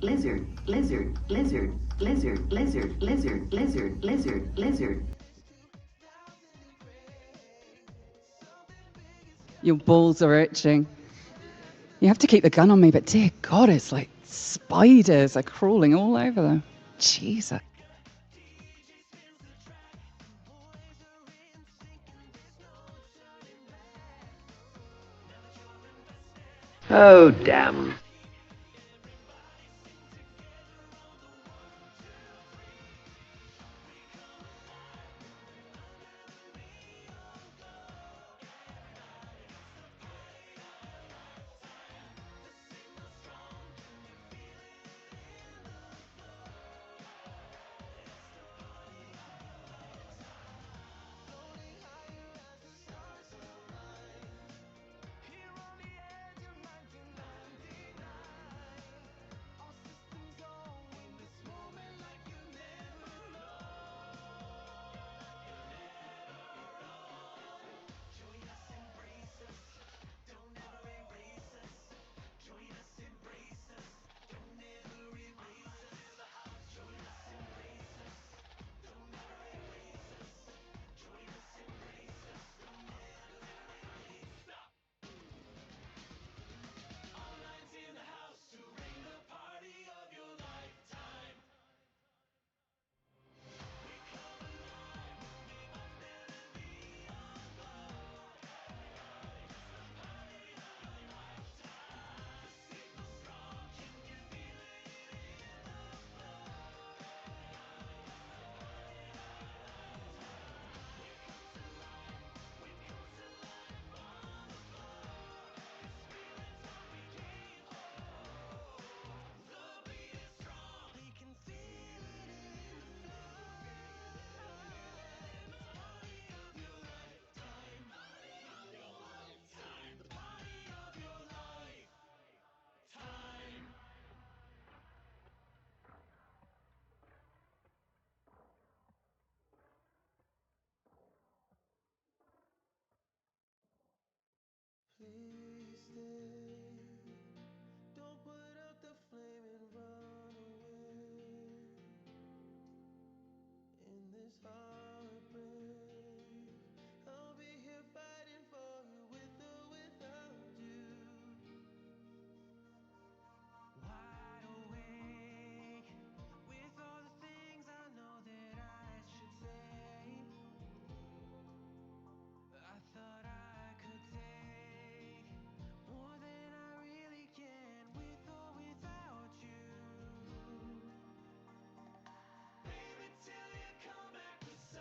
lizard, lizard, lizard, lizard, lizard, lizard, lizard, lizard, lizard. Your balls are itching. You have to keep the gun on me, but dear God, it's like spiders are crawling all over them. Jesus. Oh, damn. Please stay. Don't put up the flame and run away. In this heartbreak, I'll be here fighting for you with or without you. Wide awake with all the things I know that I should say. I thought I could take more than I really can with or without you. Baby, till you come back beside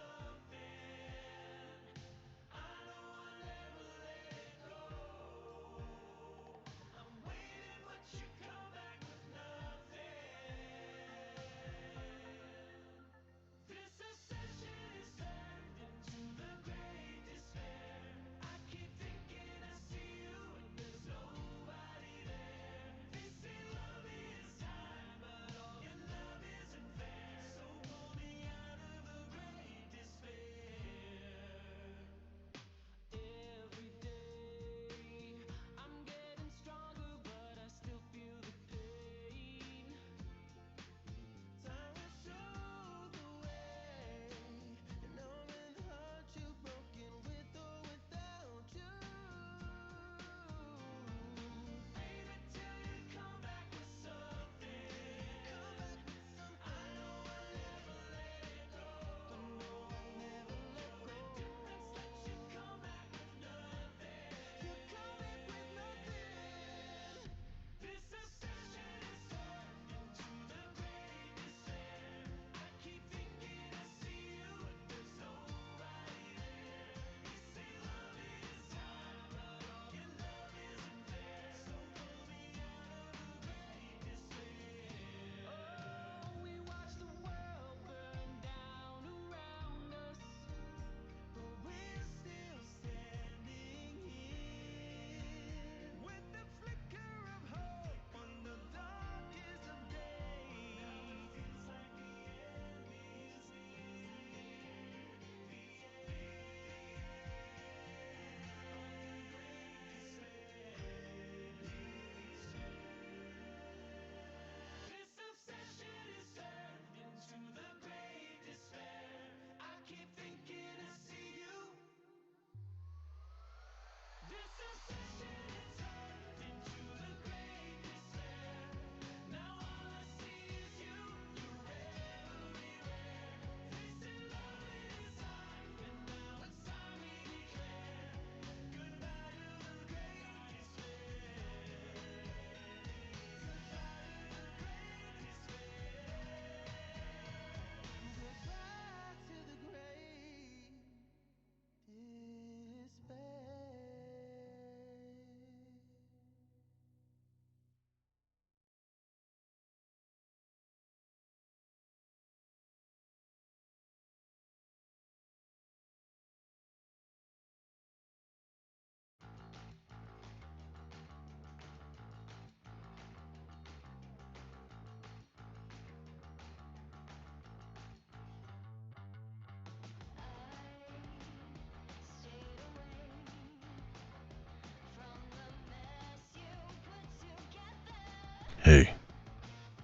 Hey,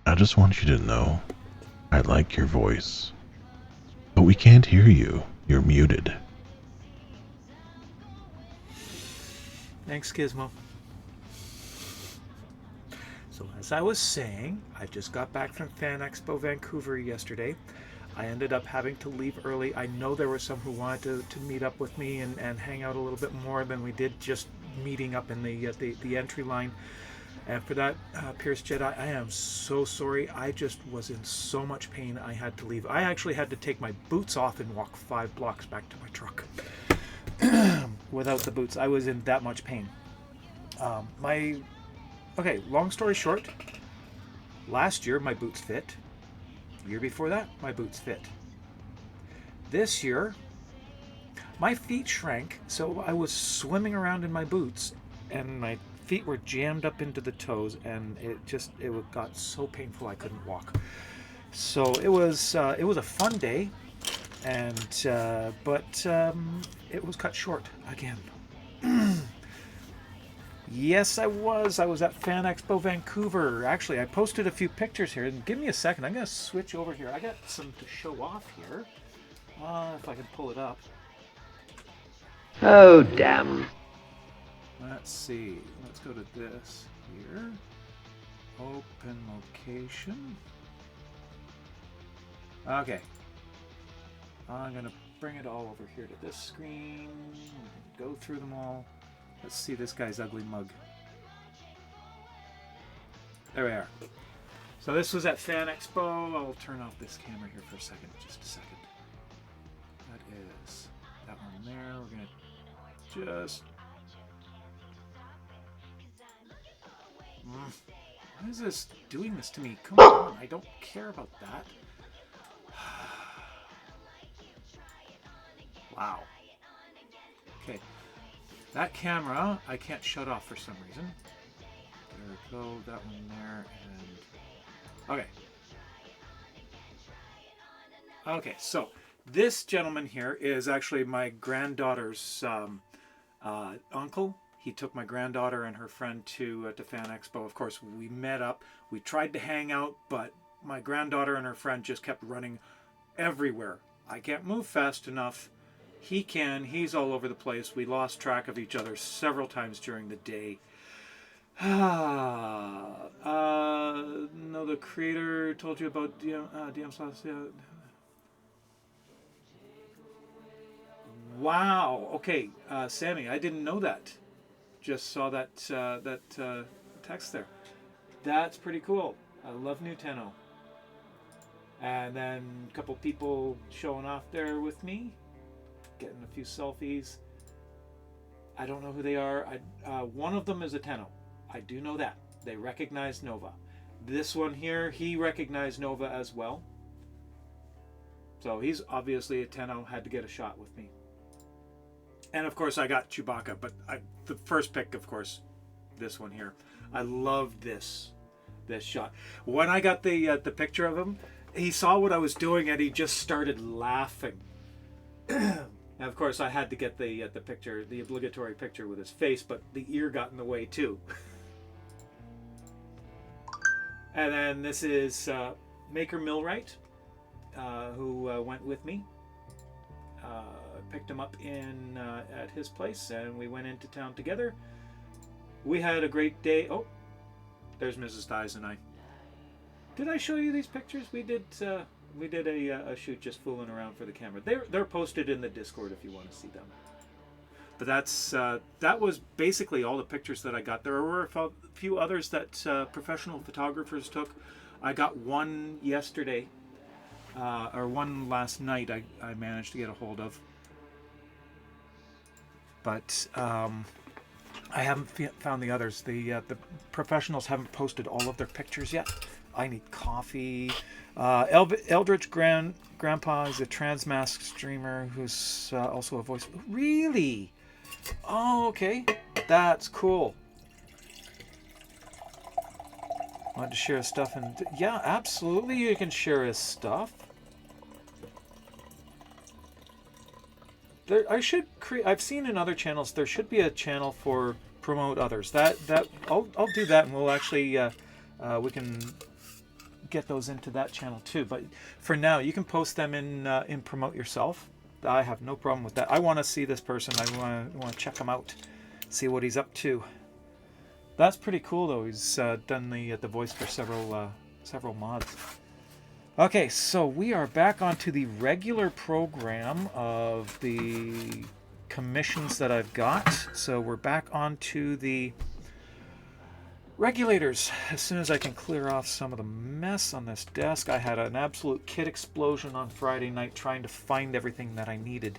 I just want you to know I like your voice, but we can't hear you. You're muted. Thanks, Gizmo. So as I was saying, I just got back from FanExpo Vancouver yesterday. I ended up having to leave early. I know there were some who wanted to meet up with me and hang out a little bit more than we did just meeting up in the entry line. And for that, Pierce Jedi, I am so sorry. I just was in so much pain I had to leave. I actually had to take my boots off and walk 5 blocks back to my truck. Without the boots, I was in that much pain. Okay, long story short, last year my boots fit. The year before that, my boots fit. This year, my feet shrank, so I was swimming around in my boots, and my feet were jammed up into the toes, and it got so painful I couldn't walk. So it was a fun day, and but it was cut short again. Yes, I was. I was at FanExpo Vancouver. Actually, I posted a few pictures here. And give me a second. I'm going to switch over here. I got some to show off here. If I can pull it up. Oh, damn. Let's see. Let's go to this here. Open location. Okay. I'm going to bring it all over here to this screen. Go through them all. Let's see this guy's ugly mug. There we are. So this was at FanExpo. I'll turn off this camera here for a second. Just a second. That is that one there. We're going to just... Why is this doing this to me? Come on. I don't care about that. Wow. Okay. That camera, I can't shut off for some reason. There we go, that one there, and... Okay. Okay, so this gentleman here is actually my granddaughter's uncle. He took my granddaughter and her friend to FanExpo. Of course, we met up. We tried to hang out, but my granddaughter and her friend just kept running everywhere. I can't move fast enough. He can. He's all over the place. We lost track of each other several times during the day. No, the creator told you about DM Sauce. Yeah. Wow. Okay, Sammy, I didn't know that. Just saw that text there. That's pretty cool. I love new Tenno. And then a couple people showing off there with me. Getting a few selfies. I don't know who they are. One of them is a Tenno. I do know that. They recognize Nova. This one here, he recognized Nova as well. So he's obviously a Tenno, had to get a shot with me. And of course I got Chewbacca, but the first pick, of course, this one here. I love this shot. When I got the picture of him, he saw what I was doing and he just started laughing. And of course, I had to get the picture, the obligatory picture with his face, but the ear got in the way too. And then this is Maker Millwright, who went with me. Picked him up at his place, and we went into town together. We had a great day. Oh, there's Mrs. Thies and I. Did I show you these pictures? We did a shoot just fooling around for the camera. They're posted in the Discord if you want to see them. But that was basically all the pictures that I got. There were a few others that professional photographers took. I got one yesterday, or one last night I managed to get a hold of. But I haven't found the others. The professionals haven't posted all of their pictures yet. I need coffee. Eldritch Grandpa is a Transmask streamer who's also a voice. Really? Oh, okay. That's cool. Want to share his stuff? And yeah, absolutely, you can share his stuff. I should create. I've seen in other channels there should be a channel for promote others. I'll do that, and we'll actually we can get those into that channel too. But for now, you can post them in Promote Yourself. I have no problem with that. I want to see this person. I want to check him out, see what he's up to. That's pretty cool, though. He's done the voice for several mods. Okay, so we are back onto the regular program of the commissions that I've got. So we're back onto the regulators. As soon as I can clear off some of the mess on this desk. I had an absolute kit explosion on Friday night trying to find everything that I needed.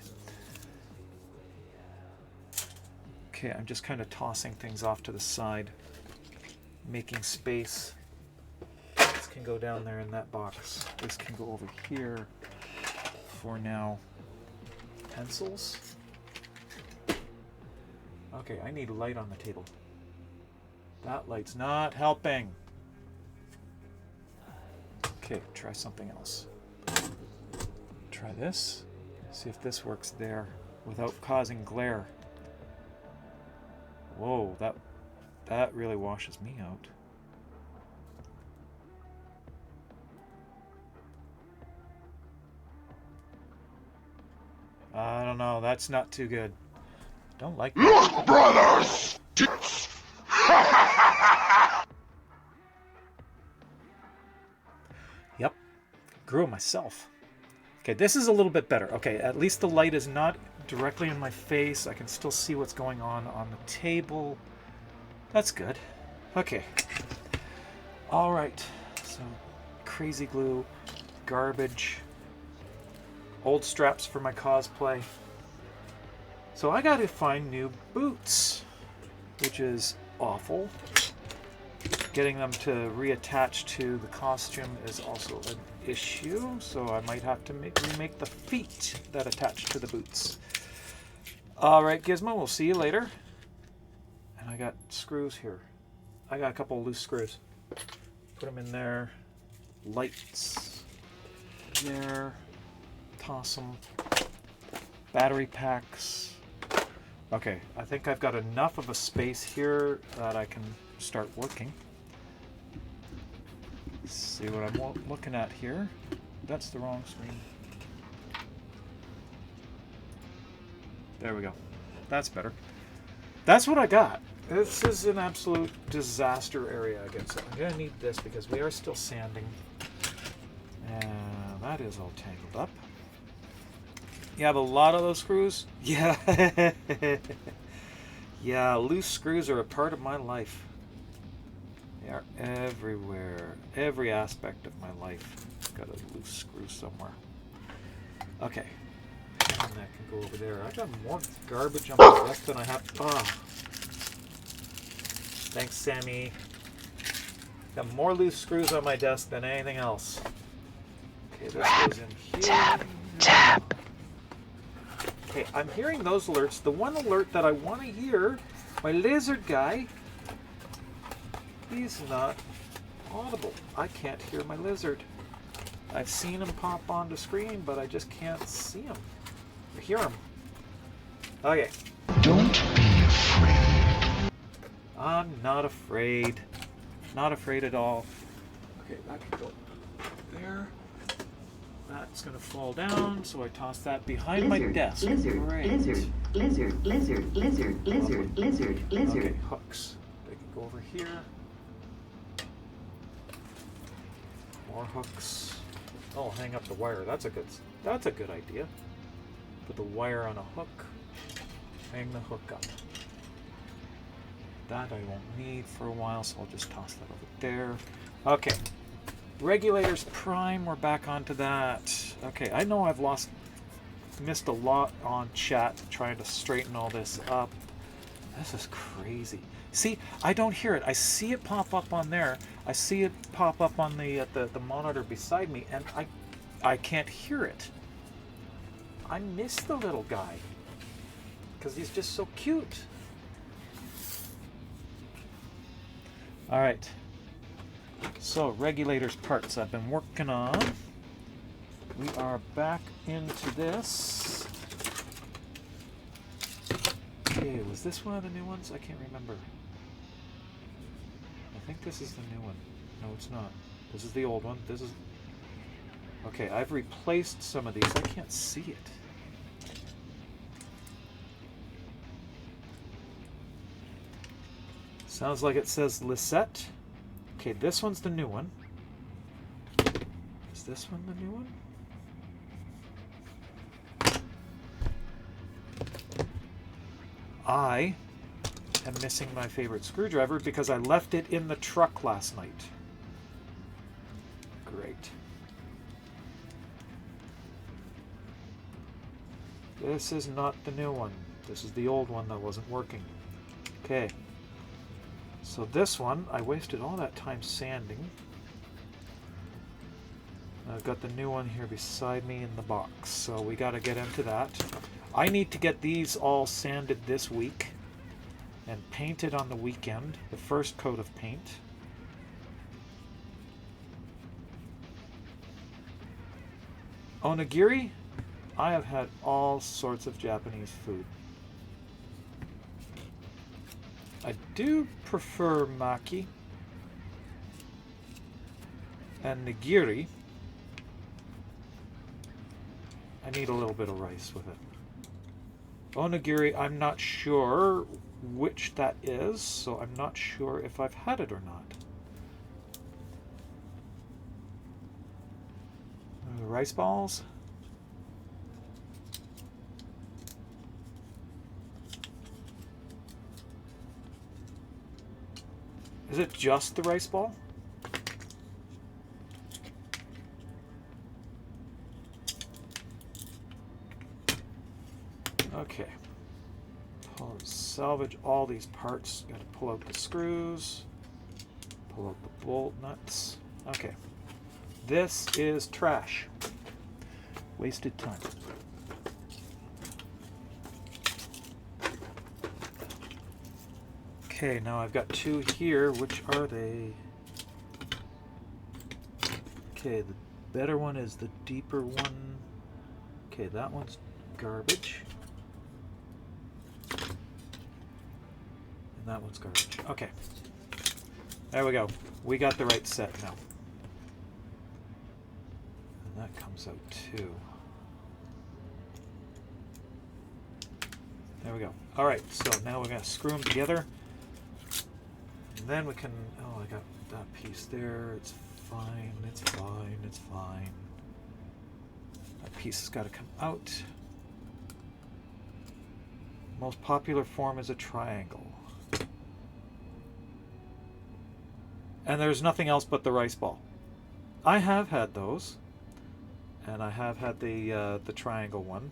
Okay, I'm just kind of tossing things off to the side, making space. This can go down there in that box. This can go over here for now. Pencils. Okay, I need light on the table. That light's not helping. Okay, try something else. Try this. See if this works there without causing glare. Whoa, that really washes me out. I don't know, that's not too good. Don't like that. Look, brothers! Yep, grew it myself. Okay, this is a little bit better. Okay, at least the light is not directly in my face. I can still see what's going on the table. That's good. Okay. All right. So, crazy glue, garbage, old straps for my cosplay. So I got to find new boots, which is awful. Getting them to reattach to the costume is also an issue, so I might have to remake the feet that attach to the boots. Alright, Gizmo, we'll see you later. And I got screws here. I got a couple of loose screws. Put them in there. Lights. There. Toss them. Battery packs. Okay, I think I've got enough of a space here that I can start working. See what I'm looking at here. That's the wrong screen. There we go. That's better. That's what I got. This is an absolute disaster area again. So I'm going to need this because we are still sanding. And that is all tangled up. You have a lot of those screws? Yeah. Yeah, loose screws are a part of my life. They are everywhere. Every aspect of my life. Got a loose screw somewhere. Okay. And that can go over there. I got more garbage on my desk than I have. Oh. Thanks, Sammy. Got more loose screws on my desk than anything else. Okay, this goes in here. Tap. Okay, I'm hearing those alerts. The one alert that I want to hear, my lizard guy, he's not audible. I can't hear my lizard. I've seen him pop onto screen, but I just can't see him or hear him. Okay. Don't be afraid. I'm not afraid. Not afraid at all. Okay, that can go there. That's gonna fall down, so I toss that behind my desk. Lizard, Great. lizard, lizard, lizard, lizard, lizard, lizard, lizard. Okay, hooks. They can go over here. More hooks. Oh, hang up the wire. That's a good idea. Put the wire on a hook. Hang the hook up. That I won't need for a while, so I'll just toss that over there. Okay. Regulators prime, we're back onto that. Okay, I know I've missed a lot on chat trying to straighten all this up. This is crazy. See, I don't hear it. I see it pop up on there. I see it pop up on the monitor beside me, and I can't hear it. I miss the little guy because he's just so cute. All right. So, regulators parts I've been working on. We are back into this. Okay, was this one of the new ones? I can't remember. I think this is the new one. No, it's not. This is the old one. This is... Okay, I've replaced some of these. I can't see it. Sounds like it says Lisette. Okay, this one's the new one. Is this one the new one? I am missing my favorite screwdriver because I left it in the truck last night. Great. This is not the new one. This is the old one that wasn't working. Okay. So this one, I wasted all that time sanding. I've got the new one here beside me in the box, so we got to get into that. I need to get these all sanded this week and painted on the weekend, the first coat of paint. Onigiri, I have had all sorts of Japanese food. I do prefer maki and nigiri. I need a little bit of rice with it. Onigiri, I'm not sure which that is, so I'm not sure if I've had it or not. Rice balls. Is it just the rice ball? Okay. Salvage all these parts. Got to pull out the screws. Pull out the bolt nuts. Okay. This is trash. Wasted time. Okay, now I've got two here. Which are they? Okay, the better one is the deeper one. Okay, that one's garbage. And that one's garbage. Okay. There we go. We got the right set now. And that comes out too. There we go. Alright, so now we're going to screw them together. And then we can... Oh, I got that piece there. It's fine. It's fine. It's fine. That piece has got to come out. Most popular form is a triangle. And there's nothing else but the rice ball. I have had those. And I have had the triangle one.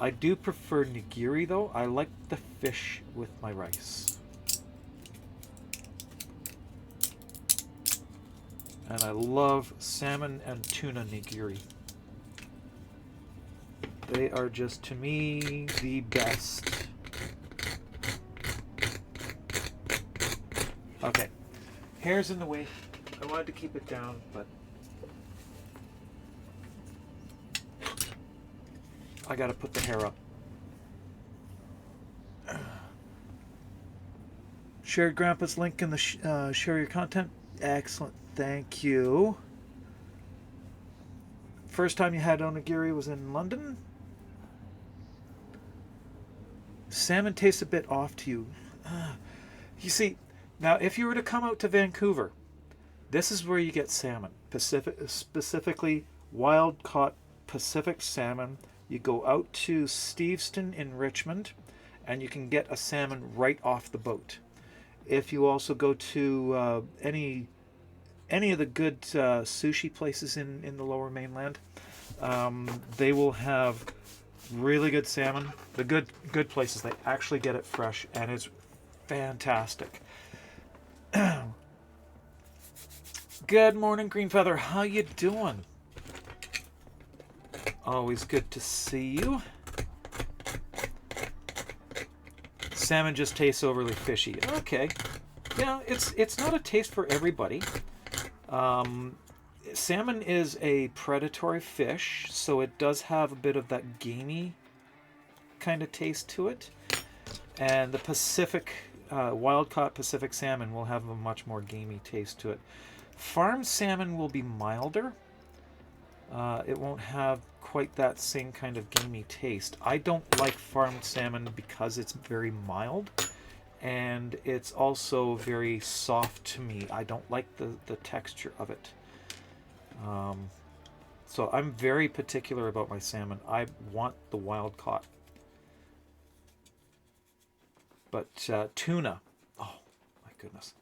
I do prefer nigiri though. I like the fish with my rice. And I love salmon and tuna nigiri. They are just, to me, the best. Okay. Hair's in the way. I wanted to keep it down, but I gotta put the hair up. Shared Grandpa's link in the share your content. Excellent. Thank you. First time you had onigiri was in London? Salmon tastes a bit off to you. You see, now if you were to come out to Vancouver, this is where you get salmon. Specifically wild-caught Pacific salmon. You go out to Steveston in Richmond, and you can get a salmon right off the boat. If you also go to any of the good sushi places in the Lower Mainland, they will have really good salmon. The good places, they actually get it fresh, and it's fantastic. Good morning, Green Feather. How you doing? Always good to see you. Salmon just tastes overly fishy. Okay. Yeah, it's not a taste for everybody. Salmon is a predatory fish, so it does have a bit of that gamey kind of taste to it. And the Pacific, wild-caught Pacific salmon will have a much more gamey taste to it. Farm salmon will be milder. It won't have quite that same kind of gamey taste. I don't like farmed salmon because it's very mild, and it's also very soft to me. I don't like the texture of it. So I'm very particular about my salmon. I want the wild caught. But tuna, oh my goodness.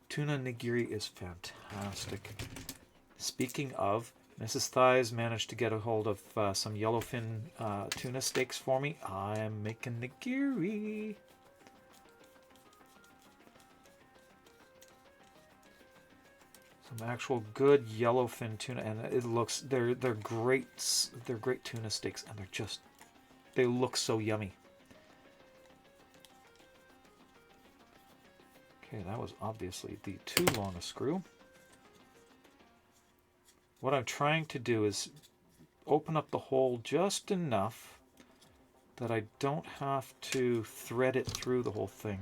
Tuna nigiri is fantastic. Speaking of, Mrs. Thighs managed to get a hold of some yellowfin tuna steaks for me. I am making nigiri. Some actual good yellowfin tuna, and it looks they're great. They're great tuna steaks, and they look so yummy. Okay, that was obviously the too long a screw. What I'm trying to do is open up the hole just enough that I don't have to thread it through the whole thing.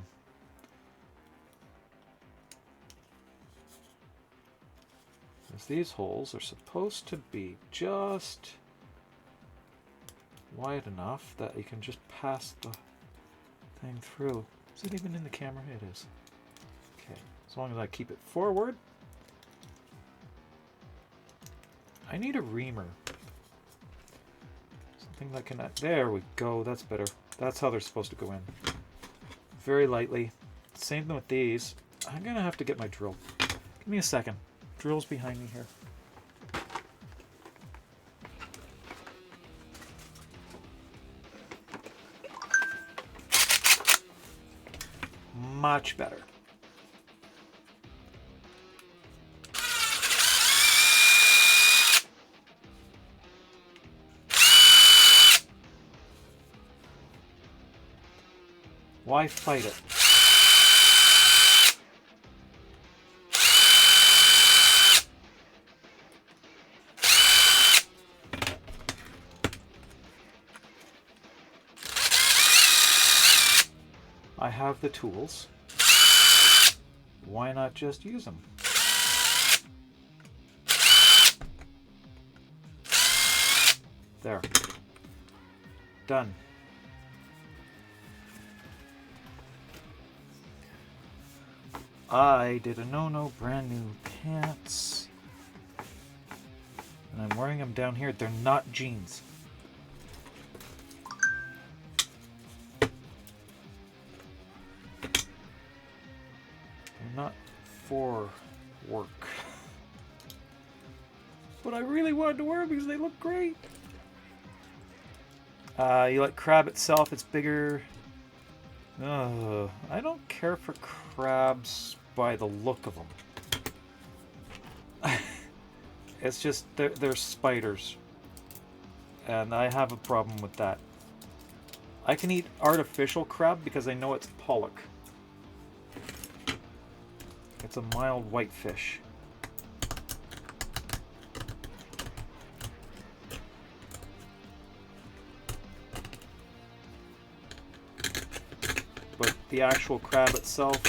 Because these holes are supposed to be just wide enough that you can just pass the thing through. Is it even in the camera? It is. Okay, as long as I keep it forward. I need a reamer. Something that can... There we go, that's better. That's how they're supposed to go in. Very lightly. Same thing with these. I'm gonna have to get my drill. Give me a second. Drill's behind me here. Much better. Why fight it? I have the tools. Why not just use them? There. Done. I did a no-no, brand new pants. And I'm wearing them down here. They're not jeans. They're not for work. But I really wanted to wear them because they look great. You like crab itself, it's bigger. I don't care for crabs by the look of them. It's just, they're spiders. And I have a problem with that. I can eat artificial crab because I know it's pollock. It's a mild white fish. But the actual crab itself,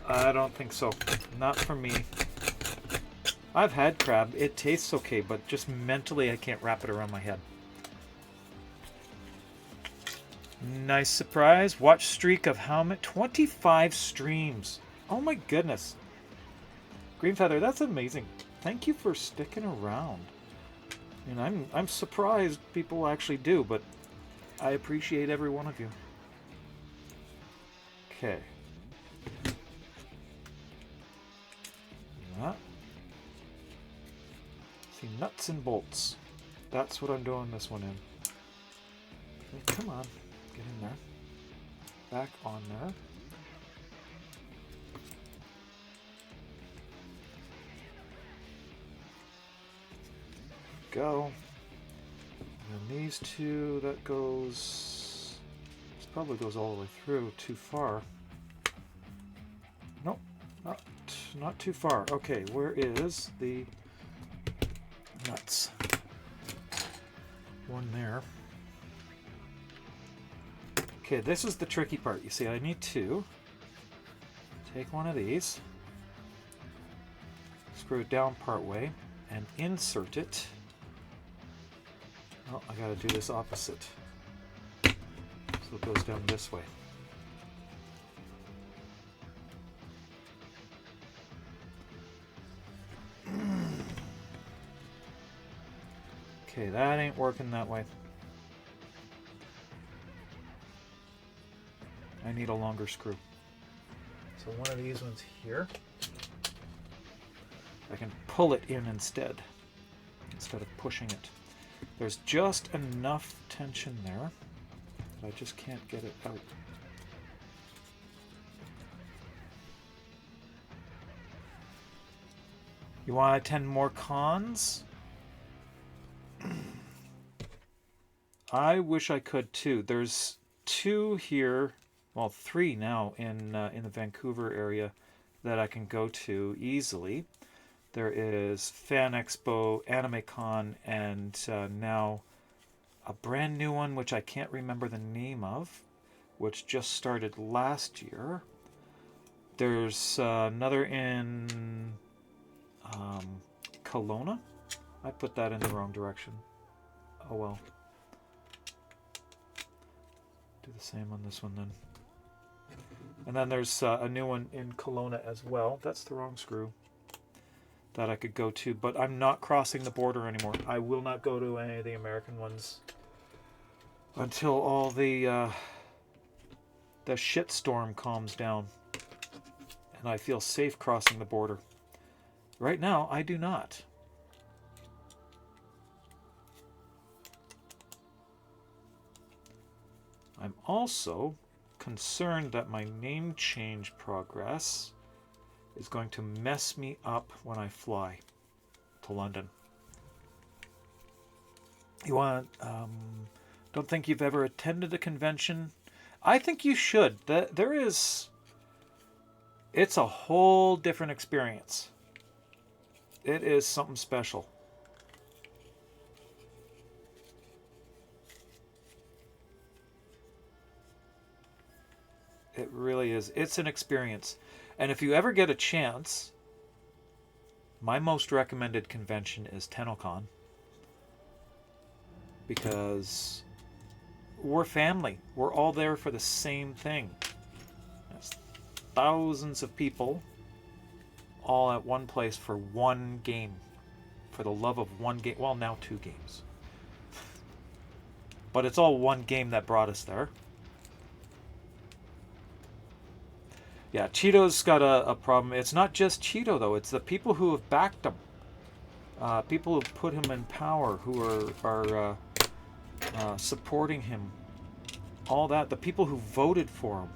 I don't think so. Not for me. I've had crab. It tastes okay, but just mentally I can't wrap it around my head. Nice surprise. Watch streak of how many? 25 streams. Oh my goodness. Green Feather, that's amazing. Thank you for sticking around. And I'm surprised people actually do, but I appreciate every one of you. Okay. Yeah. See, nuts and bolts. That's what I'm doing this one in. Okay, come on. Get in there. Back on there. Go. And these two, that goes... This probably goes all the way through. Too far. Nope. Not too far. Okay, where is the nuts? One there. Okay, this is the tricky part. You see, I need to take one of these, screw it down part way, and insert it. Oh, I gotta do this opposite. So it goes down this way. Okay, that ain't working that way. I need a longer screw. So one of these ones here, I can pull it in instead of pushing it. There's just enough tension there that I just can't get it out. You want to attend more cons? I wish I could too. There's 2 here, well 3 now in the Vancouver area that I can go to easily. There is FanExpo, AnimeCon, and now a brand new one which I can't remember the name of, which just started last year. There's another in Kelowna. I put that in the wrong direction. Oh well. Do the same on this one then. And then there's a new one in Kelowna as well. That's the wrong screw that I could go to, but I'm not crossing the border anymore. I will not go to any of the American ones until all the shitstorm calms down and I feel safe crossing the border. Right now, I do not. I'm also concerned that my name change progress is going to mess me up when I fly to London. You want, don't think you've ever attended a convention? I think you should. It's a whole different experience. It is something special. It really is. It's an experience. And if you ever get a chance, my most recommended convention is TennoCon. Because we're family. We're all there for the same thing. That's thousands of people all at one place for one game. For the love of one game. Well, now 2 games. But it's all one game that brought us there. Yeah, Cheeto's got a problem. It's not just Cheeto, though. It's the people who have backed him. People who put him in power, who are supporting him. All that. The people who voted for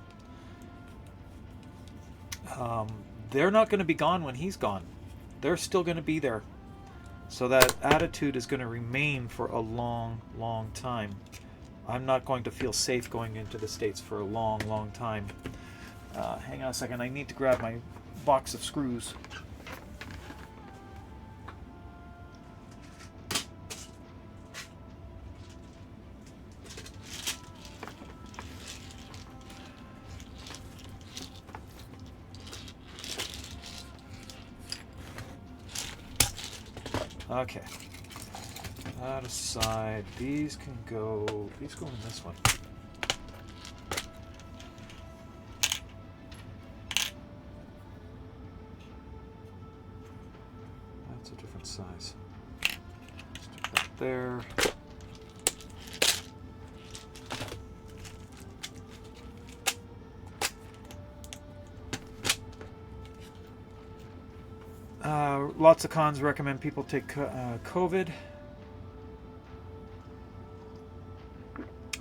him. They're not going to be gone when he's gone. They're still going to be there. So that attitude is going to remain for a long, long time. I'm not going to feel safe going into the States for a long, long time. Hang on a second, I need to grab my box of screws. Okay. That aside, these go in this one. Size. Stick that there. Lots of cons recommend people take COVID.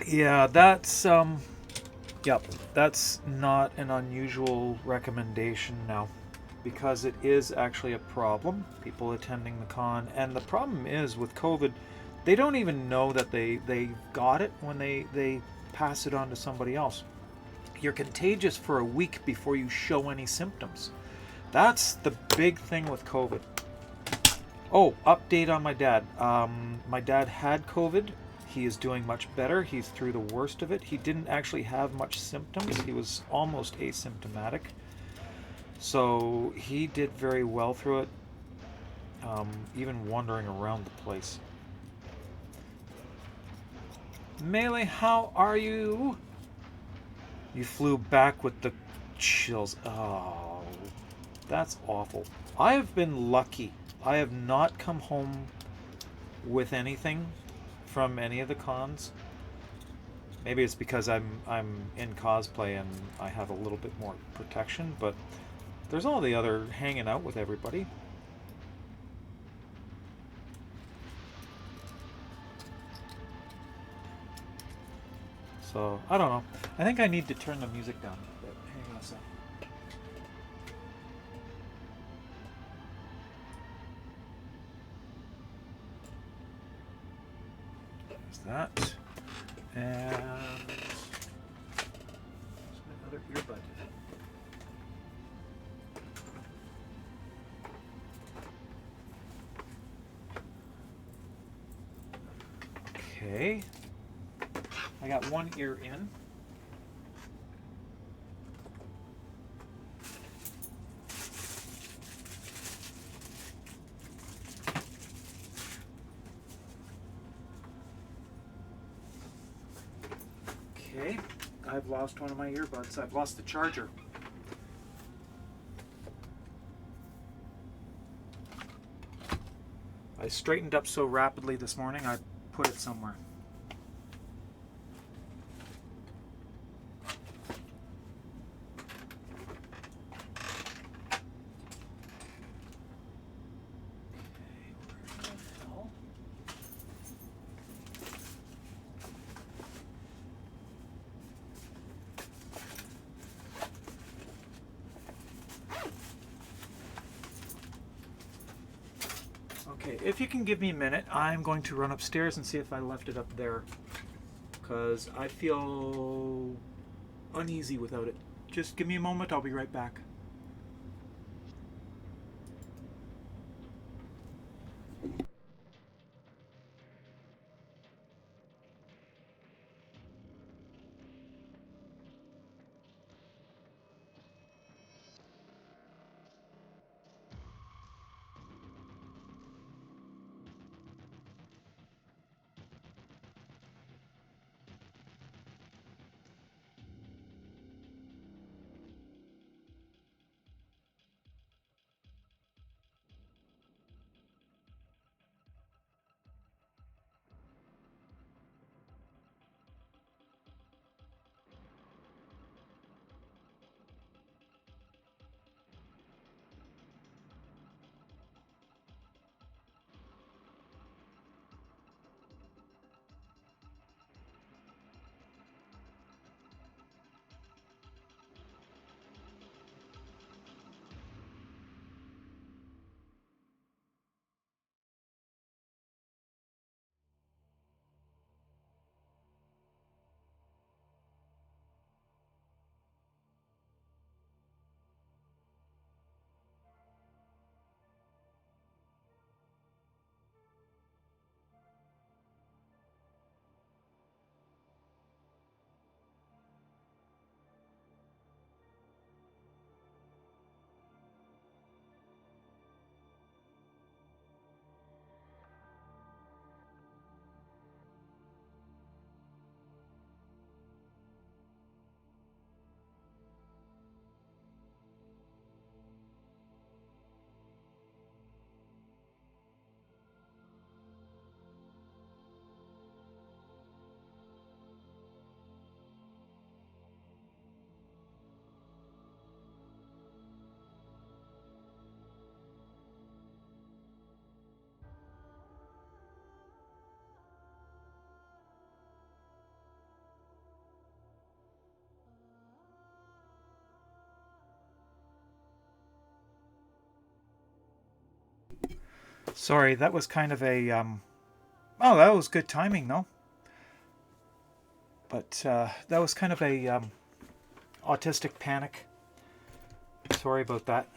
Yeah, that's that's not an unusual recommendation now. Because it is actually a problem, people attending the con. And the problem is with COVID, they don't even know that they got it when they pass it on to somebody else. You're contagious for a week before you show any symptoms. That's the big thing with COVID. Oh, update on my dad. My dad had COVID. he is doing much better. He's through the worst of it. He didn't actually have much symptoms. He was almost asymptomatic. So he did very well through it, even wandering around the place. Melee, how are you? You flew back with the chills. Oh, that's awful. I have been lucky. I have not come home with anything from any of the cons. Maybe it's because I'm in cosplay and I have a little bit more protection, but there's all the other hanging out with everybody. So, I don't know. I think I need to turn the music down a bit. Hang on a sec. There's that. And there's my other earbud. Okay. I got one ear in. Okay, I've lost one of my earbuds. I've lost the charger. I straightened up so rapidly this morning, I put it somewhere. Okay, if you can give me a minute, I'm going to run upstairs and see if I left it up there, because I feel uneasy without it. Just give me a moment, I'll be right back. Sorry, that was kind of a, oh, that was good timing, though. But that was kind of a autistic panic. Sorry about that.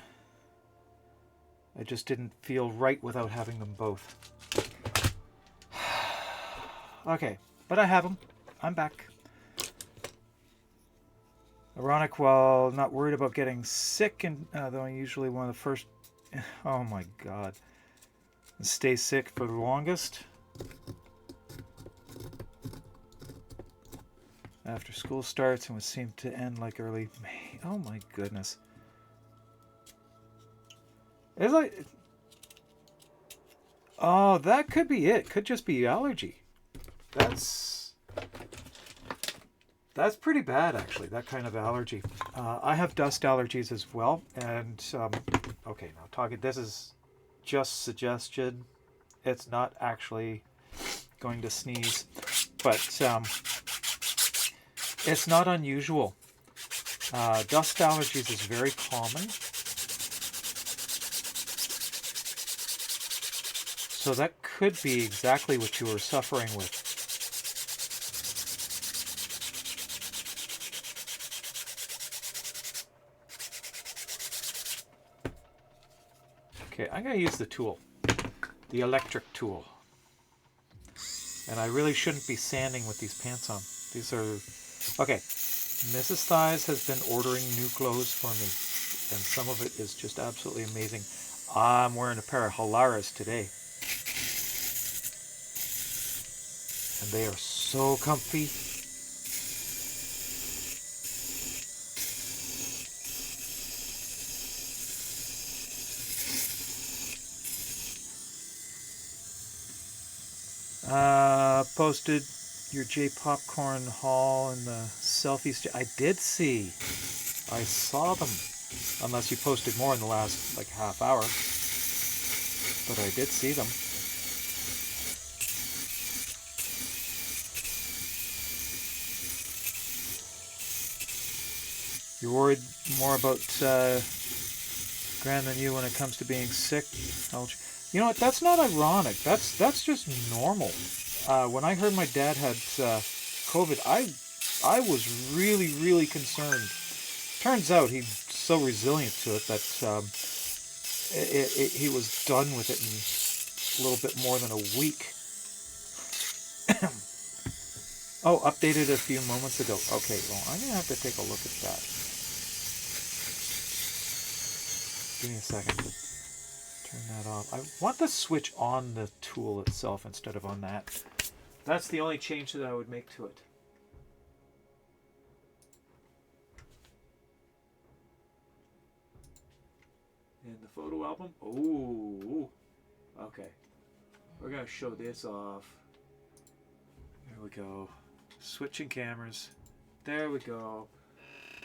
I just didn't feel right without having them both. Okay, But I have them. I'm back. Ironic, while not worried about getting sick, and though I'm usually one of the first. Oh my God. Stay sick for the longest. After school starts and would seem to end like early May. Oh my goodness. It's like, oh, that could be it. Could just be allergy. That's pretty bad, actually. That kind of allergy. I have dust allergies as well, and okay, now talking. This is just suggestion. It's not actually going to sneeze, but it's not unusual. Dust allergies is very common. So that could be exactly what you were suffering with. Okay, I'm going to use the tool. The electric tool. And I really shouldn't be sanding with these pants on. These are... Okay, Mrs. Thighs has been ordering new clothes for me. And some of it is just absolutely amazing. I'm wearing a pair of Halaras today. And they are so comfy. Posted your J Popcorn haul and the selfies. I did see. I saw them. Unless you posted more in the last like half hour. But I did see them. You're worried more about Gran than you when it comes to being sick. You know what? That's not ironic. That's just normal. When I heard my dad had COVID, I was really concerned. Turns out he's so resilient to it that he was done with it in a little bit more than a week. Oh, updated a few moments ago. Okay, well, I'm going to have to take a look at that. Give me a second. Turn that off. I want the switch on the tool itself instead of on that. That's the only change that I would make to it. In the photo album. Oh, okay. We're going to show this off. There we go. Switching cameras. There we go.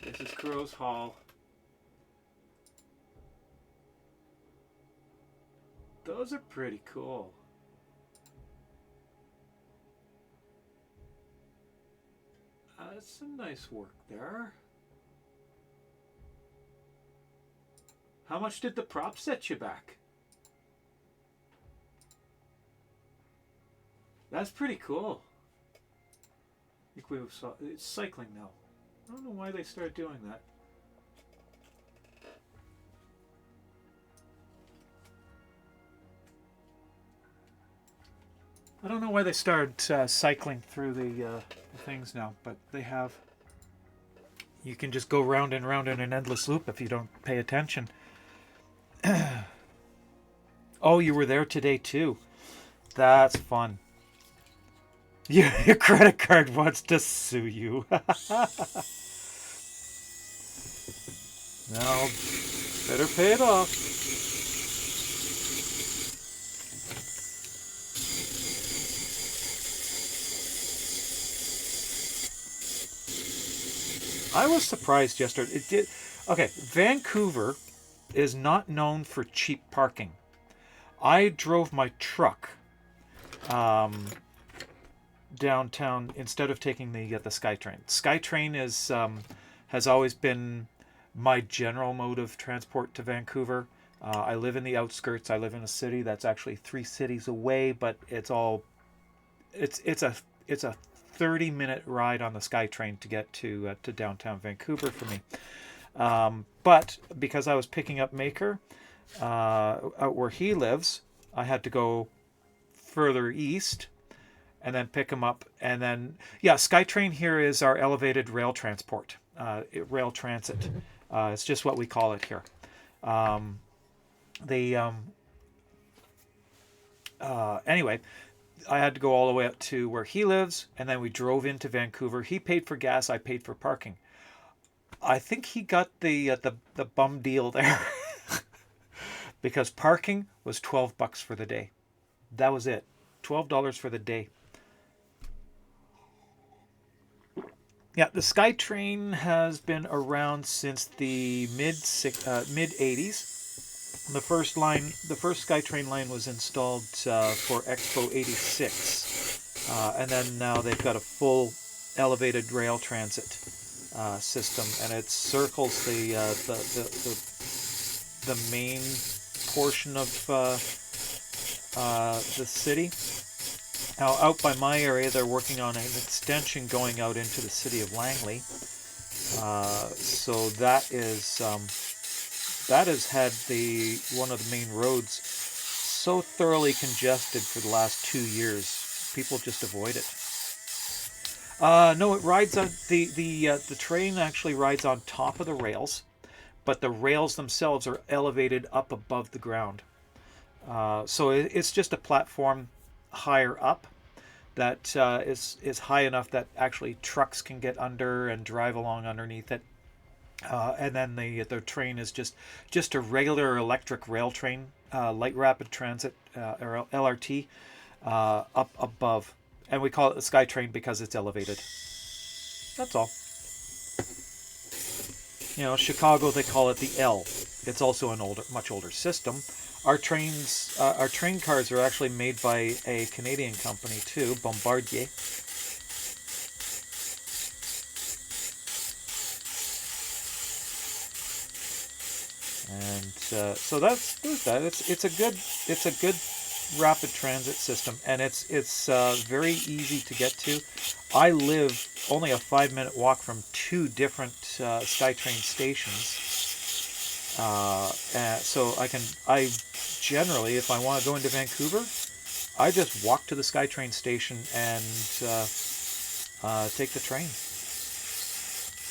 This is Crow's Hall. Those are pretty cool. That's some nice work there. How much did the prop set you back? That's pretty cool. I think we saw it's cycling now. I don't know why they started doing that. I don't know why they started cycling through the things now, but they have. You can just go round and round in an endless loop if you don't pay attention. Oh, you were there today too. That's fun. Your credit card wants to sue you. Now, better pay it off. I was surprised yesterday. It did. Okay, Vancouver is not known for cheap parking. I drove my truck downtown instead of taking the SkyTrain. SkyTrain is has always been my general mode of transport to Vancouver. I live in the outskirts. I live in a city that's actually 3 cities away, but it's a 30-minute ride on the SkyTrain to get to downtown Vancouver for me. But because I was picking up Maker out where he lives, I had to go further east, and then pick them up. And then, yeah, SkyTrain here is our elevated rail transport, rail transit. It's just what we call it here. Anyway, I had to go all the way up to where he lives, and then we drove into Vancouver. He paid for gas, I paid for parking. I think he got the bum deal there because parking was $12 for the day. That was it, $12 for the day. Yeah, the SkyTrain has been around since the mid 80s. The first SkyTrain line was installed for Expo '86, and then now they've got a full elevated rail transit system, and it circles the main portion of the city. Now, out by my area, they're working on an extension going out into the city of Langley. So that is that has had one of the main roads so thoroughly congested for the last 2 years. People just avoid it. No, it rides on the train actually rides on top of the rails, but the rails themselves are elevated up above the ground. So it's just a platform higher up that is high enough that actually trucks can get under and drive along underneath it. And then the train is just a regular electric rail train, light rapid transit, or LRT, up above. And we call it the SkyTrain because it's elevated. That's all. You know, Chicago, they call it the L. It's also an much older system. Our train cars are actually made by a Canadian company too, Bombardier. And so there's that. It's a good rapid transit system, and it's very easy to get to. I live only a 5-minute walk from 2 different SkyTrain stations. So I generally, if I want to go into Vancouver, I just walk to the SkyTrain station and take the train.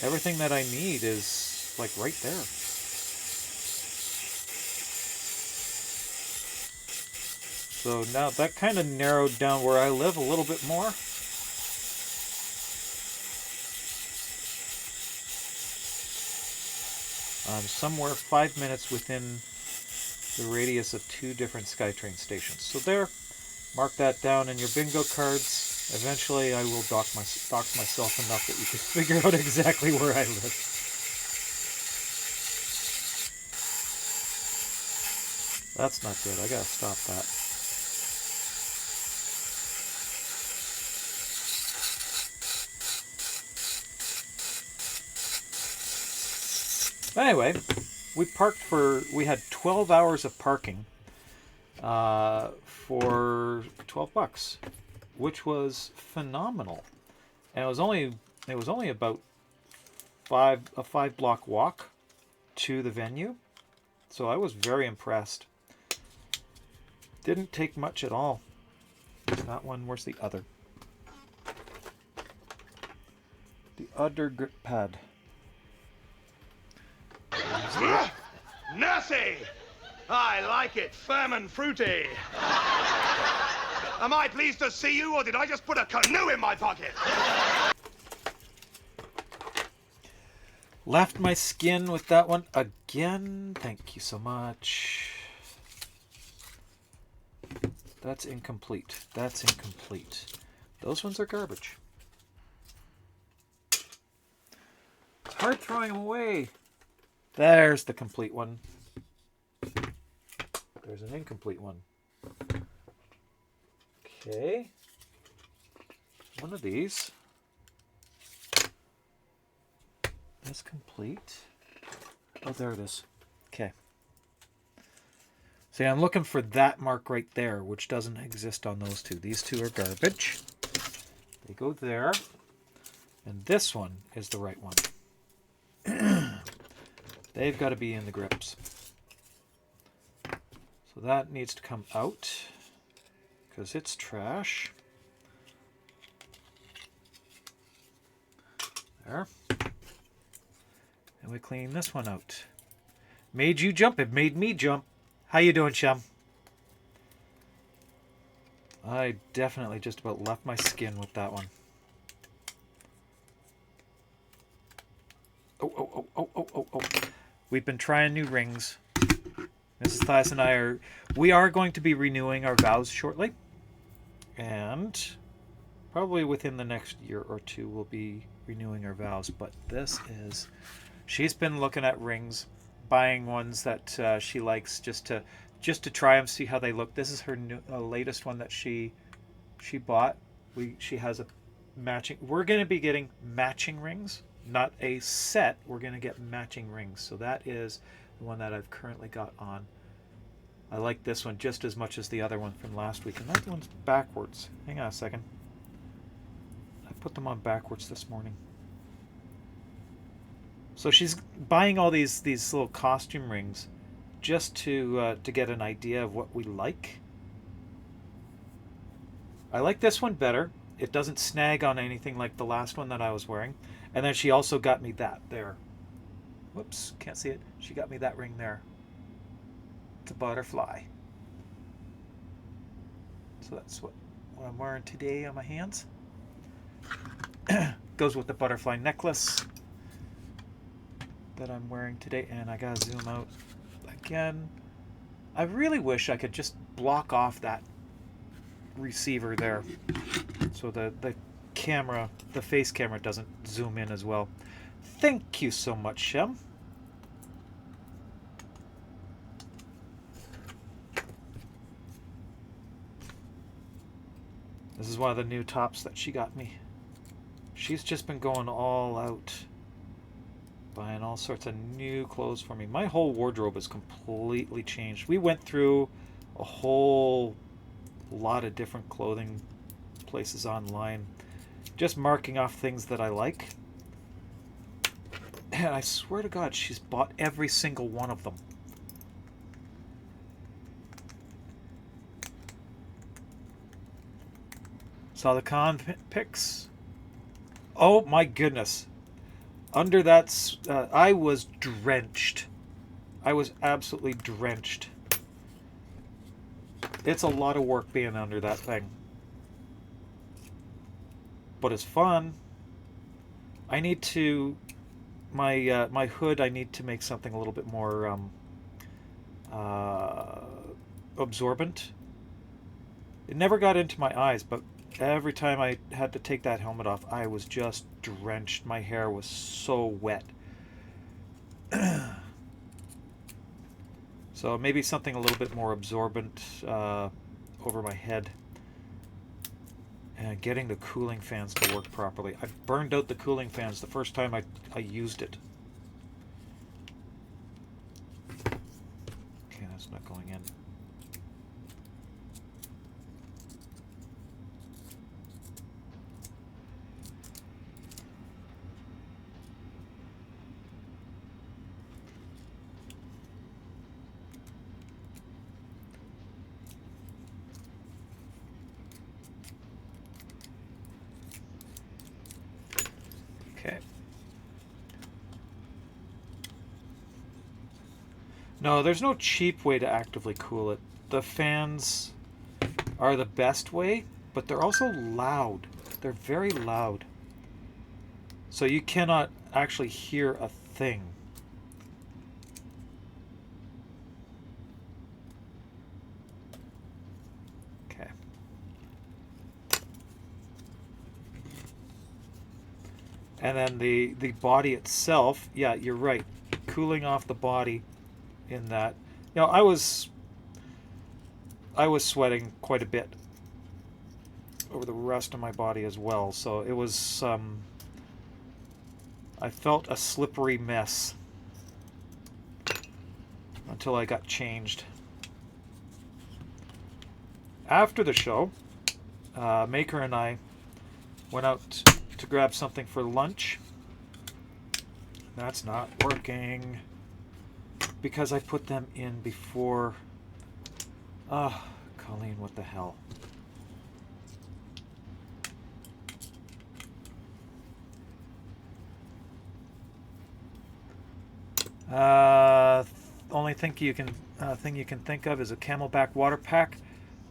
Everything that I need is like right there. So now that kind of narrowed down where I live a little bit more. I'm somewhere 5 minutes within the radius of 2 different SkyTrain stations. So there, mark that down in your bingo cards. Eventually I will dox myself enough that you can figure out exactly where I live. That's not good. I gotta stop that. Anyway, we had 12 hours of parking for $12, which was phenomenal. And it was only about a 5-block walk to the venue. So I was very impressed. Didn't take much at all. That one, where's the other? The other grip pad. Nursie! I like it, firm and fruity. Am I pleased to see you, or did I just put a canoe in my pocket? Left my skin with that one again. Thank you so much. That's incomplete. That's incomplete. Those ones are garbage. It's hard throwing them away. There's the complete one. There's an incomplete one. Okay. One of these. That's complete. Oh, there it is. Okay. See, I'm looking for that mark right there, which doesn't exist on those two. These two are garbage. They go there. And this one is the right one. They've got to be in the grips. So that needs to come out because it's trash. There. And we clean this one out. Made you jump. It made me jump. How you doing, chum? I definitely just about left my skin with that one. Oh. We've been trying new rings. Mrs. Thias and we are going to be renewing our vows shortly. And probably within the next year or two, we'll be renewing our vows. But she's been looking at rings, buying ones that she likes just to try them, see how they look. This is her latest one that she bought. She has a matching. We're going to be getting matching rings, not a set. We're going to get matching rings. So that is the one that I've currently got on. I like this one just as much as the other one from last week. And that one's backwards. Hang on a second. I put them on backwards this morning. So she's buying all these little costume rings just to get an idea of what we like. I like this one better. It doesn't snag on anything like the last one that I was wearing. And then she also got me that there. Whoops, can't see it. She got me that ring there. It's a butterfly. So that's what I'm wearing today on my hands. Goes with the butterfly necklace that I'm wearing today. And I gotta zoom out again. I really wish I could just block off that receiver there so the camera, the face camera, doesn't zoom in as well. Thank you so much, Shem. This is one of the new tops that she got me. She's just been going all out, buying all sorts of new clothes for me. My whole wardrobe is completely changed. We went through a whole lot of different clothing places online, just marking off things that I like. And I swear to God, she's bought every single one of them. Saw the con pics. Oh my goodness. Under that, I was drenched. I was absolutely drenched. It's a lot of work being under that thing. But it's fun. I need to, my hood, I need to make something a little bit more absorbent. It never got into my eyes, but every time I had to take that helmet off, I was just drenched. My hair was so wet. So maybe something a little bit more absorbent over my head. And getting the cooling fans to work properly. I burned out the cooling fans the first time I used it. Okay, that's not going in. Okay. No, there's no cheap way to actively cool it. The fans are the best way, but they're also loud. They're very loud. So you cannot actually hear a thing. Okay. And then the body itself, yeah, you're right. Cooling off the body in that. You know, I was sweating quite a bit over the rest of my body as well, so it was I felt a slippery mess until I got changed. After the show, Maker and I went out to grab something for lunch. That's not working because I put them in before. Colleen, what the hell? Only thing you can think of is a Camelback water pack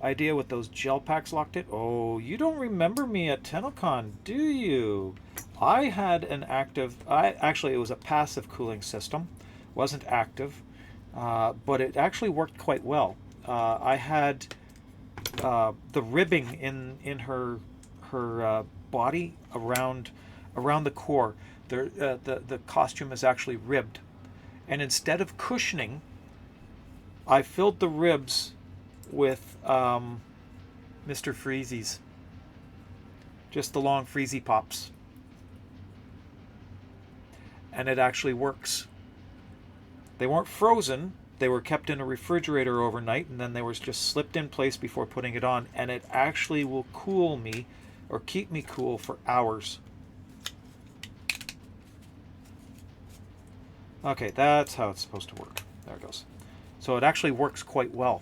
idea with those gel packs locked in. Oh, you don't remember me at TennoCon, do you? I had an active. Actually, it was a passive cooling system, wasn't active, but it actually worked quite well. I had the ribbing in her body around the core. The costume is actually ribbed, and instead of cushioning, I filled the ribs with Mr. Freezies, just the long Freezy pops, and it actually works. They weren't frozen. They were kept in a refrigerator overnight, and then they were just slipped in place before putting it on, and it actually will cool me or keep me cool for hours. Okay, that's how it's supposed to work. There it goes. So it actually works quite well.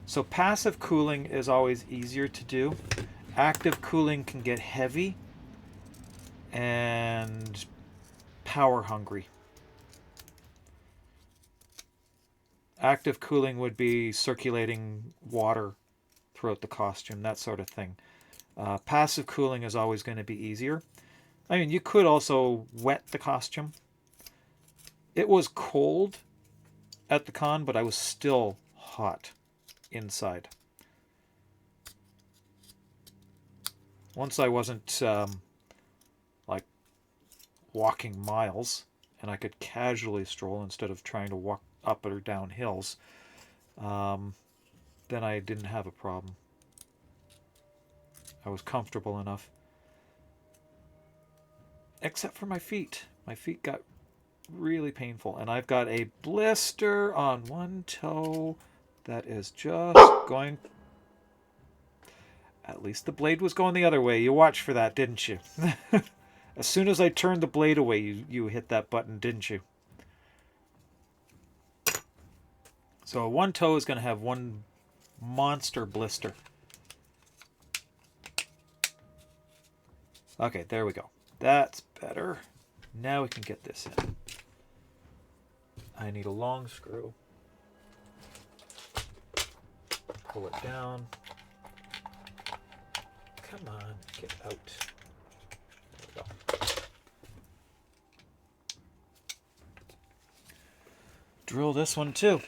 So passive cooling is always easier to do. Active cooling can get heavy and power hungry. Active cooling would be circulating water throughout the costume, that sort of thing. Passive cooling is always going to be easier. I mean, you could also wet the costume. It was cold at the con, but I was still hot inside. Once I wasn't like walking miles, and I could casually stroll instead of trying to walk up or down hills, then I didn't have a problem. I was comfortable enough. Except for my feet. My feet got really painful, and I've got a blister on one toe that is just going... At least the blade was going the other way. You watched for that, didn't you? As soon as I turned the blade away, you hit that button, didn't you? So one toe is going to have one monster blister. Okay, there we go. That's better. Now we can get this in. I need a long screw. Pull it down. Come on, get out. There we go. Drill this one too.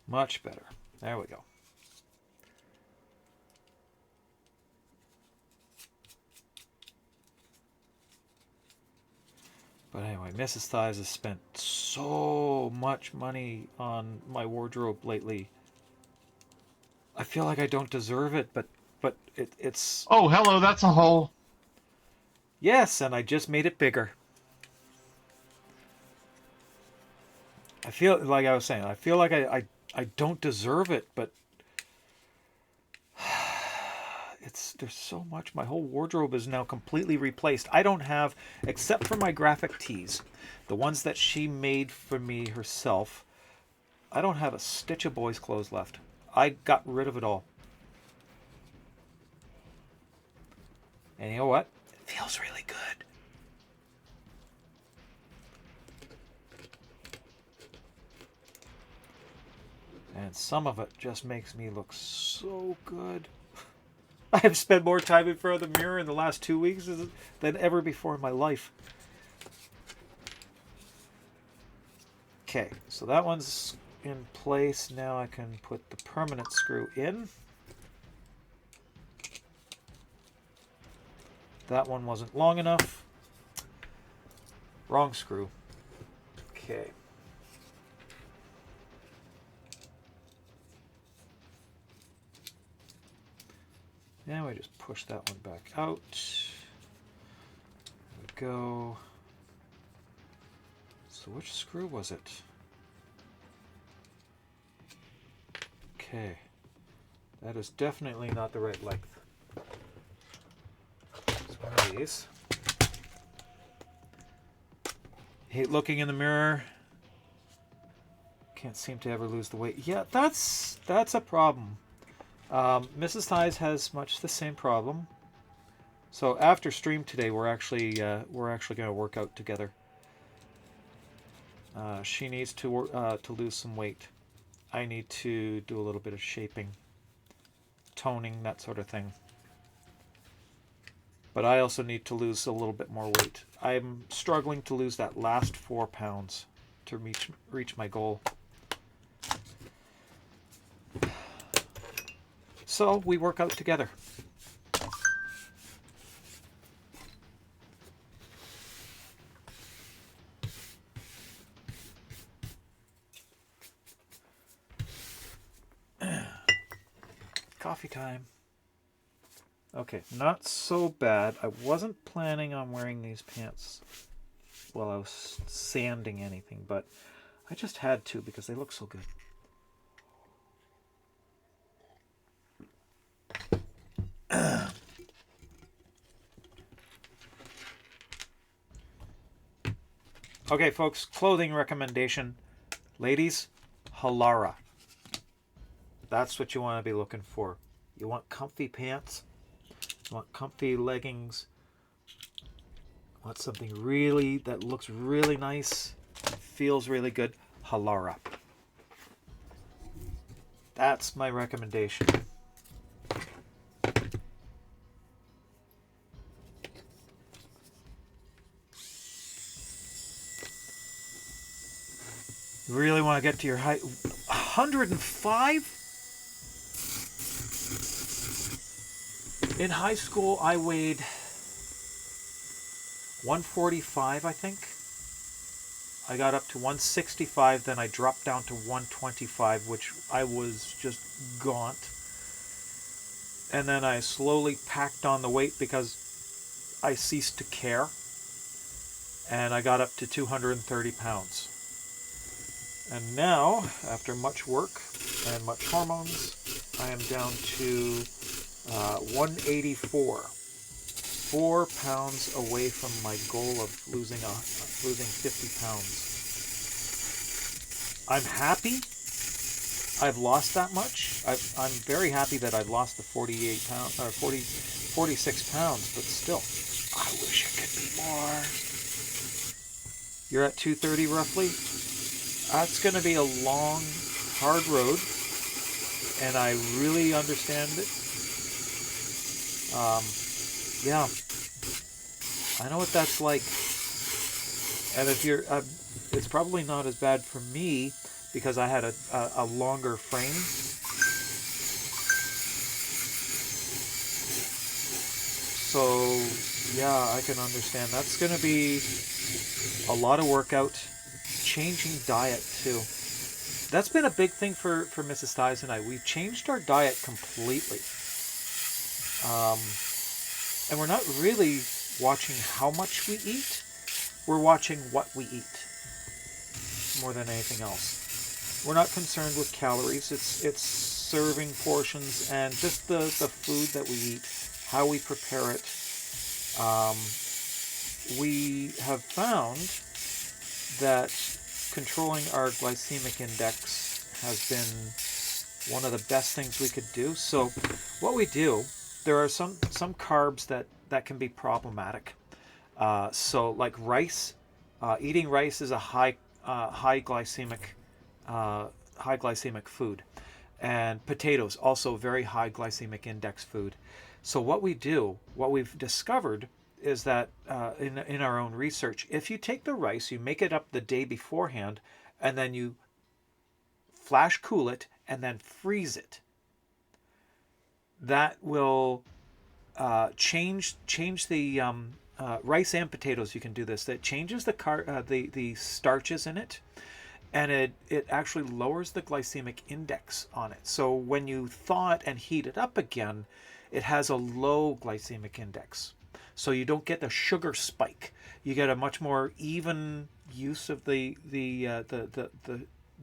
Much better. There we go. But anyway, Mrs. Thighs has spent so much money on my wardrobe lately. I feel like I don't deserve it, but it's... Oh, hello, that's a hole. Yes, and I just made it bigger. I feel like I was saying, I feel like I don't deserve it, but there's so much. My whole wardrobe is now completely replaced. I don't have, except for my graphic tees, the ones that she made for me herself, I don't have a stitch of boys' clothes left. I got rid of it all. And you know what? It feels really good. And some of it just makes me look so good. I have spent more time in front of the mirror in the last 2 weeks than ever before in my life. Okay, so that one's in place. Now I can put the permanent screw in. That one wasn't long enough. Wrong screw. Okay. Now we just push that one back out. There we go. So which screw was it? Okay. That is definitely not the right length. It's one of these. Hate looking in the mirror. Can't seem to ever lose the weight. Yeah, that's a problem. Mrs. Thighs has much the same problem. So after stream today, we're actually going to work out together. She needs to lose some weight. I need to do a little bit of shaping, toning, that sort of thing. But I also need to lose a little bit more weight. I'm struggling to lose that last 4 pounds to reach my goal. So we work out together. Coffee time. Okay, not so bad. I wasn't planning on wearing these pants while I was sanding anything, but I just had to because they look so good. Okay, folks, clothing recommendation. Ladies, Halara. That's what you want to be looking for. You want comfy pants. You want comfy leggings. You want something really that looks really nice, feels really good. Halara. That's my recommendation. You really want to get to your height. 105? In high school, I weighed 145, I think. I got up to 165, then I dropped down to 125, which I was just gaunt. And then I slowly packed on the weight because I ceased to care. And I got up to 230 pounds. And now, after much work and much hormones, I am down to 184. 4 pounds away from my goal of losing 50 pounds. I'm happy I've lost that much. I'm very happy that I've lost the 46 pounds, but still, I wish it could be more. You're at 230 roughly? That's going to be a long, hard road, and I really understand it. Yeah, I know what that's like. And if you're, it's probably not as bad for me because I had a longer frame. So, yeah, I can understand. That's going to be a lot of workout. Changing diet too. That's been a big thing for Mrs. Thighs and I. We've changed our diet completely. And we're not really watching how much we eat. We're watching what we eat more than anything else. We're not concerned with calories. It's serving portions and just the food that we eat, how we prepare it. We have found that controlling our glycemic index has been one of the best things we could do. So what we do, there are some carbs that can be problematic. So like rice, eating rice is a high glycemic food, and potatoes also very high glycemic index food. So what we've discovered is that in our own research, if you take the rice, you make it up the day beforehand, and then you flash cool it and then freeze it, that will change the rice and potatoes. You can do this. That changes the starches in it, and it actually lowers the glycemic index on it. So when you thaw it and heat it up again, it has a low glycemic index. So you don't get a sugar spike. You get a much more even use of the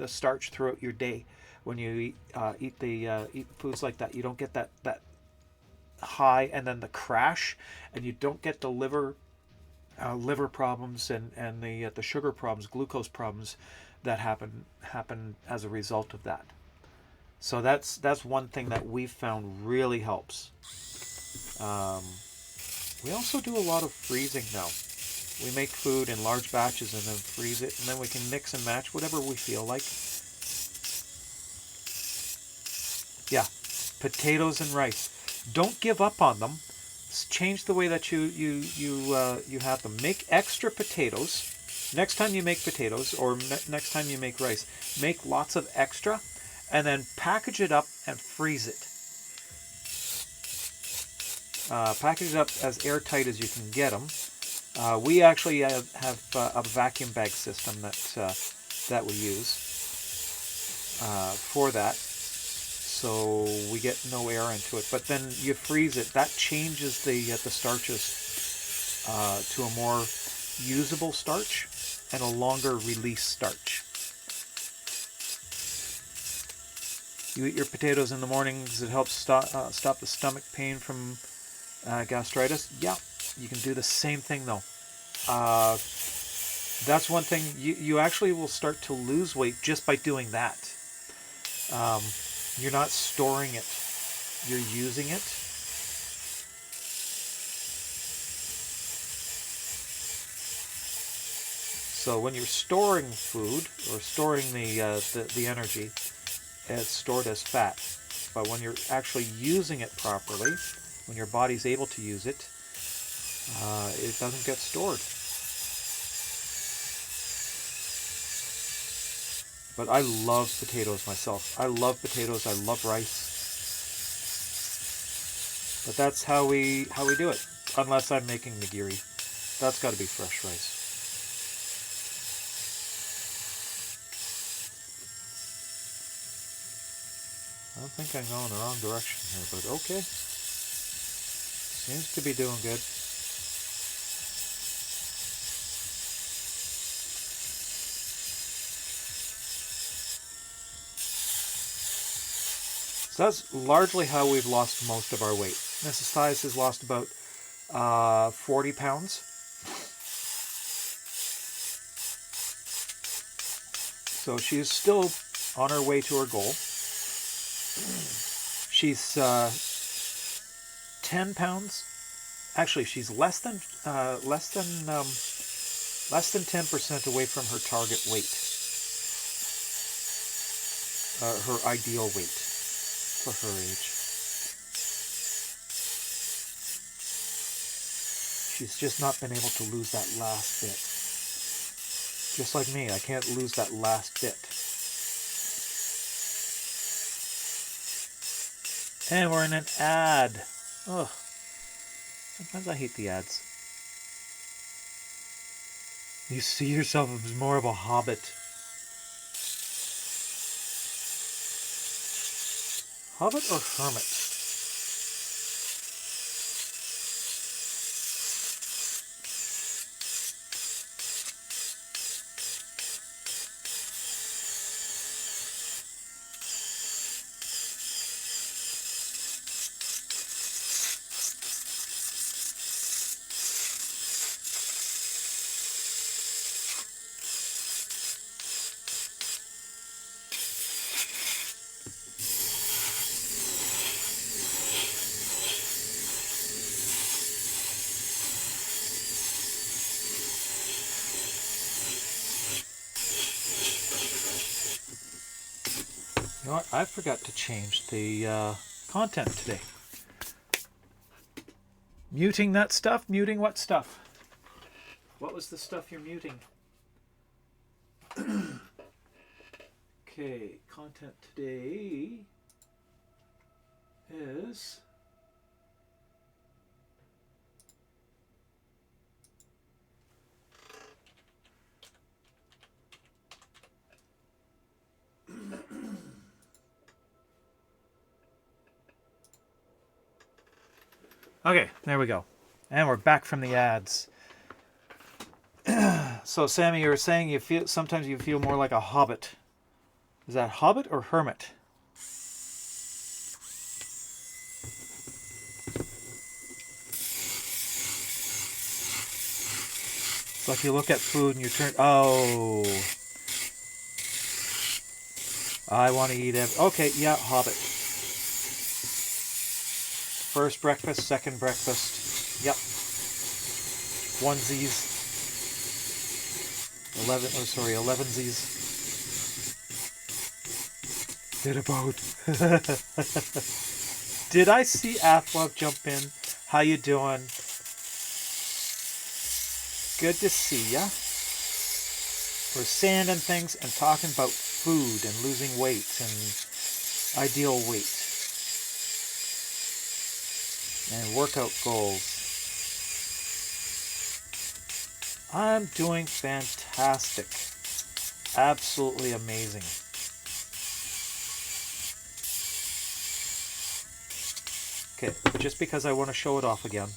starch throughout your day. When you eat foods like that, you don't get that high and then the crash, and you don't get the liver liver problems and the sugar problems, glucose problems that happen as a result of that. So that's one thing that we've found really helps. We also do a lot of freezing now. We make food in large batches and then freeze it, and then we can mix and match whatever we feel like. Yeah, potatoes and rice. Don't give up on them. Change the way that you have them. Make extra potatoes. Next time you make potatoes, or next time you make rice, make lots of extra, and then package it up and freeze it. Package it up as airtight as you can get them. We actually have a vacuum bag system that we use for that, so we get no air into it. But then you freeze it. That changes the starches to a more usable starch and a longer release starch. You eat your potatoes in the mornings. It helps stop the stomach pain from gastritis. Yeah, you can do the same thing though. That's one thing. You actually will start to lose weight just by doing that. You're not storing it. You're using it. So when you're storing food or storing the energy, it's stored as fat. But when you're actually using it properly, when your body's able to use it, it doesn't get stored. But I love potatoes myself. I love potatoes. I love rice. But that's how we do it. Unless I'm making nigiri, that's got to be fresh rice. I think I'm going the wrong direction here, but okay. Seems to be doing good. So that's largely how we've lost most of our weight. Mrs. Thias has lost about 40 pounds. So she's still on her way to her goal. She's 10 pounds. Actually, she's less than 10% away from her target weight, her ideal weight for her age. She's just not been able to lose that last bit. Just like me, I can't lose that last bit. And we're in an ad. Ugh. Sometimes I hate the ads. You see yourself as more of a hobbit. Hobbit or hermit? You know what? I forgot to change the content today. Muting that stuff? Muting what stuff? What was the stuff you're muting? Okay, content today is... Okay, there we go. And we're back from the ads. So Sammy, you were saying sometimes you feel more like a hobbit. Is that hobbit or hermit? like you look at food and you turn, oh, I want to eat okay, yeah, Hobbit. First breakfast, second breakfast. Yep. Onesies. 11sies. Did about. Did I see Athlov jump in? How you doing? Good to see ya. We're sanding things and talking about food and losing weight and ideal weight. And workout goals. I'm doing fantastic. Absolutely amazing. Okay, just because I want to show it off again.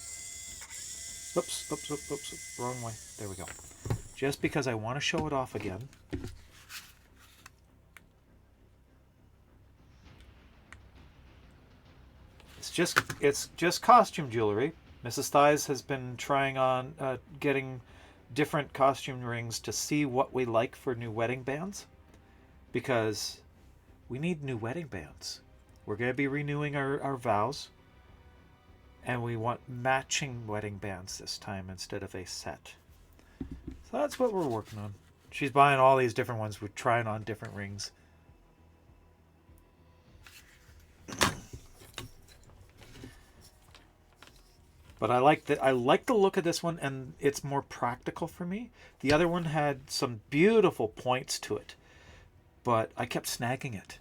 Oops, wrong way. There we go. Just because I want to show it off again. It's just costume jewelry. Mrs. Thighs has been trying on getting different costume rings to see what we like for new wedding bands, because we need new wedding bands. We're going to be renewing our vows, and we want matching wedding bands this time instead of a set. So that's what we're working on. She's buying all these different ones. We're trying on different rings. But I like the look of this one, and it's more practical for me. The other one had some beautiful points to it, but I kept snagging it.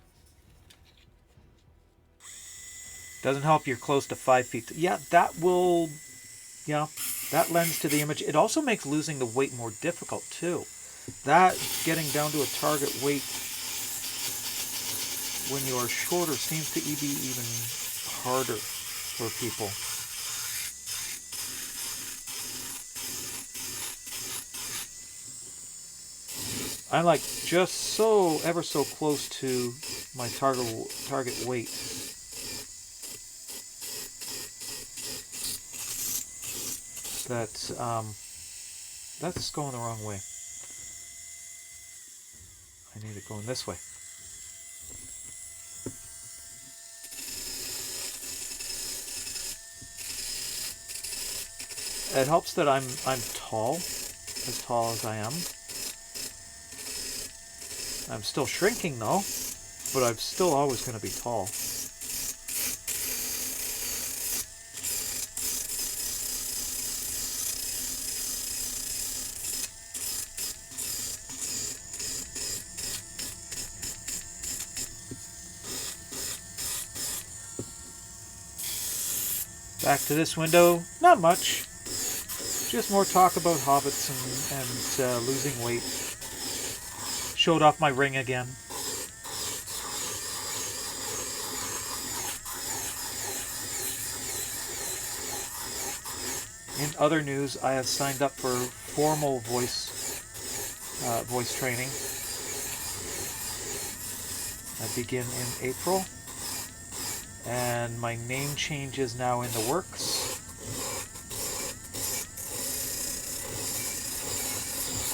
Doesn't help you're close to 5 feet. Yeah, that will, that lends to the image. It also makes losing the weight more difficult too. That getting down to a target weight when you are shorter seems to be even harder for people. I'm like just ever so close to my target weight. That's going the wrong way. I need it going this way. It helps that I'm tall, as tall as I am. I'm still shrinking though, but I'm still always going to be tall. Back to this window, not much. Just more talk about hobbits and losing weight. Showed off my ring again. In other news, I have signed up for formal voice training. I begin in April, and my name change is now in the works.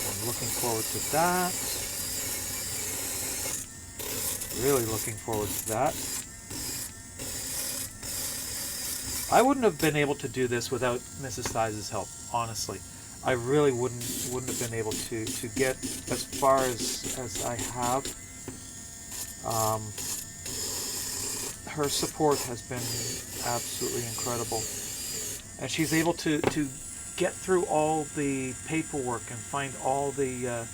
I'm looking forward to that. Really looking forward to that. I wouldn't have been able to do this without Mrs. Thighs' help, honestly. I really wouldn't have been able to get as far as I have. Her support has been absolutely incredible. And she's able to get through all the paperwork and find all the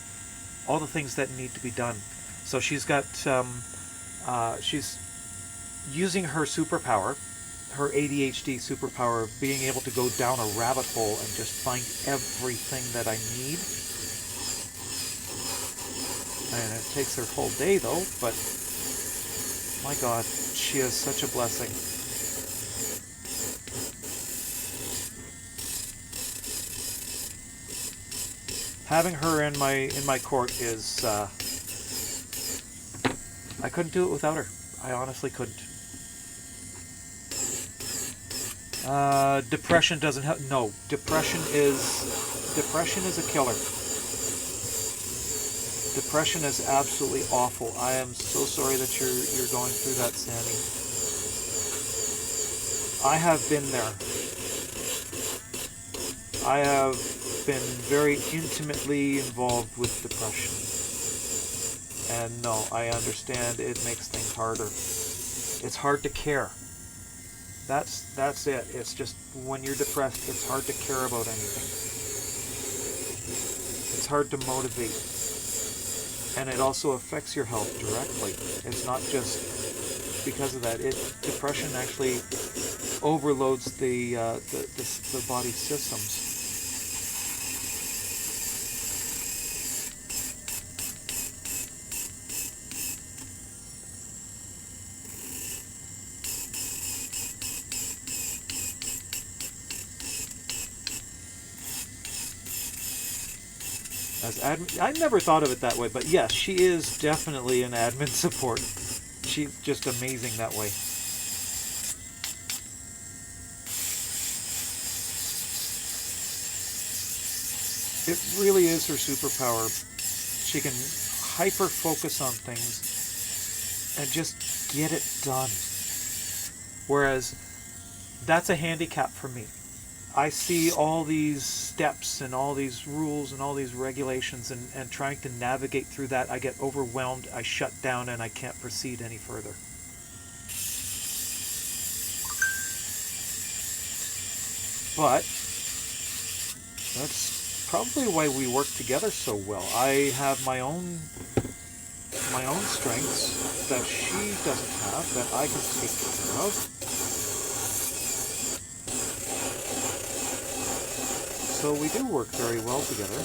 things that need to be done. So she's got she's using her superpower, her ADHD superpower of being able to go down a rabbit hole and just find everything that I need. And it takes her whole day though, but my God, she is such a blessing. Having her in my court is I couldn't do it without her. I honestly couldn't. Depression doesn't help. No, depression is Depression is a killer. Depression is absolutely awful. I am so sorry that you're going through that, Sammy. I have been there. I have been very intimately involved with depression. And no, I understand it makes things harder. It's hard to care. That's it. It's just when you're depressed, it's hard to care about anything. It's hard to motivate. And it also affects your health directly. It's not just because of that. Depression actually overloads the body's systems. As admin, I never thought of it that way, but yes, she is definitely an admin support. She's just amazing that way. It really is her superpower. She can hyper focus on things and just get it done. Whereas that's a handicap for me. I see all these steps and all these rules and all these regulations, and trying to navigate through that, I get overwhelmed, I shut down, and I can't proceed any further. But that's probably why we work together so well. I have my own strengths that she doesn't have, that I can take care of. So we do work very well together.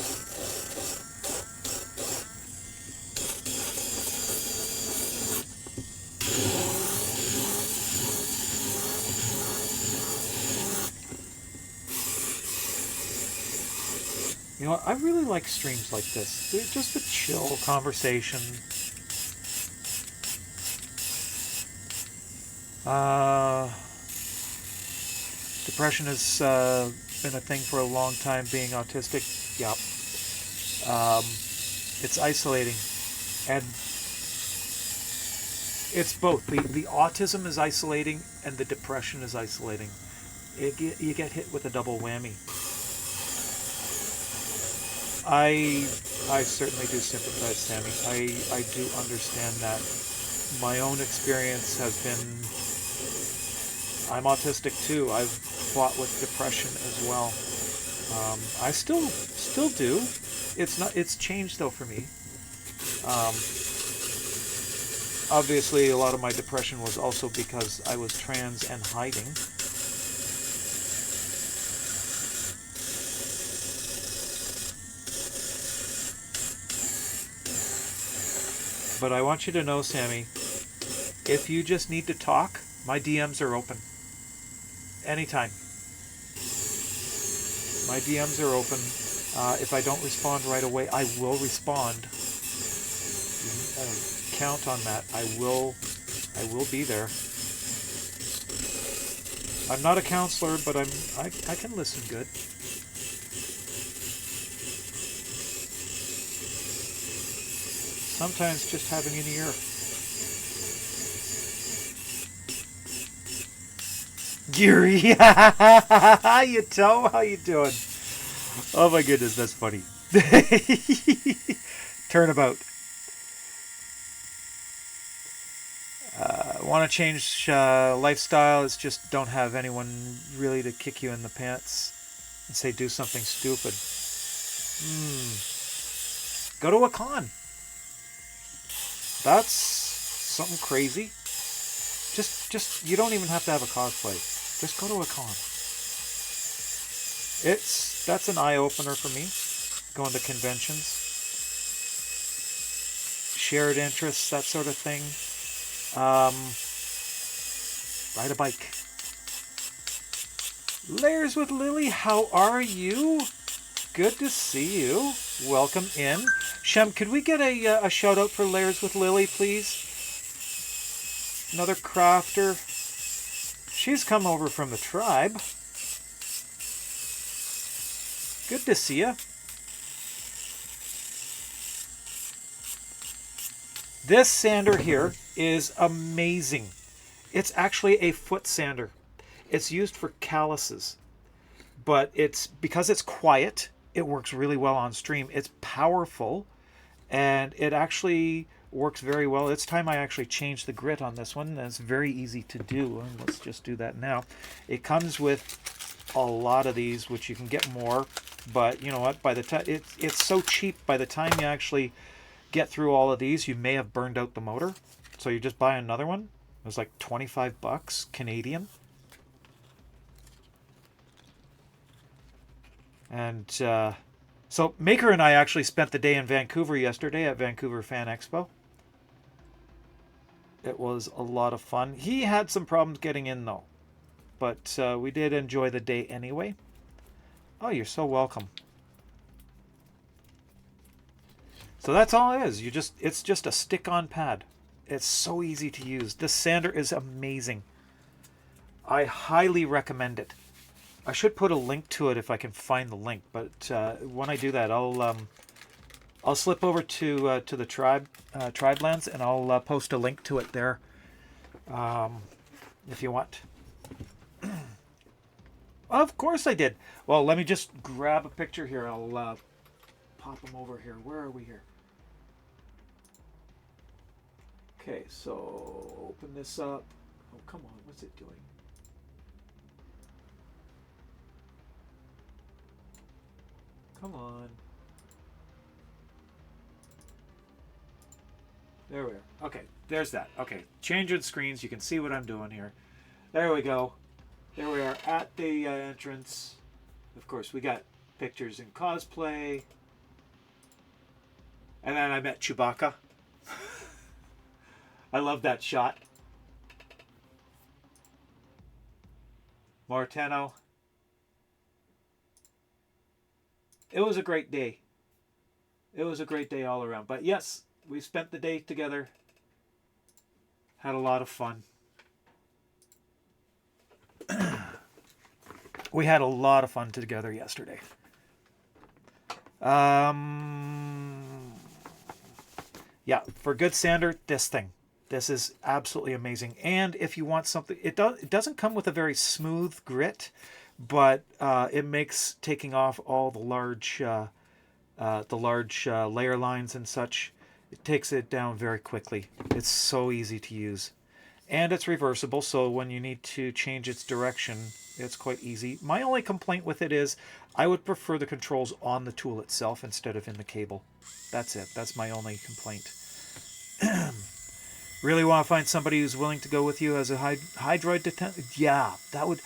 You know what? I really like streams like this. They're just a chill conversation. Depression has been a thing for a long time. Being autistic, yep. It's isolating, and it's both. The autism is isolating, and the depression is isolating. You get hit with a double whammy. I certainly do sympathize, Sammy. I do understand that. My own experience has been. I'm autistic too. I've fought with depression as well. I still do. It's changed though for me. Obviously, a lot of my depression was also because I was trans and hiding. But I want you to know, Sammy, if you just need to talk, my DMs are open. Anytime. My DMs are open. If I don't respond right away, I will respond. Count on that. I will be there. I'm not a counselor, but I can listen good. Sometimes just having an ear. Geary, you toe, how you doing? Oh my goodness, that's funny. Turnabout. Want to change lifestyle? It's just don't have anyone really to kick you in the pants and say do something stupid. Go to a con. That's something crazy. Just you don't even have to have a cosplay. Just go to a con. That's an eye opener for me. Going to conventions, shared interests, that sort of thing. Ride a bike. Layers with Lily, how are you? Good to see you. Welcome in. Shem, could we get a shout out for Layers with Lily, please? Another crafter. She's come over from the tribe. Good to see you. This sander here is amazing. It's actually a foot sander. It's used for calluses, but it's because it's quiet, it works really well on stream. It's powerful, and it actually works very well. It's time I actually changed the grit on this one, and it's very easy to do. And let's just do that now. It comes with a lot of these, which you can get more, but you know what? By the time it's so cheap, by the time you actually get through all of these, you may have burned out the motor. So you just buy another one. It was like 25 bucks Canadian. And so Maker and I actually spent the day in Vancouver yesterday at Vancouver FanExpo. It was a lot of fun. He had some problems getting in though, but we did enjoy the day anyway. Oh, you're so welcome. So that's all it is. It's just a stick-on pad. It's so easy to use. This sander is amazing. I highly recommend it. I should put a link to it if I can find the link, but when I do that, I'll slip over to the Tribelands, and I'll post a link to it there, if you want. Of course I did. Well, let me just grab a picture here. I'll pop them over here. Where are we here? Okay, so open this up. Oh, come on. What's it doing? Come on. There we are. Okay, there's that. Okay, changing screens. You can see what I'm doing here. There we go. There we are at the entrance. Of course, we got pictures in cosplay. And then I met Chewbacca. I love that shot. Marteno. It was a great day. It was a great day all around. But yes, we spent the day together. Had a lot of fun. We had a lot of fun together yesterday. Yeah, for good sander, this thing. This is absolutely amazing. And if you want something, it doesn't come with a very smooth grit, but it makes taking off all the large layer lines and such, it takes it down very quickly. It's so easy to use. And it's reversible, so when you need to change its direction, it's quite easy. My only complaint with it is I would prefer the controls on the tool itself instead of in the cable. That's it. That's my only complaint. Really want to find somebody who's willing to go with you as a hydroid detector? Yeah, that would...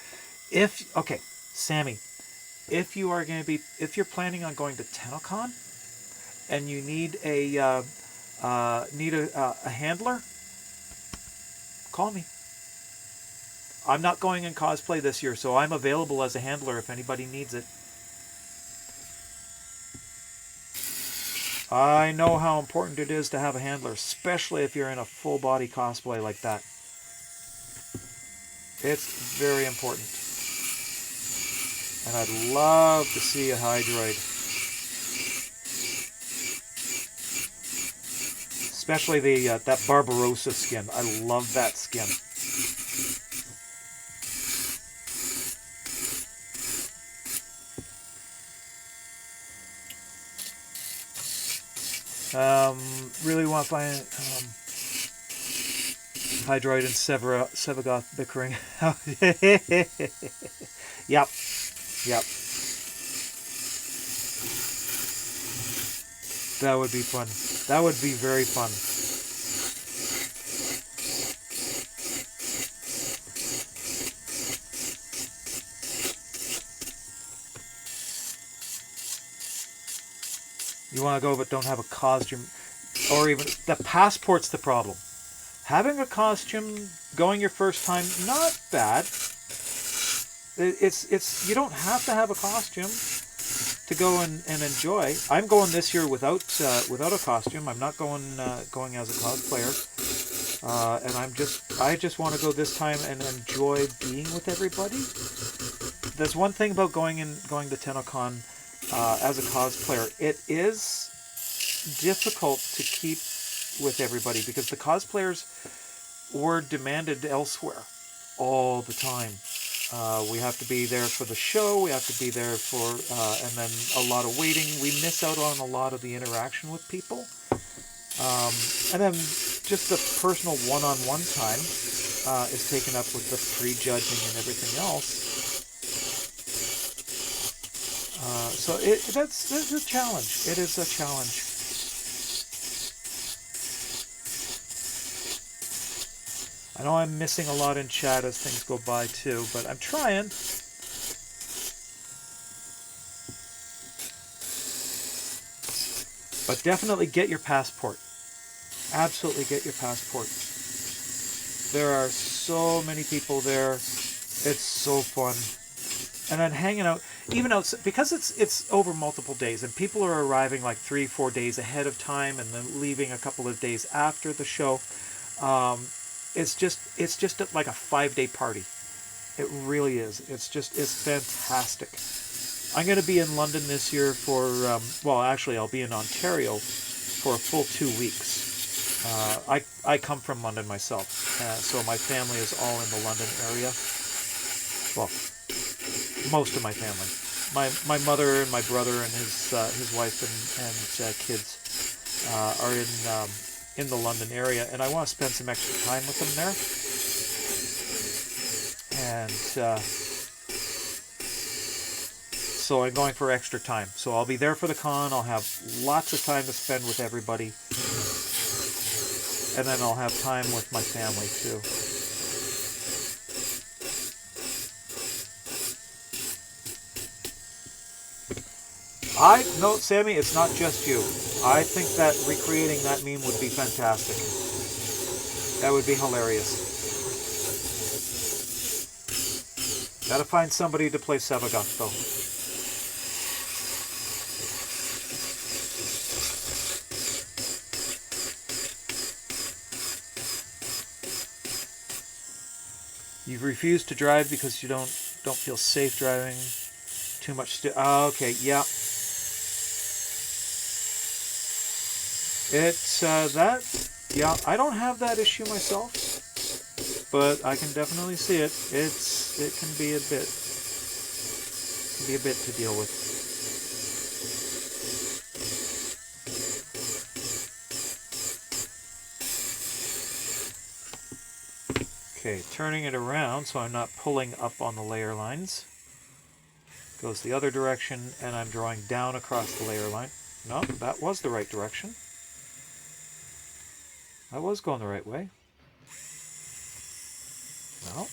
Okay, Sammy, if you're planning on going to TennoCon and you need a handler, call me. I'm not going in cosplay this year, so I'm available as a handler if anybody needs it. I know how important it is to have a handler, especially if you're in a full body cosplay like that. It's very important. And I'd love to see a hydroid. Especially that Barbarossa skin. I love that skin. Really want to find Hydroid and Sevagoth bickering. Yep. That would be fun. That would be very fun. You want to go but don't have a costume, or even the passport's the problem. Having a costume, going your first time, not bad. It's you don't have to have a costume to go and enjoy. I'm going this year without a costume. I'm not going as a cosplayer, and I just want to go this time and enjoy being with everybody. There's one thing about going to TennoCon as a cosplayer. It is difficult to keep with everybody because the cosplayers were demanded elsewhere all the time. We have to be there for the show. We have to be there for, and then a lot of waiting. We miss out on a lot of the interaction with people. And then just the personal one-on-one time is taken up with the prejudging and everything else. So that's a challenge. It is a challenge. I know I'm missing a lot in chat as things go by too, but I'm trying. But definitely get your passport. Absolutely get your passport. There are so many people there. It's so fun. And then hanging out, even out, because it's over multiple days, and people are arriving like 3-4 days ahead of time, and then leaving a couple of days after the show. It's just like a 5-day party. It really is. It's fantastic. I'm going to be in London this year for, well, actually, I'll be in Ontario for a full 2 weeks. I come from London myself, so my family is all in the London area. Well, most of my family. My mother and my brother and his wife and kids are in the London area, and I want to spend some extra time with them there. And so I'm going for extra time. So I'll be there for the con. I'll have lots of time to spend with everybody. And then I'll have time with my family too. No, Sammy, it's not just you. I think that recreating that meme would be fantastic. That would be hilarious. Gotta find somebody to play Sevagot, though. You've refused to drive because you don't feel safe driving. Too much okay, yeah. It's yeah, I don't have that issue myself, but I can definitely see it. It can be a bit to deal with. Okay, turning it around so I'm not pulling up on the layer lines. Goes the other direction, and I'm drawing down across the layer line. No, that was the right direction. I was going the right way. No.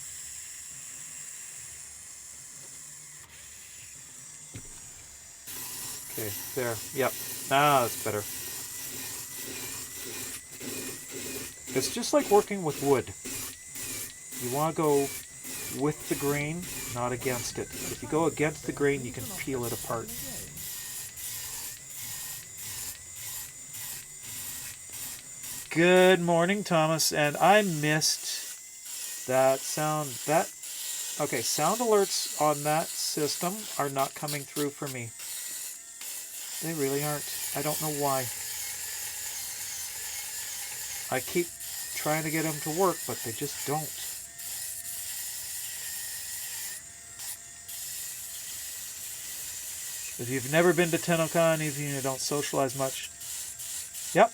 Okay, there. Yep. Ah, that's better. It's just like working with wood. You want to go with the grain, not against it. If you go against the grain, you can peel it apart. Good morning, Thomas, and I missed that sound. Okay, sound alerts on that system are not coming through for me. They really aren't. I don't know why. I keep trying to get them to work, but they just don't. If you've never been to TennoCon, even if you don't socialize much. Yep.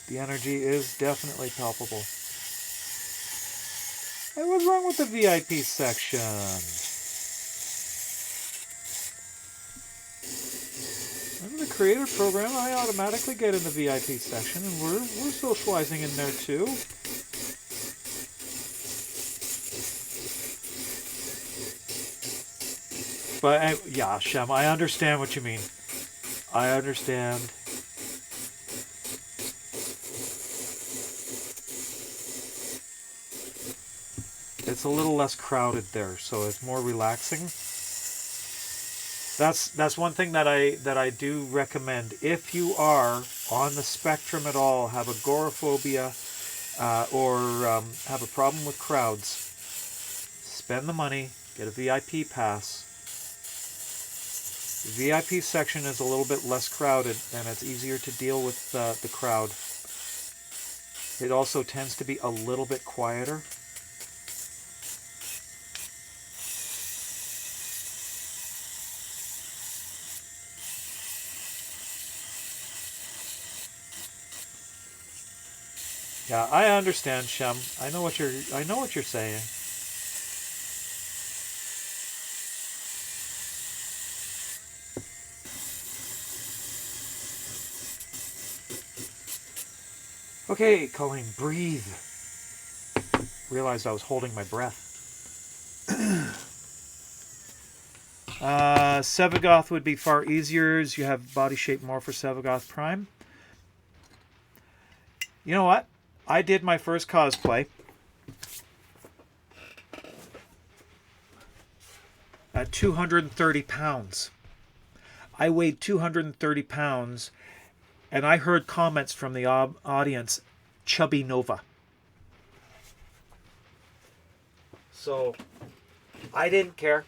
The energy is definitely palpable. Hey, what's wrong with the VIP section? In the creator program, I automatically get in the VIP section, and we're socializing in there too. But yeah, Shem, I understand what you mean. I understand. It's a little less crowded there, so it's more relaxing. That's one thing that I do recommend. If you are on the spectrum at all, have agoraphobia, or have a problem with crowds, spend the money, get a VIP pass. The VIP section is a little bit less crowded, and it's easier to deal with the crowd. It also tends to be a little bit quieter. Yeah, I understand, Shem. I know what you're saying. Okay, Colleen, breathe. Realized I was holding my breath. Sevagoth would be far easier as you have body shape more for Sevagoth Prime. You know what? I did my first cosplay at 230 pounds. I weighed 230 pounds, and I heard comments from the audience, Chubby Nova. So, I didn't care.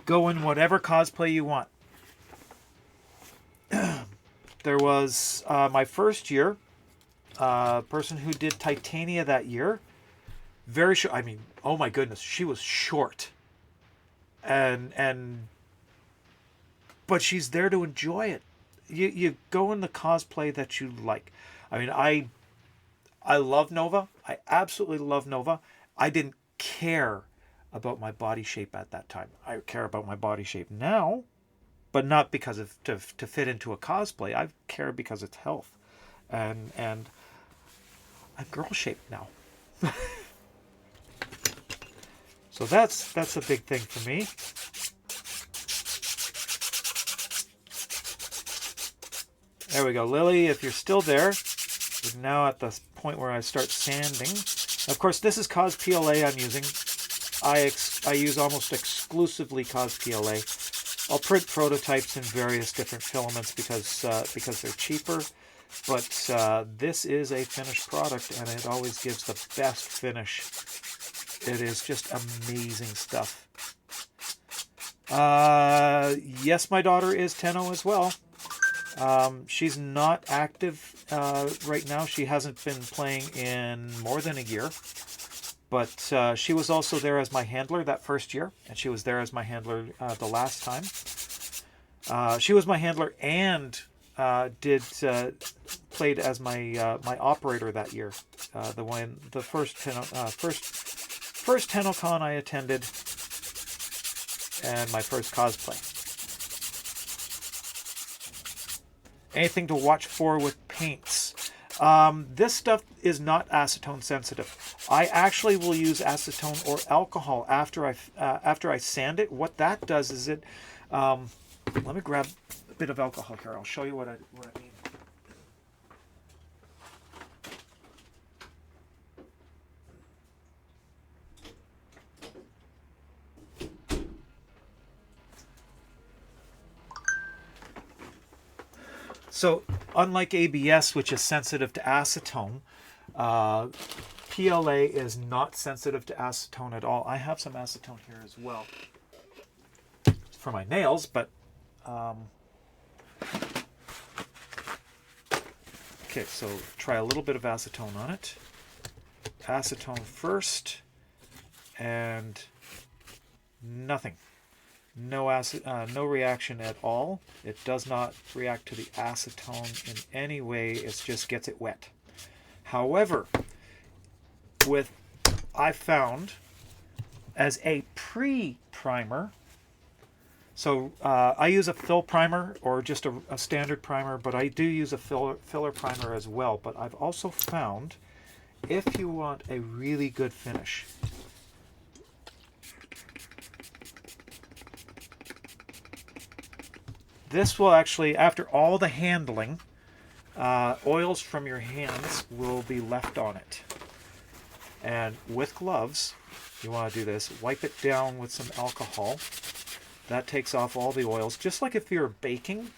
Go in whatever cosplay you want. There was my first year, person who did Titania that year, very short. I mean, oh my goodness, she was short, but she's there to enjoy it. You go in the cosplay that you like. I mean, I love Nova. I absolutely love Nova. I didn't care about my body shape at that time. I care about my body shape now, but not because of to fit into a cosplay. I care because it's health, and I'm girl shaped now. So that's a big thing for me. There we go, Lily. If you're still there, we're now at the point where I start sanding. Of course, this is Cos PLA I'm using. I use almost exclusively Cos PLA. I'll print prototypes in various different filaments because they're cheaper. But this is a finished product, and it always gives the best finish. It is just amazing stuff. Yes, my daughter is Tenno as well. She's not active right now. She hasn't been playing in more than a year. But she was also there as my handler that first year, and she was there as my handler the last time. She was my handler and played as my my operator that year. The first TennoCon I attended, and my first cosplay. Anything to watch for with paints? This stuff is not acetone sensitive. I actually will use acetone or alcohol after I sand it. What that does is it. Let me grab a bit of alcohol here. I'll show you what I mean. So, unlike ABS, which is sensitive to acetone, PLA is not sensitive to acetone at all. I have some acetone here as well for my nails, but okay, so try a little bit of acetone on it. Acetone first, and nothing. No no reaction at all. It does not react to the acetone in any way. It just gets it wet. However, I found as a pre-primer, so I use a fill primer or just a standard primer, but I do use a filler primer as well. But I've also found if you want a really good finish, this will actually, after all the handling, oils from your hands will be left on it. And with gloves, you want to do this. Wipe it down with some alcohol. That takes off all the oils. Just like if you're baking,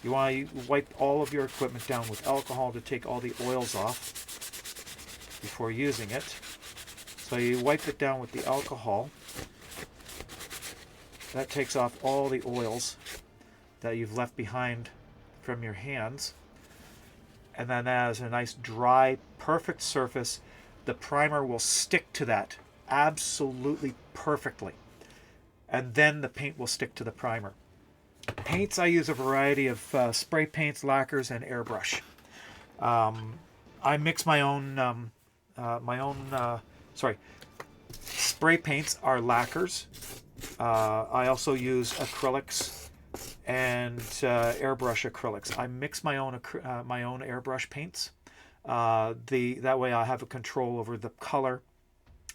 you want to wipe all of your equipment down with alcohol to take all the oils off before using it. So you wipe it down with the alcohol. That takes off all the oils that you've left behind from your hands. And then that has a nice dry, perfect surface. The primer will stick to that absolutely perfectly. And then the paint will stick to the primer. Paints, I use a variety of spray paints, lacquers, and airbrush. I mix my own, spray paints are lacquers. I also use acrylics and airbrush acrylics. I mix my own airbrush paints. That way I have a control over the color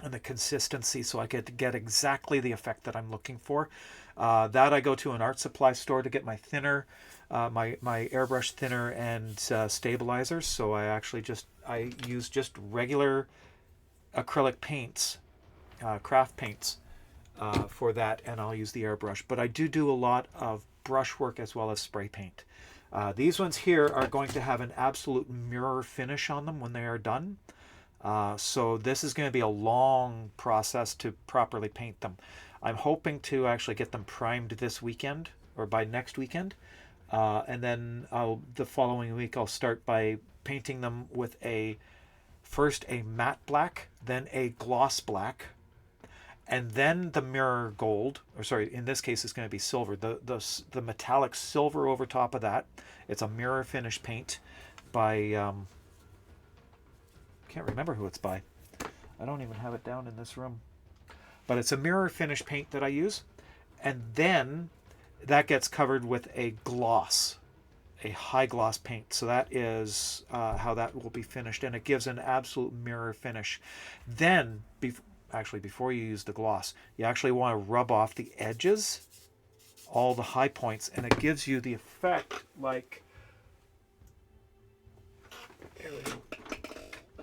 and the consistency, so I get to get exactly the effect that I'm looking for. That I go to an art supply store to get my thinner, my airbrush thinner and stabilizers. So I use just regular acrylic paints, craft paints for that, and I'll use the airbrush. But I do a lot of brushwork as well as spray paint. These ones here are going to have an absolute mirror finish on them when they are done. So this is going to be a long process to properly paint them. I'm hoping to actually get them primed this weekend or by next weekend. And then the following week I'll start by painting them with first a matte black, then a gloss black, and then the mirror gold, or sorry, in this case it's going to be silver, the metallic silver over top of that. It's a mirror finish paint by, can't remember who it's by. I don't even have it down in this room. But it's a mirror finish paint that I use. And then that gets covered with a gloss, a high gloss paint. So that is how that will be finished. And it gives an absolute mirror finish. Then, before you use the gloss, you actually want to rub off the edges, all the high points, and it gives you the effect like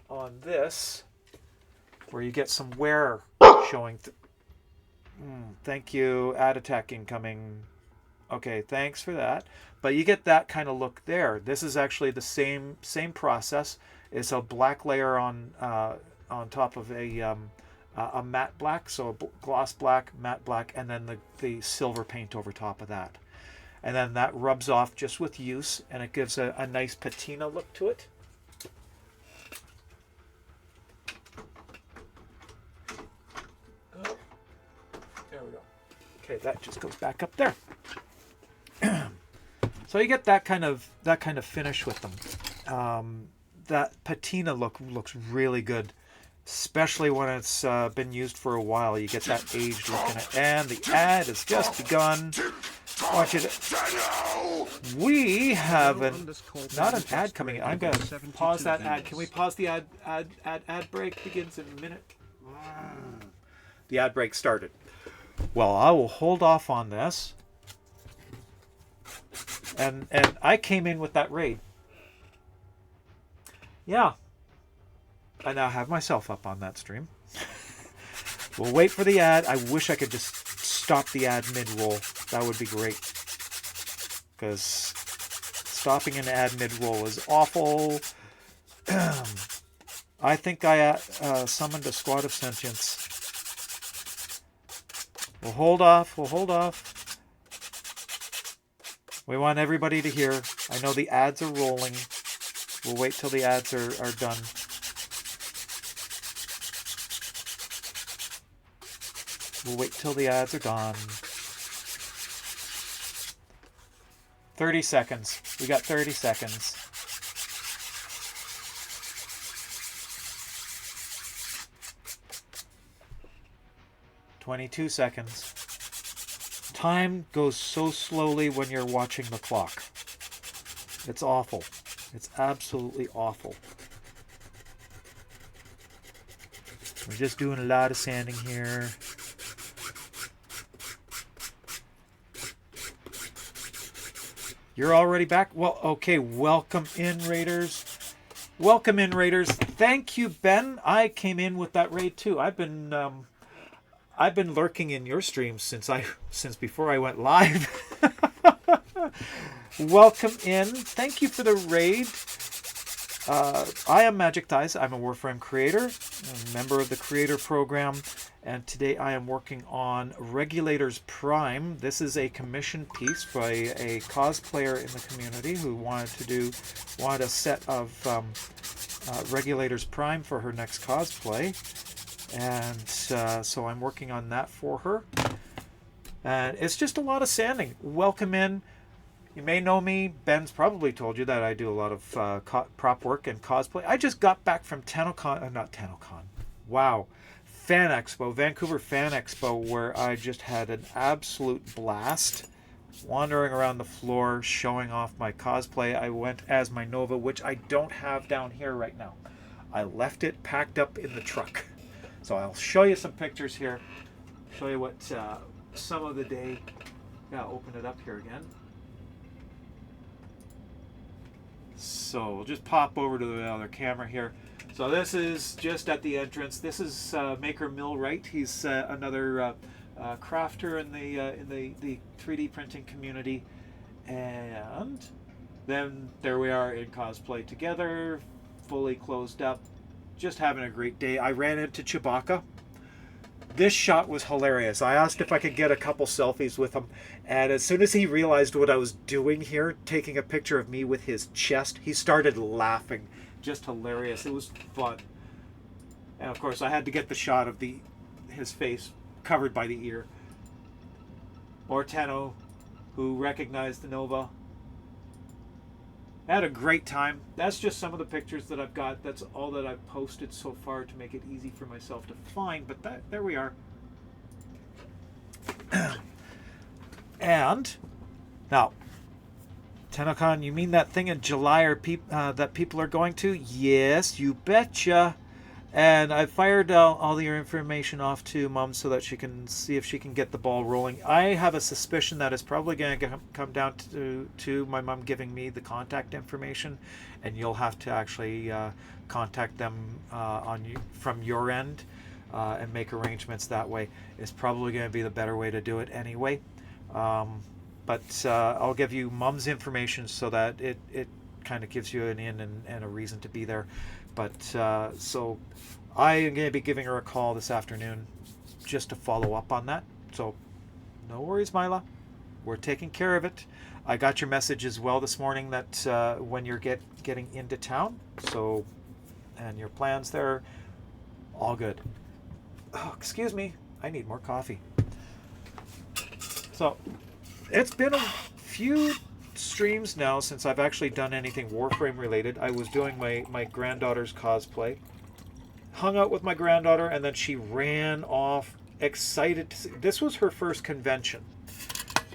on this, where you get some wear showing. Thank you, ad attack incoming. Okay, thanks for that. But you get that kind of look there. This is actually the same process. It's a black layer on top of a matte black, so a gloss black, matte black, and then the silver paint over top of that. And then that rubs off just with use, and it gives a nice patina look to it. There we go. Okay, that just goes back up there. So you get that kind of finish with them. That patina looks really good, especially when it's been used for a while. You get that aged look in it. And the ad has just begun. I want you to... We have not an ad coming in. I'm going to pause that ad. Can we pause the ad? Ad break begins in a minute. The ad break started. Well, I will hold off on this. And I came in with that raid. Yeah. I now have myself up on that stream. We'll wait for the ad. I wish I could just stop the ad mid-roll. That would be great. Because stopping an ad mid-roll is awful. I think I summoned a squad of sentients. We'll hold off. We want everybody to hear. I know the ads are rolling. We'll wait till the ads are done. We'll wait till the ads are done. 30 seconds. We got 30 seconds. "22 seconds. Time goes so slowly when you're watching the clock. It's awful. It's absolutely awful. We're just doing a lot of sanding here. You're already back? Well, okay. Welcome in, Raiders. Welcome in, Raiders. Thank you, Ben. I came in with that raid too. I've been lurking in your streams since before I went live. Welcome in. Thank you for the raid. I am Magic Thighs. I'm a Warframe creator, a member of the creator program, and today I am working on Regulators Prime. This is a commission piece by a cosplayer in the community who wanted a set of Regulators Prime for her next cosplay, and so I'm working on that for her. And it's just a lot of sanding. Welcome in. You may know me. Ben's probably told you that I do a lot of prop work and cosplay. I just got back from FanExpo, Vancouver FanExpo, where I just had an absolute blast wandering around the floor, showing off my cosplay. I went as my Nova, which I don't have down here right now. I left it packed up in the truck. So I'll show you some pictures here. Show you what some of the day. Yeah, open it up here again. So we'll just pop over to the other camera here. So this is just at the entrance. This is Maker Millwright. He's another crafter in the 3D printing community. And then there we are in cosplay together, fully closed up, just having a great day. I ran into Chewbacca. This shot was hilarious. I asked if I could get a couple selfies with him, and as soon as he realized what I was doing here, taking a picture of me with his chest, he started laughing. Just hilarious. It was fun. And of course I had to get the shot of his face covered by the ear. Or Tenno, who recognized the Nova. I had a great time. That's just some of the pictures that I've got. That's all that I've posted so far to make it easy for myself to find. But there we are. And now, TennoCon, you mean that thing in July that people are going to? Yes, you betcha. And I fired all your information off to Mum so that she can see if she can get the ball rolling. I have a suspicion that it's probably going to come down to my mum giving me the contact information, and you'll have to actually contact them from your end and make arrangements that way. It's probably going to be the better way to do it anyway. But I'll give you Mum's information so that it kind of gives you an in and a reason to be there. But so I am going to be giving her a call this afternoon just to follow up on that. So no worries, Mila. We're taking care of it. I got your message as well this morning that when you're getting into town, so, and your plans there, all good. Oh, excuse me. I need more coffee. So it's been a few streams now since I've actually done anything Warframe related. I was doing my granddaughter's cosplay, hung out with my granddaughter, and then she ran off excited to see. This was her first convention.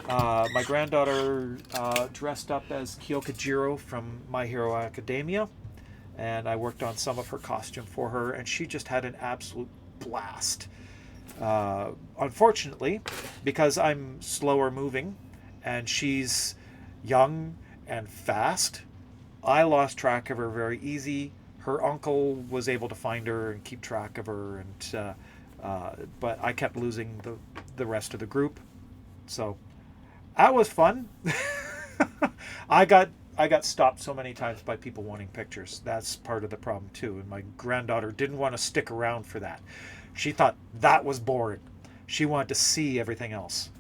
My granddaughter dressed up as Kyokujiro from My Hero Academia, and I worked on some of her costume for her, and she just had an absolute blast. Unfortunately, because I'm slower moving and she's young and fast, I lost track of her very easy. Her uncle was able to find her and keep track of her, and but I kept losing the rest of the group. So that was fun. I got stopped so many times by people wanting pictures. That's part of the problem too. And my granddaughter didn't want to stick around for that. She thought that was boring. She wanted to see everything else.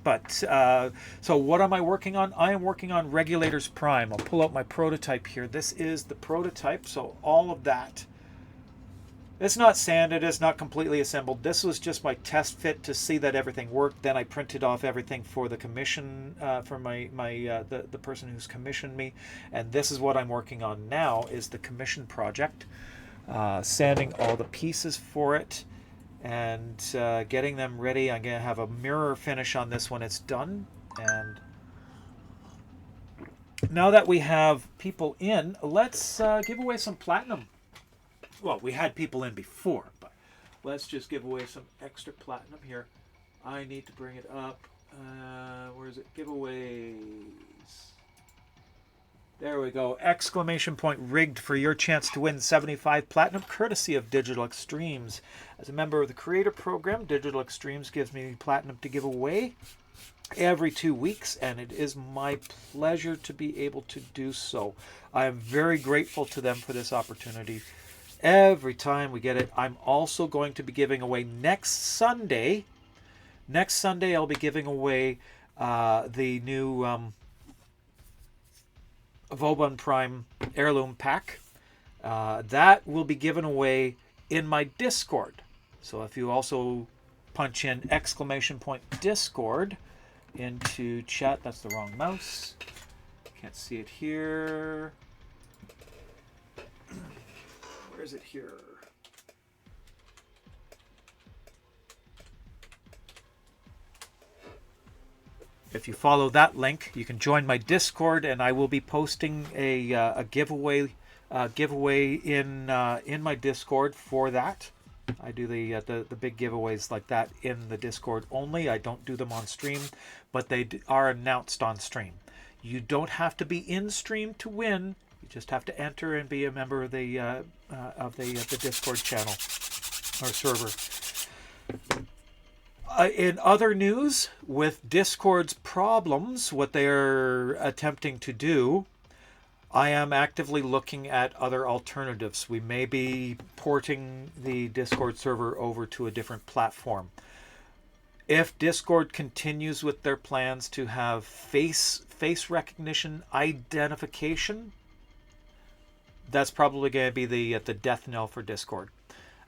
But, so what am I working on? I am working on Regulators Prime. I'll pull out my prototype here. This is the prototype, so all of that. It's not sanded, it's not completely assembled. This was just my test fit to see that everything worked. Then I printed off everything for the commission, for the person who's commissioned me. And this is what I'm working on now, is the commission project. Sanding all the pieces for it, and getting them ready. I'm going to have a mirror finish on this when it's done. And now that we have people in, let's give away some platinum. Well, we had people in before, but let's just give away some extra platinum here. I need to bring it up. Where is it? Giveaways. There we go. Exclamation point rigged for your chance to win 75 platinum courtesy of Digital Extremes. As a member of the creator program, Digital Extremes gives me platinum to give away. every 2 weeks, and it is my pleasure to be able to do so. I am very grateful to them for this opportunity. Every time we get it, I'm also going to be giving away next Sunday. Next Sunday, I'll be giving away the new Vauban Prime Heirloom Pack. That will be given away in my Discord. So if you also punch in !Discord into chat, that's the wrong mouse. Can't see it here. Where is it here? If you follow that link, you can join my Discord, and I will be posting a giveaway in my Discord for that. I do the big giveaways like that in the Discord only. I don't do them on stream, but they are announced on stream. You don't have to be in stream to win. You just have to enter and be a member of the Discord channel or server. In other news, with Discord's problems, what they're attempting to do, I am actively looking at other alternatives. We may be porting the Discord server over to a different platform. If Discord continues with their plans to have face recognition identification, that's probably going to be the death knell for Discord.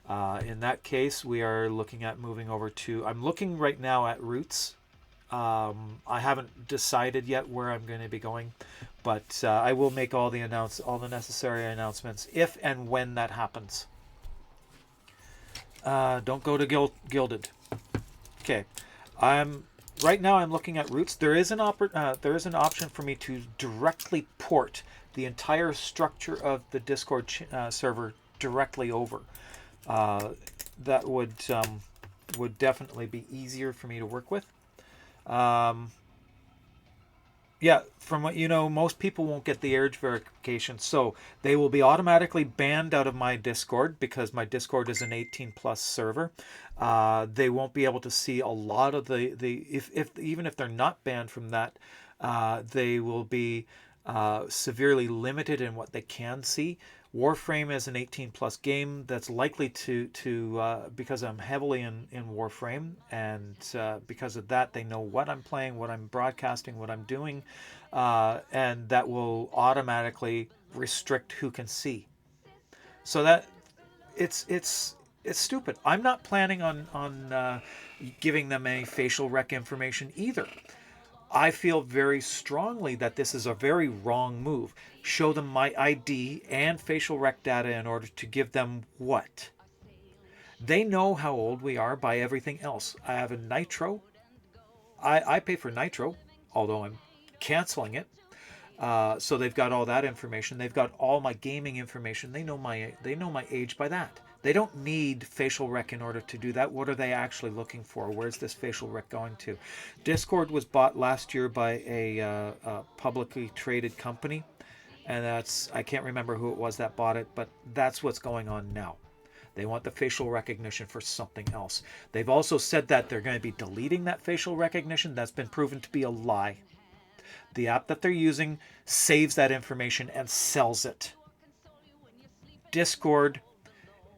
In that case, we are looking at moving over to... I'm looking right now at Roots. I haven't decided yet where I'm going to be going, but I will make all the necessary announcements if and when that happens. Don't go to Gilded. Okay, right now I'm looking at Roots. There is an option for me to directly port the entire structure of the Discord server directly over. That would definitely be easier for me to work with. Yeah, from what you know, most people won't get the age verification, so they will be automatically banned out of my Discord because my Discord is an 18+ server. They won't be able to see a lot of even if they're not banned from that, they will be severely limited in what they can see. Warframe is an 18+ game that's likely to because I'm heavily in Warframe, and because of that, they know what I'm playing, what I'm broadcasting, what I'm doing, and that will automatically restrict who can see. So that it's stupid. I'm not planning on giving them any facial rec information either. I feel very strongly that this is a very wrong move. Show them my ID and facial rec data in order to give them what? They know how old we are by everything else. I have a Nitro. I pay for Nitro, although I'm canceling it. So they've got all that information. They've got all my gaming information. They know my age by that. They don't need facial rec in order to do that. What are they actually looking for? Where's this facial rec going to? Discord was bought last year by a publicly traded company, and I can't remember who it was that bought it, but that's what's going on now. They want the facial recognition for something else. They've also said that they're going to be deleting that facial recognition. That's been proven to be a lie. The app that they're using saves that information and sells it. Discord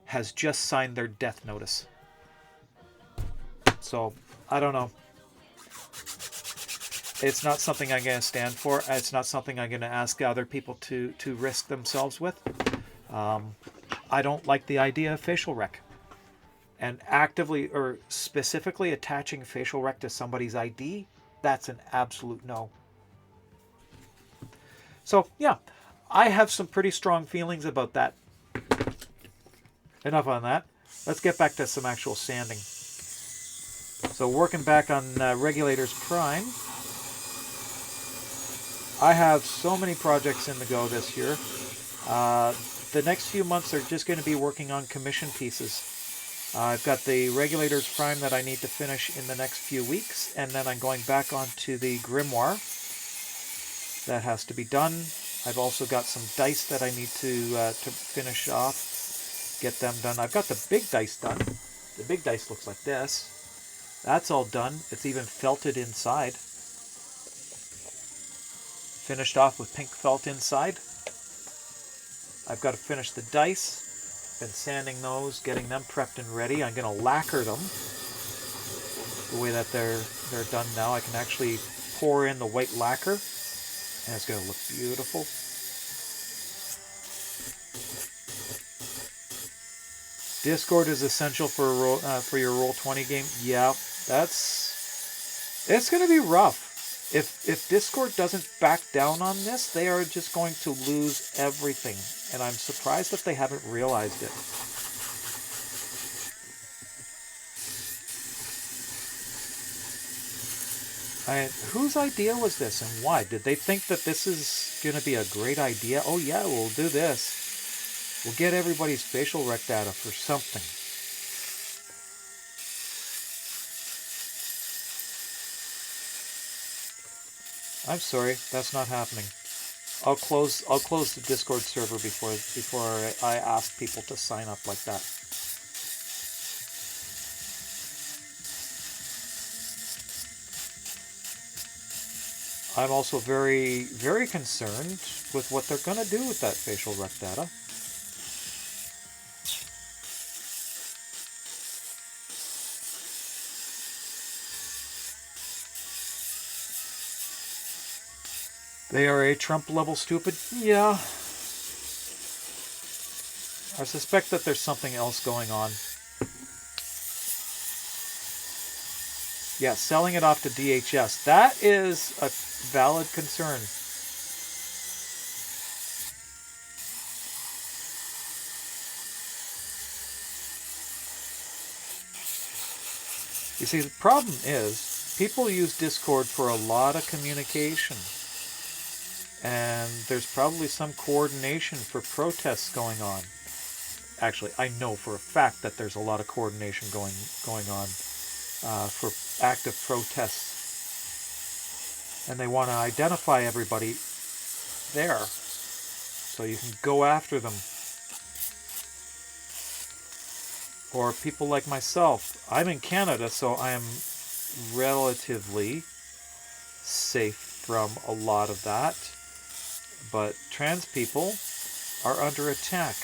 has just signed their death notice. So, I don't know. It's not something I'm going to stand for. It's not something I'm going to ask other people to risk themselves with. I don't like the idea of facial rec. And actively or specifically attaching facial rec to somebody's ID, that's an absolute no. So, yeah, I have some pretty strong feelings about that. Enough on that. Let's get back to some actual sanding. So working back on Regulators Prime, I have so many projects in the go this year. The next few months are just going to be working on commission pieces. I've got the Regulators Prime that I need to finish in the next few weeks, and then I'm going back onto the Grimoire. That has to be done. I've also got some dice that I need to finish off. Get them done. I've got the big dice done. The big dice looks like this. That's all done. It's even felted inside. finished off with pink felt inside. I've got to finish the dice. Been sanding those, getting them prepped and ready. I'm going to lacquer them the way that they're done now. I can actually pour in the white lacquer, and it's going to look beautiful. Discord is essential for your Roll20 game. Yeah, it's going to be rough. If Discord doesn't back down on this, they are just going to lose everything. And I'm surprised that they haven't realized it. Whose idea was this and why? Did they think that this is going to be a great idea? Oh yeah, we'll do this. We'll get everybody's facial rec data for something. I'm sorry, that's not happening. I'll close the Discord server before I ask people to sign up like that. I'm also very, very concerned with what they're going to do with that facial rec data. They are a Trump level stupid? Yeah. I suspect that there's something else going on. Yeah, selling it off to DHS. That is a valid concern. You see, the problem is people use Discord for a lot of communication. And there's probably some coordination for protests going on. Actually, I know for a fact that there's a lot of coordination going on for active protests. And they want to identify everybody there so you can go after them. Or people like myself. I'm in Canada, so I am relatively safe from a lot of that. But trans people are under attack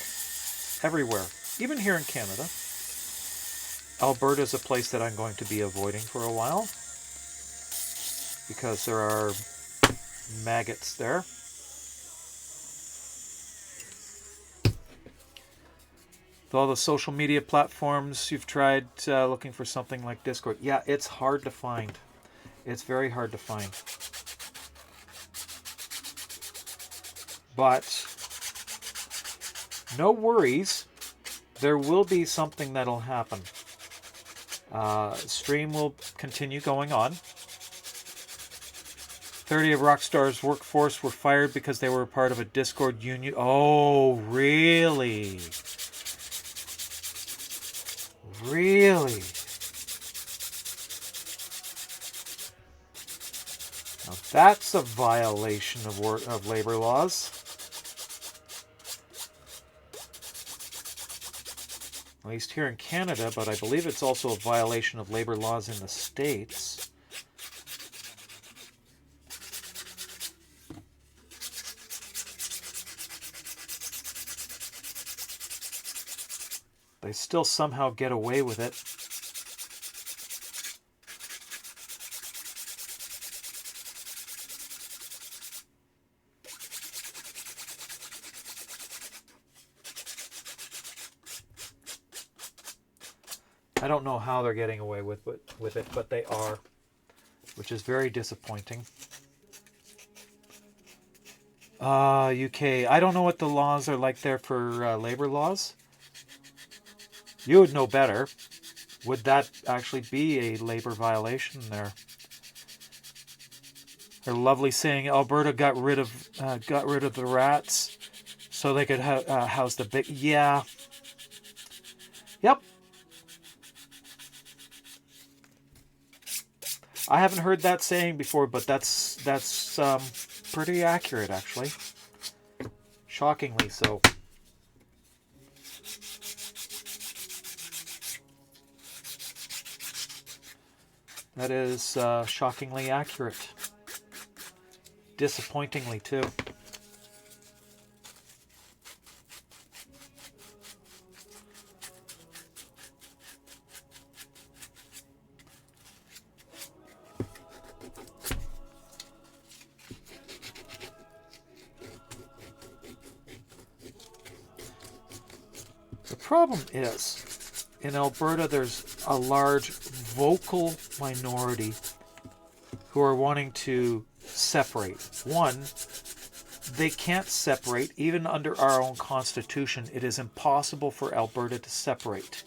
everywhere, even here in Canada. Alberta is a place that I'm going to be avoiding for a while because there are maggots there. With all the social media platforms, you've tried looking for something like Discord. Yeah, it's hard to find. It's very hard to find. But no worries, there will be something that'll happen. Stream will continue going on. 30 of Rockstar's workforce were fired because they were part of a Discord union. Oh, really? Really? Now that's a violation of labor laws. At least here in Canada, but I believe it's also a violation of labor laws in the States. They still somehow get away with it. I don't know how they're getting away with it, but they are, which is very disappointing. UK. I don't know what the laws are like there for labor laws. You would know better. Would that actually be a labor violation there? They're lovely saying Alberta got rid of the rats so they could house the big. Yeah. Yep. I haven't heard that saying before, but that's pretty accurate, actually. Shockingly so. That is shockingly accurate. disappointingly too. The problem is, in Alberta, there's a large vocal minority who are wanting to separate. One, they can't separate. Even under our own constitution, it is impossible for Alberta to separate.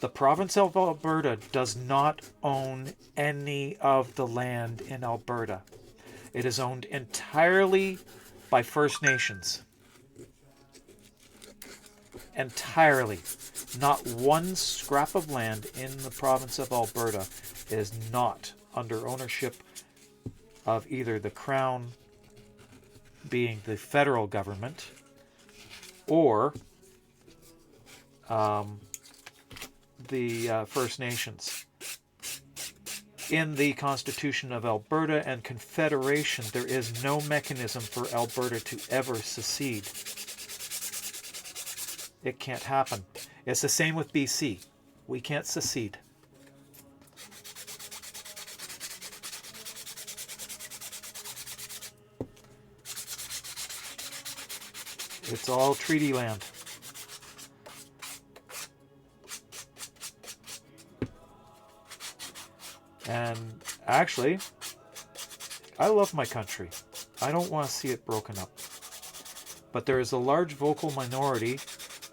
The province of Alberta does not own any of the land in Alberta. It is owned entirely by First Nations. Entirely. Not one scrap of land in the province of Alberta is not under ownership of either the Crown, being the federal government, or the First Nations. In the Constitution of Alberta and Confederation, there is no mechanism for Alberta to ever secede. It can't happen. It's the same with BC. We can't secede. It's all treaty land. And actually, I love my country. I don't want to see it broken up. But there is a large vocal minority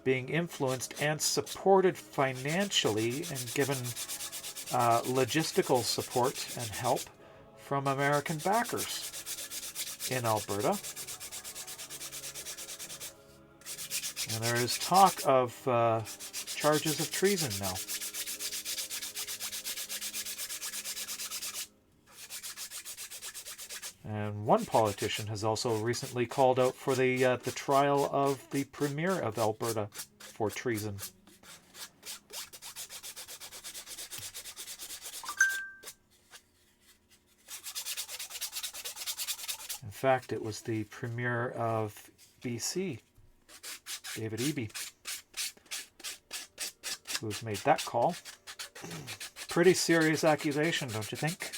being influenced and supported financially and given logistical support and help from American backers in Alberta. And there is talk of charges of treason now. And one politician has also recently called out for the trial of the Premier of Alberta for treason. In fact, it was the Premier of BC, David Eby, who's made that call. Pretty serious accusation, don't you think?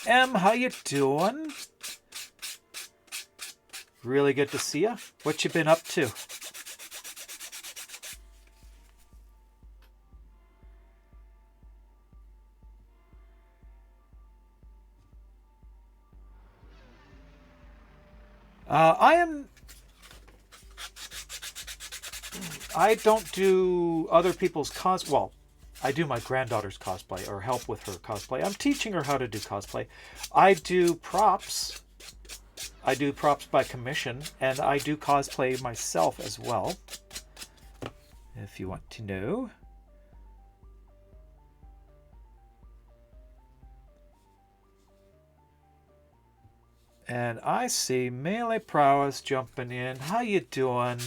Em, how you doing? Really good to see you. What you been up to? I don't do other people's well, I do my granddaughter's cosplay, or help with her cosplay. I'm teaching her how to do cosplay. I do props. I do props by commission, and I do cosplay myself as well, if you want to know. And I see Melee Prowess jumping in. How you doing?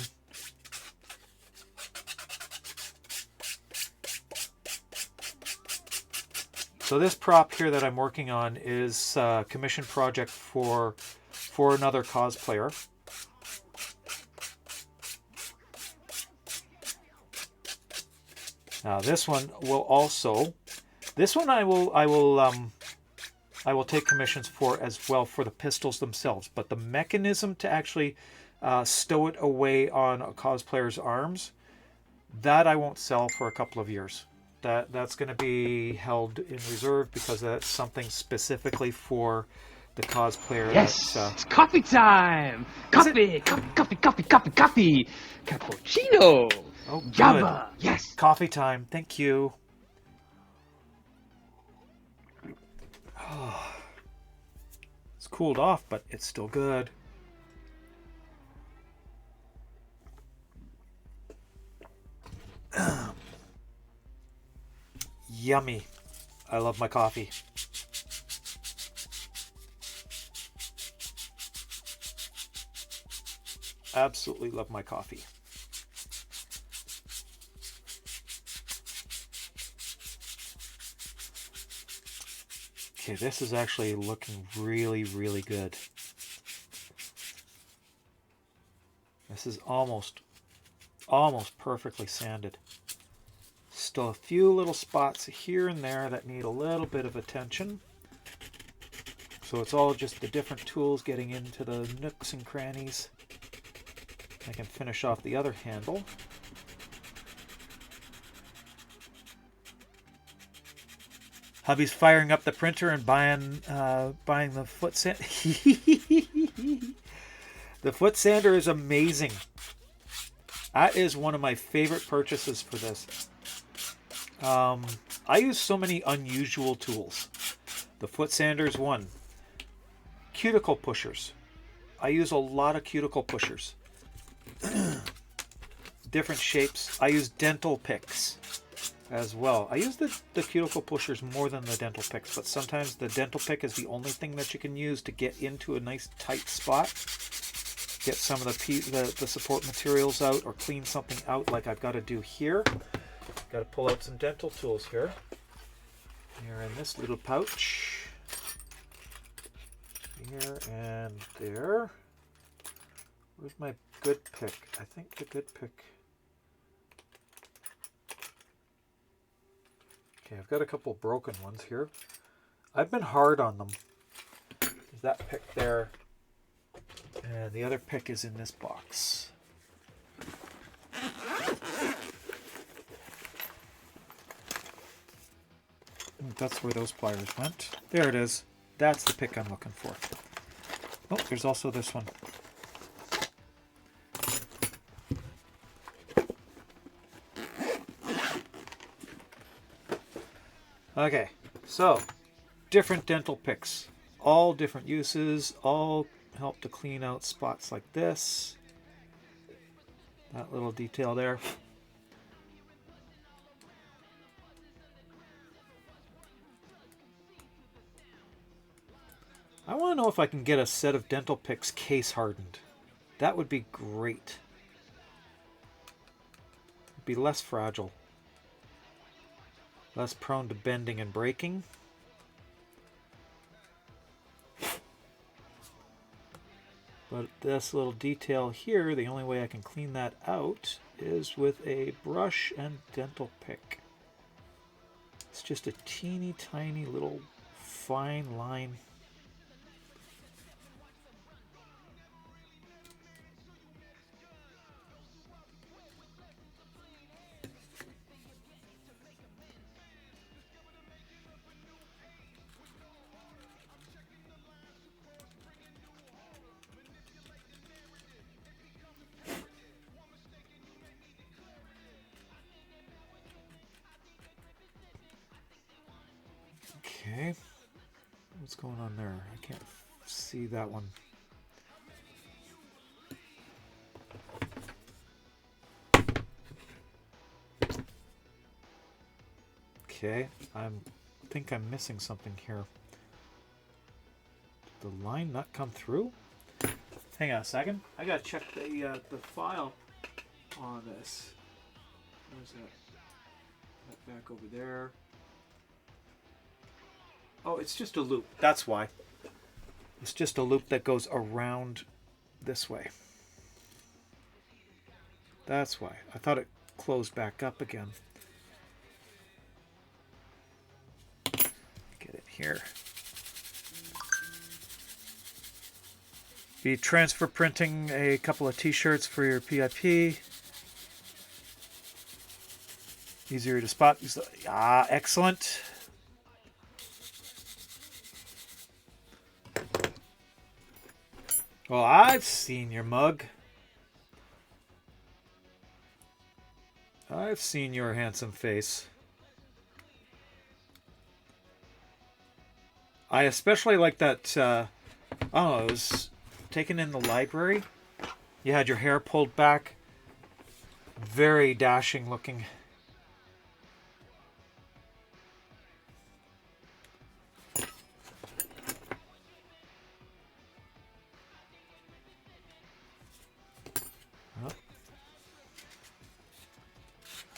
So this prop here that I'm working on is a commission project for another cosplayer. Now this one will also, I will take commissions for as well for the pistols themselves, but the mechanism to actually stow it away on a cosplayer's arms, that I won't sell for a couple of years. That's going to be held in reserve because that's something specifically for the cosplayer. Yes, it's coffee time. Coffee, coffee. Cappuccino. Oh, good. Java. Yes. Coffee time. Thank you. Oh, it's cooled off, but it's still good. Yummy. I love my coffee. Absolutely love my coffee. Okay, this is actually looking really, really good. This is almost perfectly sanded. Still a few little spots here and there that need a little bit of attention. So it's all just the different tools getting into the nooks and crannies. I can finish off the other handle. Hubby's firing up the printer and buying the foot sand. The foot sander is amazing. That is one of my favorite purchases for this. I use so many unusual tools. The foot sander is one. Cuticle pushers. I use a lot of cuticle pushers. Different shapes. I use dental picks as well. I use the cuticle pushers more than the dental picks, but sometimes the dental pick is the only thing that you can use to get into a nice tight spot. Get some of the support materials out or clean something out like I've got to do here. Got to pull out some dental tools here. They're in this little pouch. Here and there. Where's my good pick? I think the good pick. Okay, I've got a couple broken ones here. I've been hard on them. There's that pick there. And the other pick is in this box. That's where those pliers went. There it is. That's the pick I'm looking for. Oh, there's also this one. Okay, so different dental picks. All different uses, all help to clean out spots like this. That little detail there. I want to know if I can get a set of dental picks case hardened. That would be great. It'd be less fragile. Less prone to bending and breaking. But this little detail here, the only way I can clean that out is with a brush and dental pick. It's just a teeny tiny little fine line. Okay, what's going on there? I can't see that one. Okay, I think I'm missing something here. Did the line not come through? Hang on a second. I gotta check the file on this. Where's that? Back over there. Oh, it's just a loop. That's why. It's just a loop that goes around this way. That's why. I thought it closed back up again. Get it here. Be transfer printing a couple of t-shirts for your PIP. Easier to spot. Ah, excellent. Well, I've seen your mug. I've seen your handsome face. I especially like that, I don't know, it was taken in the library. You had your hair pulled back. Very dashing looking.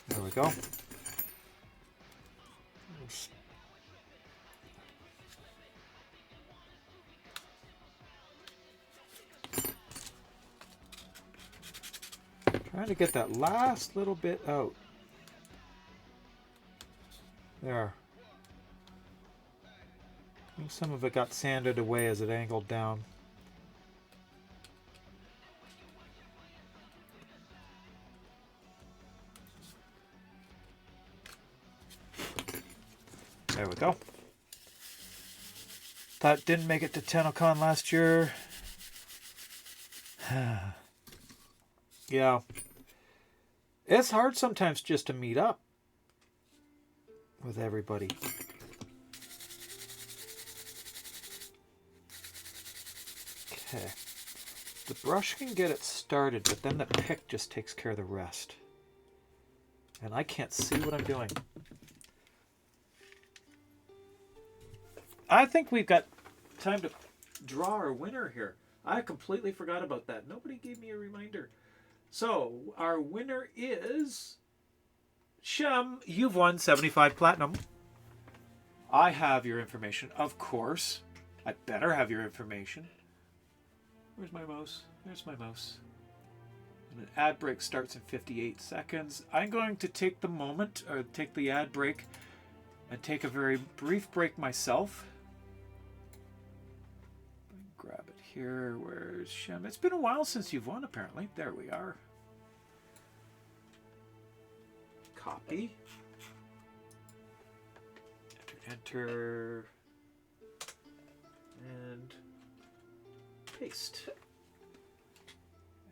There we go. Trying to get that last little bit out. There. I think some of it got sanded away as it angled down. There we go. That didn't make it to TennoCon last year. Yeah. It's hard sometimes just to meet up with everybody. Okay. The brush can get it started, but then the pick just takes care of the rest. And I can't see what I'm doing. I think we've got time to draw our winner here. I completely forgot about that. Nobody gave me a reminder. So, our winner is... Shem, you've won 75 platinum. I have your information, of course. I better have your information. Where's my mouse? There's my mouse. And an ad break starts in 58 seconds. I'm going to take the moment, or take the ad break, and take a very brief break myself. Grab it here. Where's Shem? It's been a while since you've won, apparently. There we are. Copy. Enter. And paste.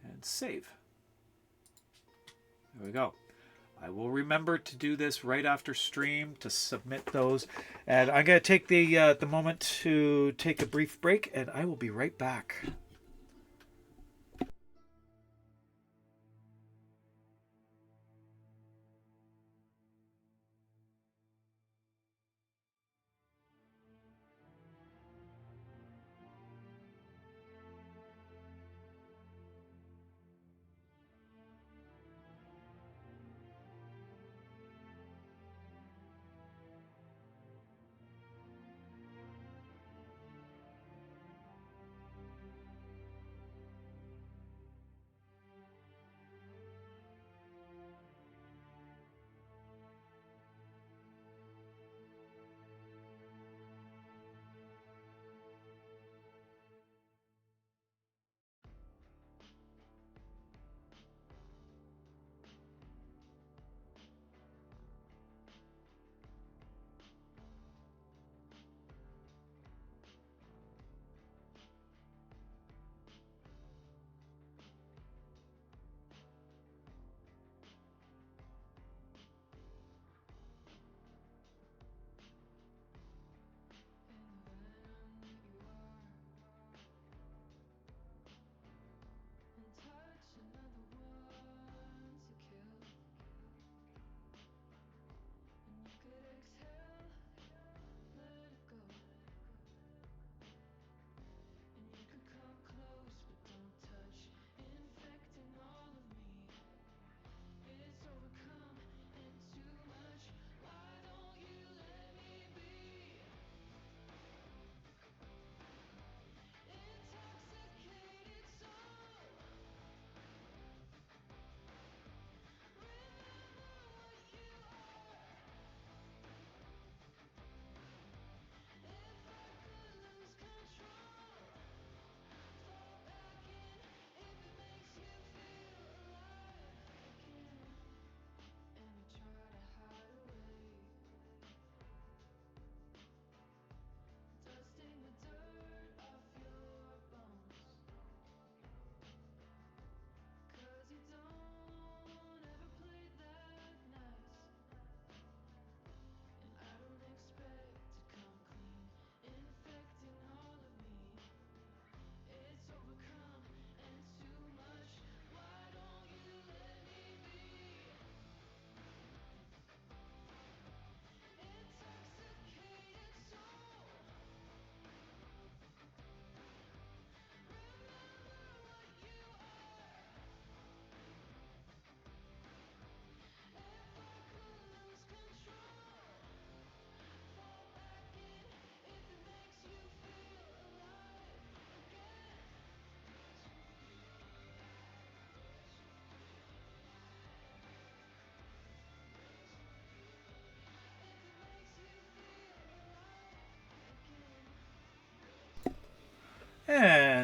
And save. There we go. I will remember to do this right after stream to submit those. And I'm going to take the moment to take a brief break, and I will be right back.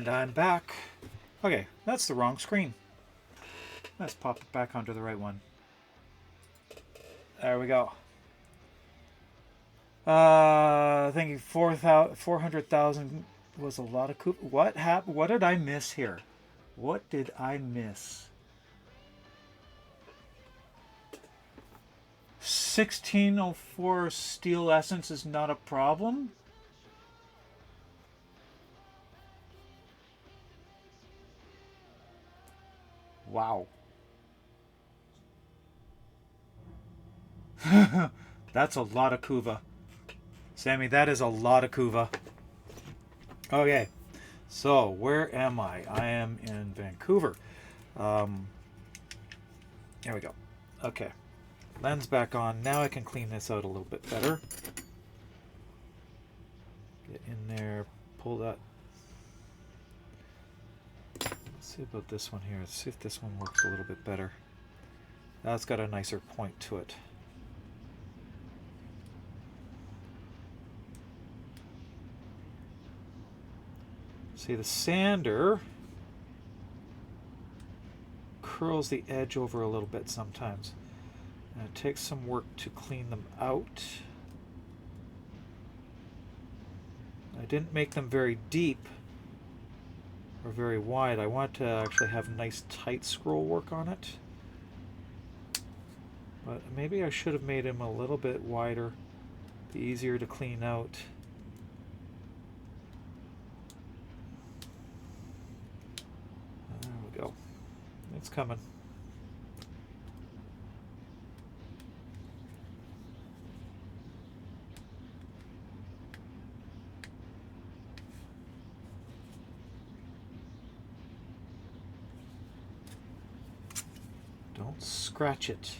And I'm back. Okay, that's the wrong screen. Let's pop it back onto the right one. There we go. I think 400,000 was a lot of What happened? What did I miss here? What did I miss? 1604 steel essence is not a problem. Wow. That's a lot of Kuva. Sammy, that is a lot of Kuva. Okay. So, where am I? I am in Vancouver. There we go. Okay. Lens back on. Now I can clean this out a little bit better. Get in there. Pull that. Let's see about this one here. Let's see if this one works a little bit better. That's got a nicer point to it. See, the sander curls the edge over a little bit sometimes. And it takes some work to clean them out. I didn't make them very deep or very wide. I want to actually have nice tight scroll work on it. But maybe I should have made him a little bit wider, be easier to clean out. There we go. It's coming. Don't scratch it.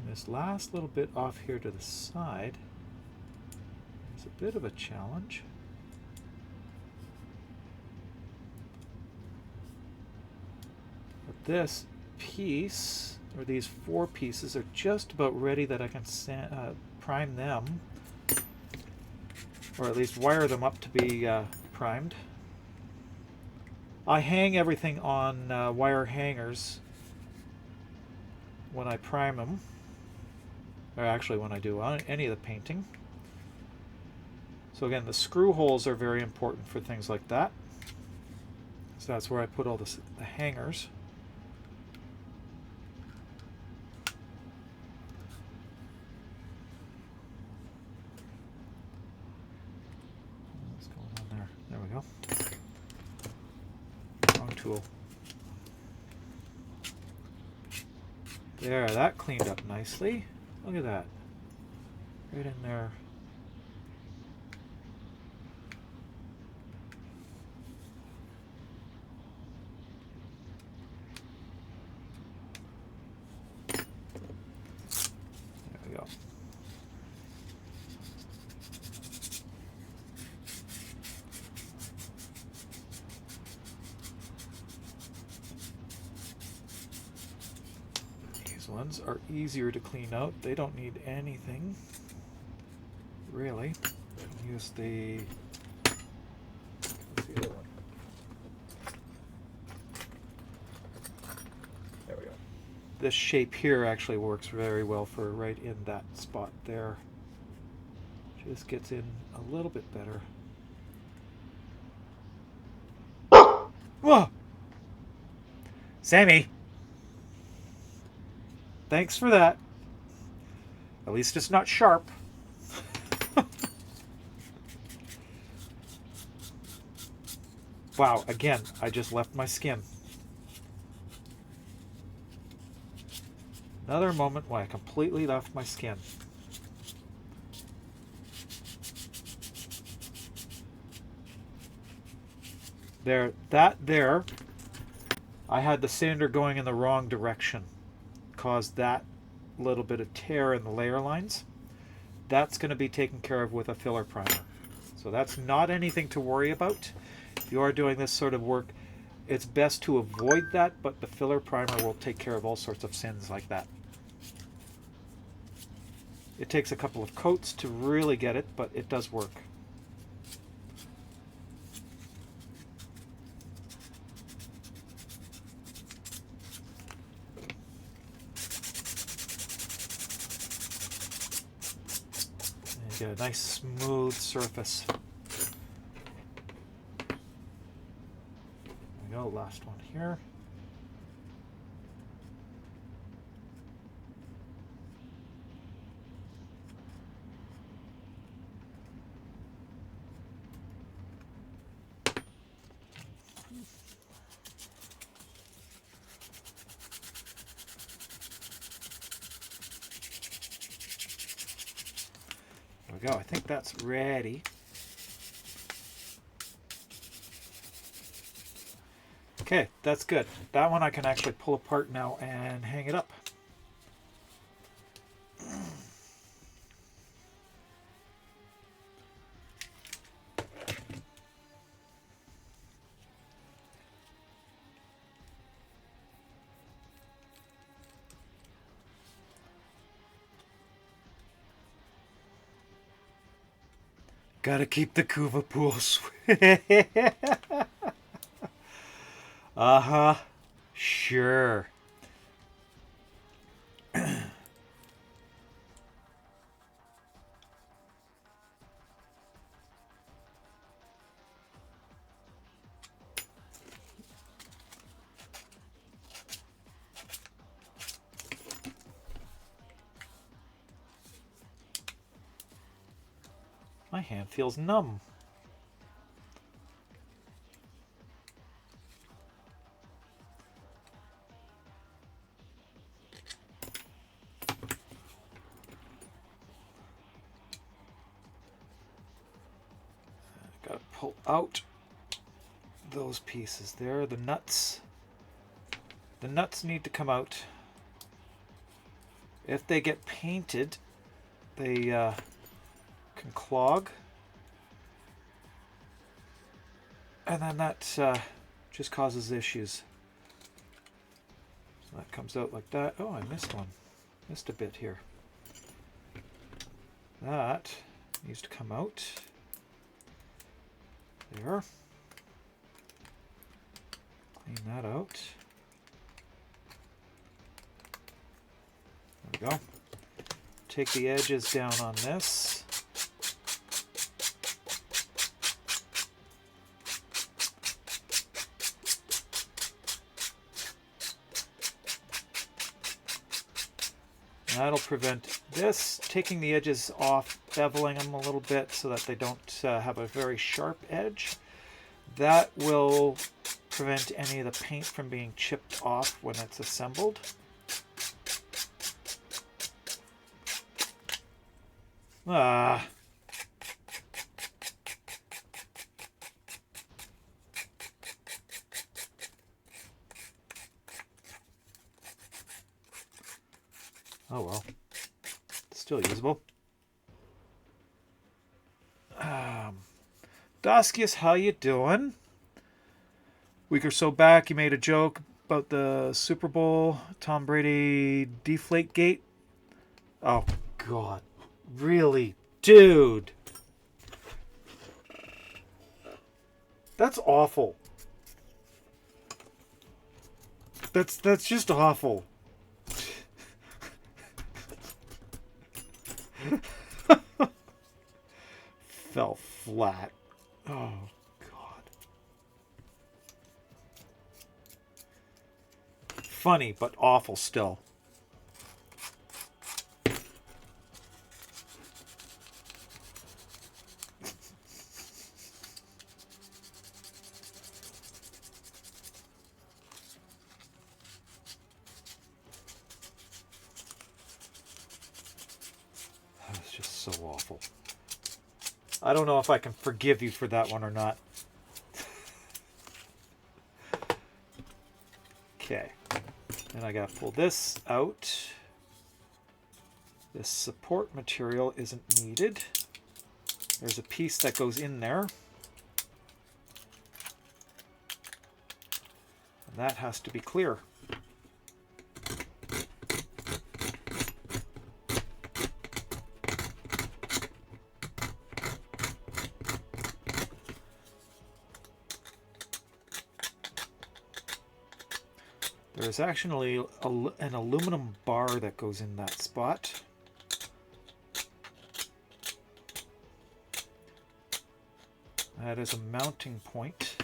This last little bit off here to the side is a bit of a challenge. But this piece, or these 4 pieces, are just about ready that I can prime them, or at least wire them up to be primed. I hang everything on wire hangers when I prime them. Or actually when I do any of the painting. So again, the screw holes are very important for things like that. So that's where I put all the hangers. What's going on there? There we go. Wrong tool. There, that cleaned up nicely. Look at that. Right in there. There we go. Ones are easier to clean out. They don't need anything really. Use the other one. There we go. This shape here actually works very well for right in that spot there. Just gets in a little bit better. Whoa! Sammy! Thanks for that. At least it's not sharp. Wow, again, I just left my skin. Another moment where I completely left my skin. There, that there I had the sander going in the wrong direction. Caused that little bit of tear in the layer lines. That's going to be taken care of with a filler primer. So that's not anything to worry about. If you are doing this sort of work, it's best to avoid that, but the filler primer will take care of all sorts of sins like that. It takes a couple of coats to really get it, but it does work. And you get a nice smooth surface. There we go, last one here. There we go. I think that's ready. Okay, that's good. That one I can actually pull apart now and hang it up. Gotta keep the Kuva pool sweet. Uh-huh. Sure. My hand feels numb. Gotta pull out those pieces there, the nuts. The nuts need to come out. If they get painted, they can clog. And then that just causes issues. So that comes out like that. Oh, I missed one. Missed a bit here. That needs to come out. There. Clean that out. There we go. Take the edges down on this. That'll prevent this, taking the edges off, beveling them a little bit so that they don't have a very sharp edge. That will prevent any of the paint from being chipped off when it's assembled. Ah. Oh well, still usable. Doskius, how you doing? Week or so back, you made a joke about the Super Bowl, Tom Brady deflate gate. Oh God, really, dude? That's awful. That's just awful. Fell flat. Oh, God. Funny, but awful still. That's just so awful. I don't know if I can forgive you for that one or not. Okay. And I gotta pull this out. This support material isn't needed. There's a piece that goes in there. And that has to be clear. There's actually an aluminum bar that goes in that spot. That is a mounting point.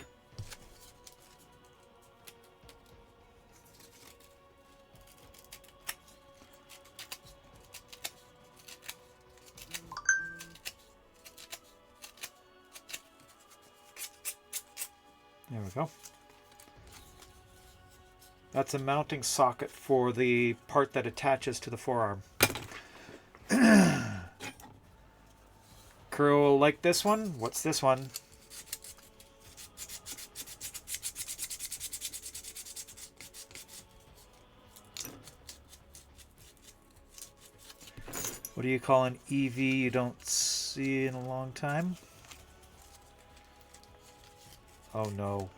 There we go. That's a mounting socket for the part that attaches to the forearm. Crew will like this one. What's this one? What do you call an EV you don't see in a long time? Oh no.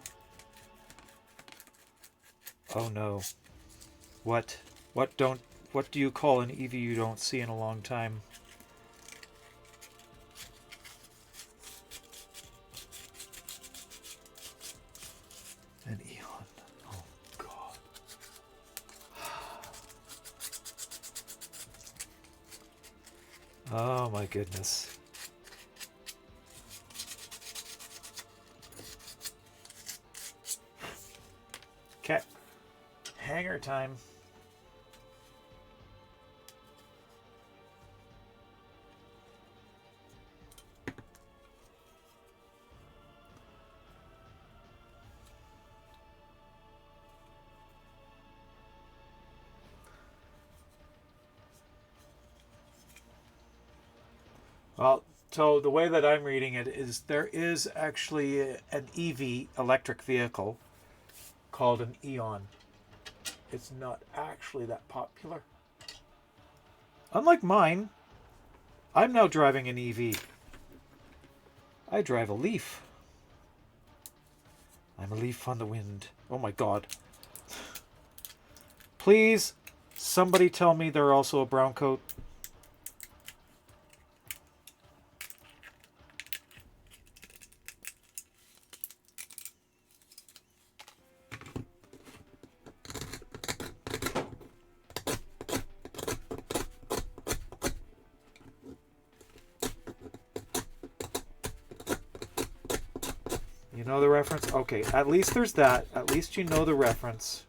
Oh no. What? What do you call an EV you don't see in a long time? An Eon. Oh god. Oh my goodness. Okay. Hanger time. Well, so the way that I'm reading it is there is actually an EV, electric vehicle, called an Eon. It's not actually that popular. Unlike mine, I'm now driving an EV. I drive a Leaf. I'm a leaf on the wind. Oh my god. Please, somebody tell me they're also a brown coat. You know the reference? Okay, at least there's that. At least you know the reference.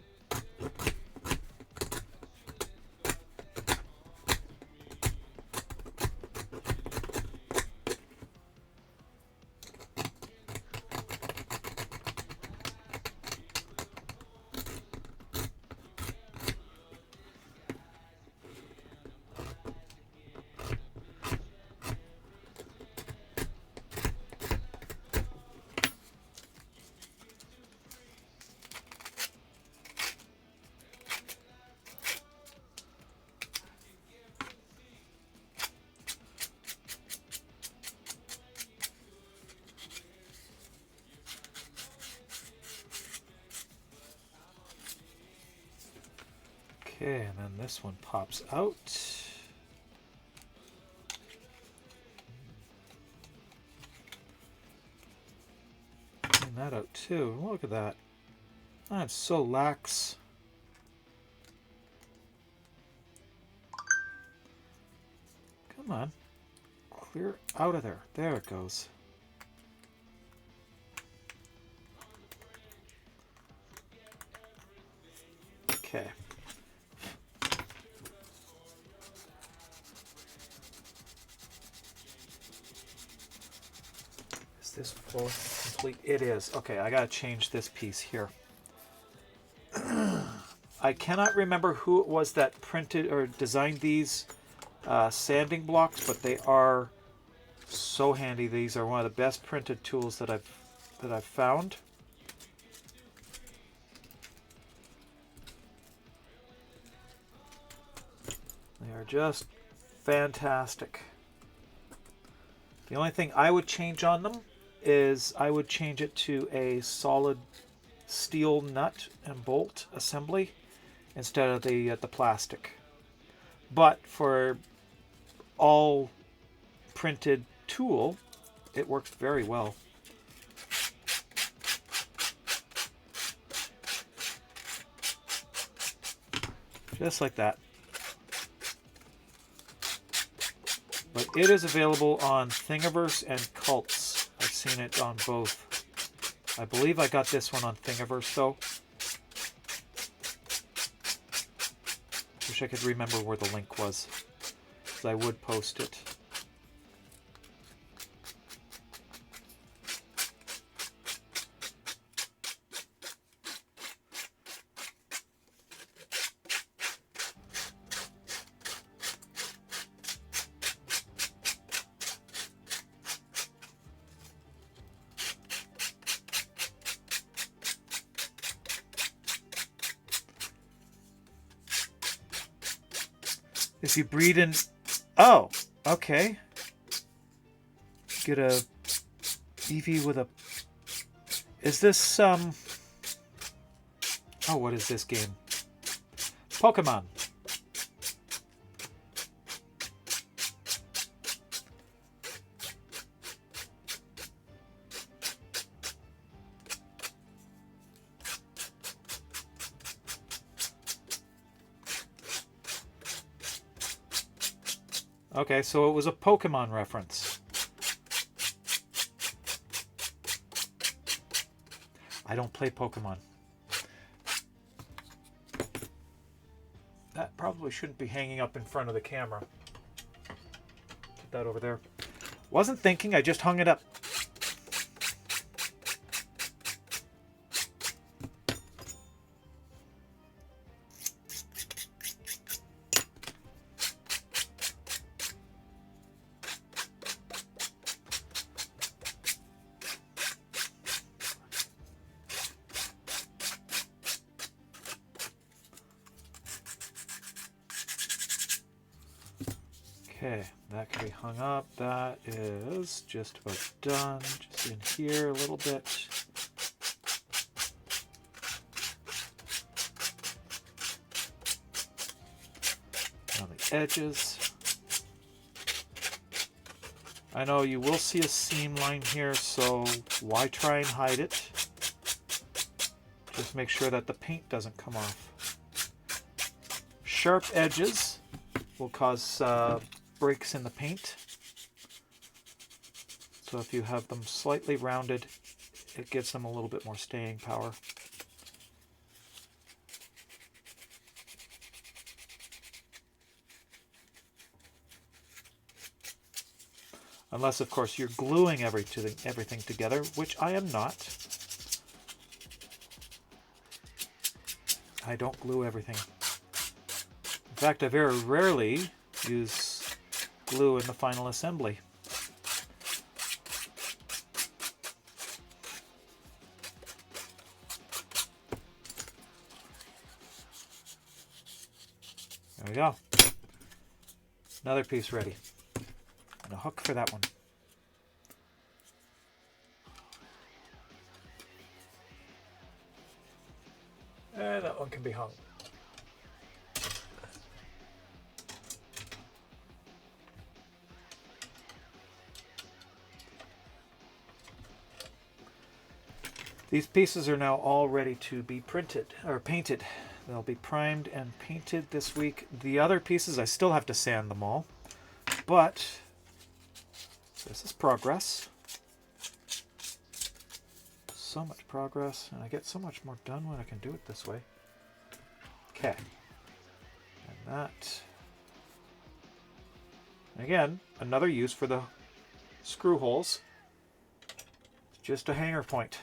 Okay, and then this one pops out. Clean that out too. Look at that. That's so lax. Come on. Clear out of there. There it goes. Okay. Is this full complete? It is. Okay, I gotta change this piece here. I cannot remember who it was that printed or designed these sanding blocks, but they are so handy. These are one of the best printed tools that I've found. They are just fantastic. The only thing I would change on them is I would change it to a solid steel nut and bolt assembly instead of the plastic. But for all printed tool, it works very well. Just like that. But it is available on Thingiverse and Cults. I've seen it on both. I believe I got this one on Thingiverse though. Wish I could remember where the link was, because I would post it. If you breed in... Oh, okay. Get a Eevee with a... Is this, Oh, what is this game? Pokemon. Okay, so it was a Pokemon reference. I don't play Pokemon. That probably shouldn't be hanging up in front of the camera. Put that over there. Wasn't thinking, I just hung it up. Okay, that can be hung up. That is just about done. Just in here a little bit. On the edges. I know you will see a seam line here, so why try and hide it? Just make sure that the paint doesn't come off. Sharp edges will cause breaks in the paint. So if you have them slightly rounded, it gives them a little bit more staying power. Unless, of course, you're gluing everything together, which I am not. I don't glue everything. In fact, I very rarely use glue in the final assembly. There we go. Another piece ready. And a hook for that one. And that one can be hung. These pieces are now all ready to be printed or painted. They'll be primed and painted this week. The other pieces, I still have to sand them all, but this is progress. So much progress, and I get so much more done when I can do it this way. Okay, and that. Again, another use for the screw holes. Just a hanger point.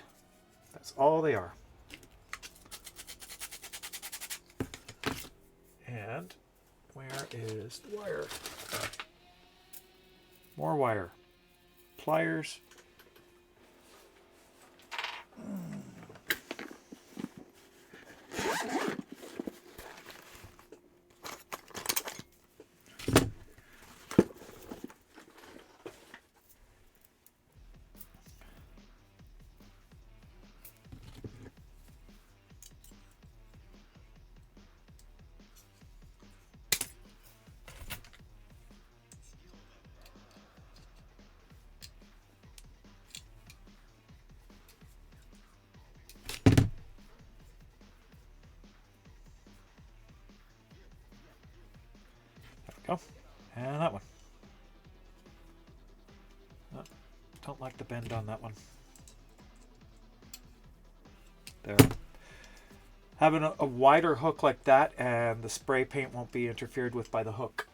That's all they are. And where is the wire? More wire. Pliers. go. And that one. Oh, don't like the bend on that one. There. Having a wider hook like that, and the spray paint won't be interfered with by the hook.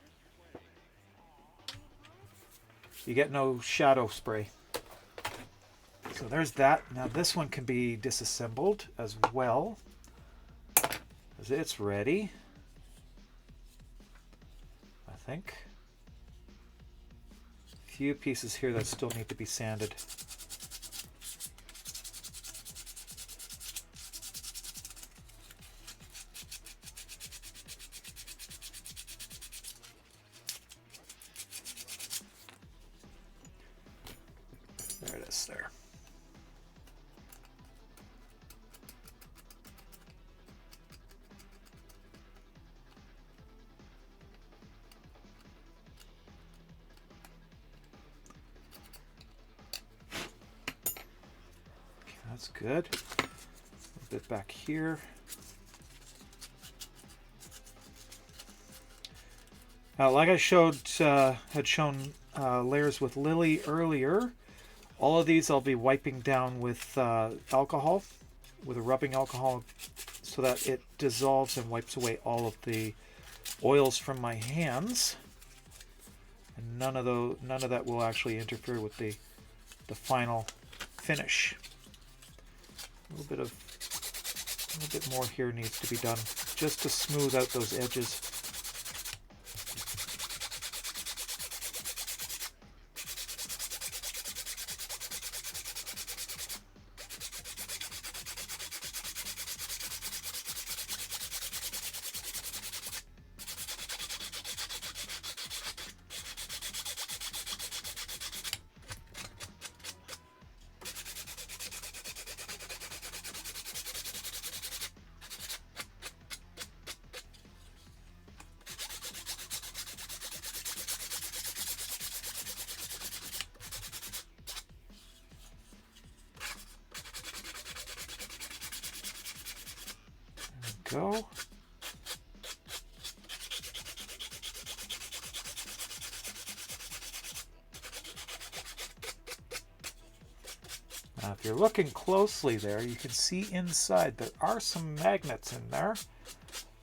You get no shadow spray. So there's that. Now this one can be disassembled as well, as it's ready, I think. A few pieces here that still need to be sanded. There it is there. That's good. A little bit back here. Like I had shown layers with Lily earlier, all of these I'll be wiping down with alcohol, with a rubbing alcohol, so that it dissolves and wipes away all of the oils from my hands. And none of that will actually interfere with the final finish. A little bit more here needs to be done, just to smooth out those edges. Go. Now, if you're looking closely there, you can see inside there are some magnets in there.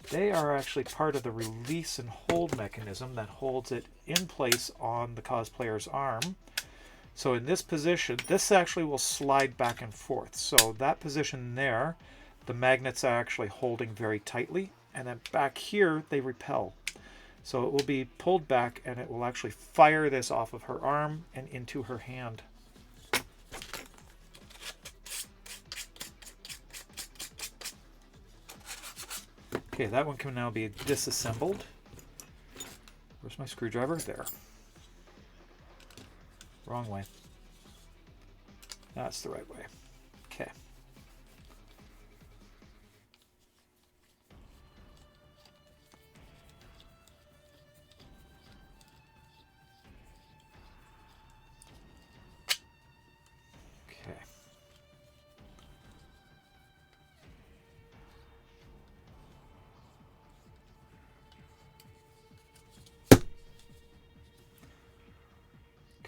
They are actually part of the release and hold mechanism that holds it in place on the cosplayer's arm. So in this position, this actually will slide back and forth. So that position there, the magnets are actually holding very tightly, and then back here they repel. So it will be pulled back and it will actually fire this off of her arm and into her hand. Okay, that one can now be disassembled. Where's my screwdriver? There. Wrong way. That's the right way. Okay.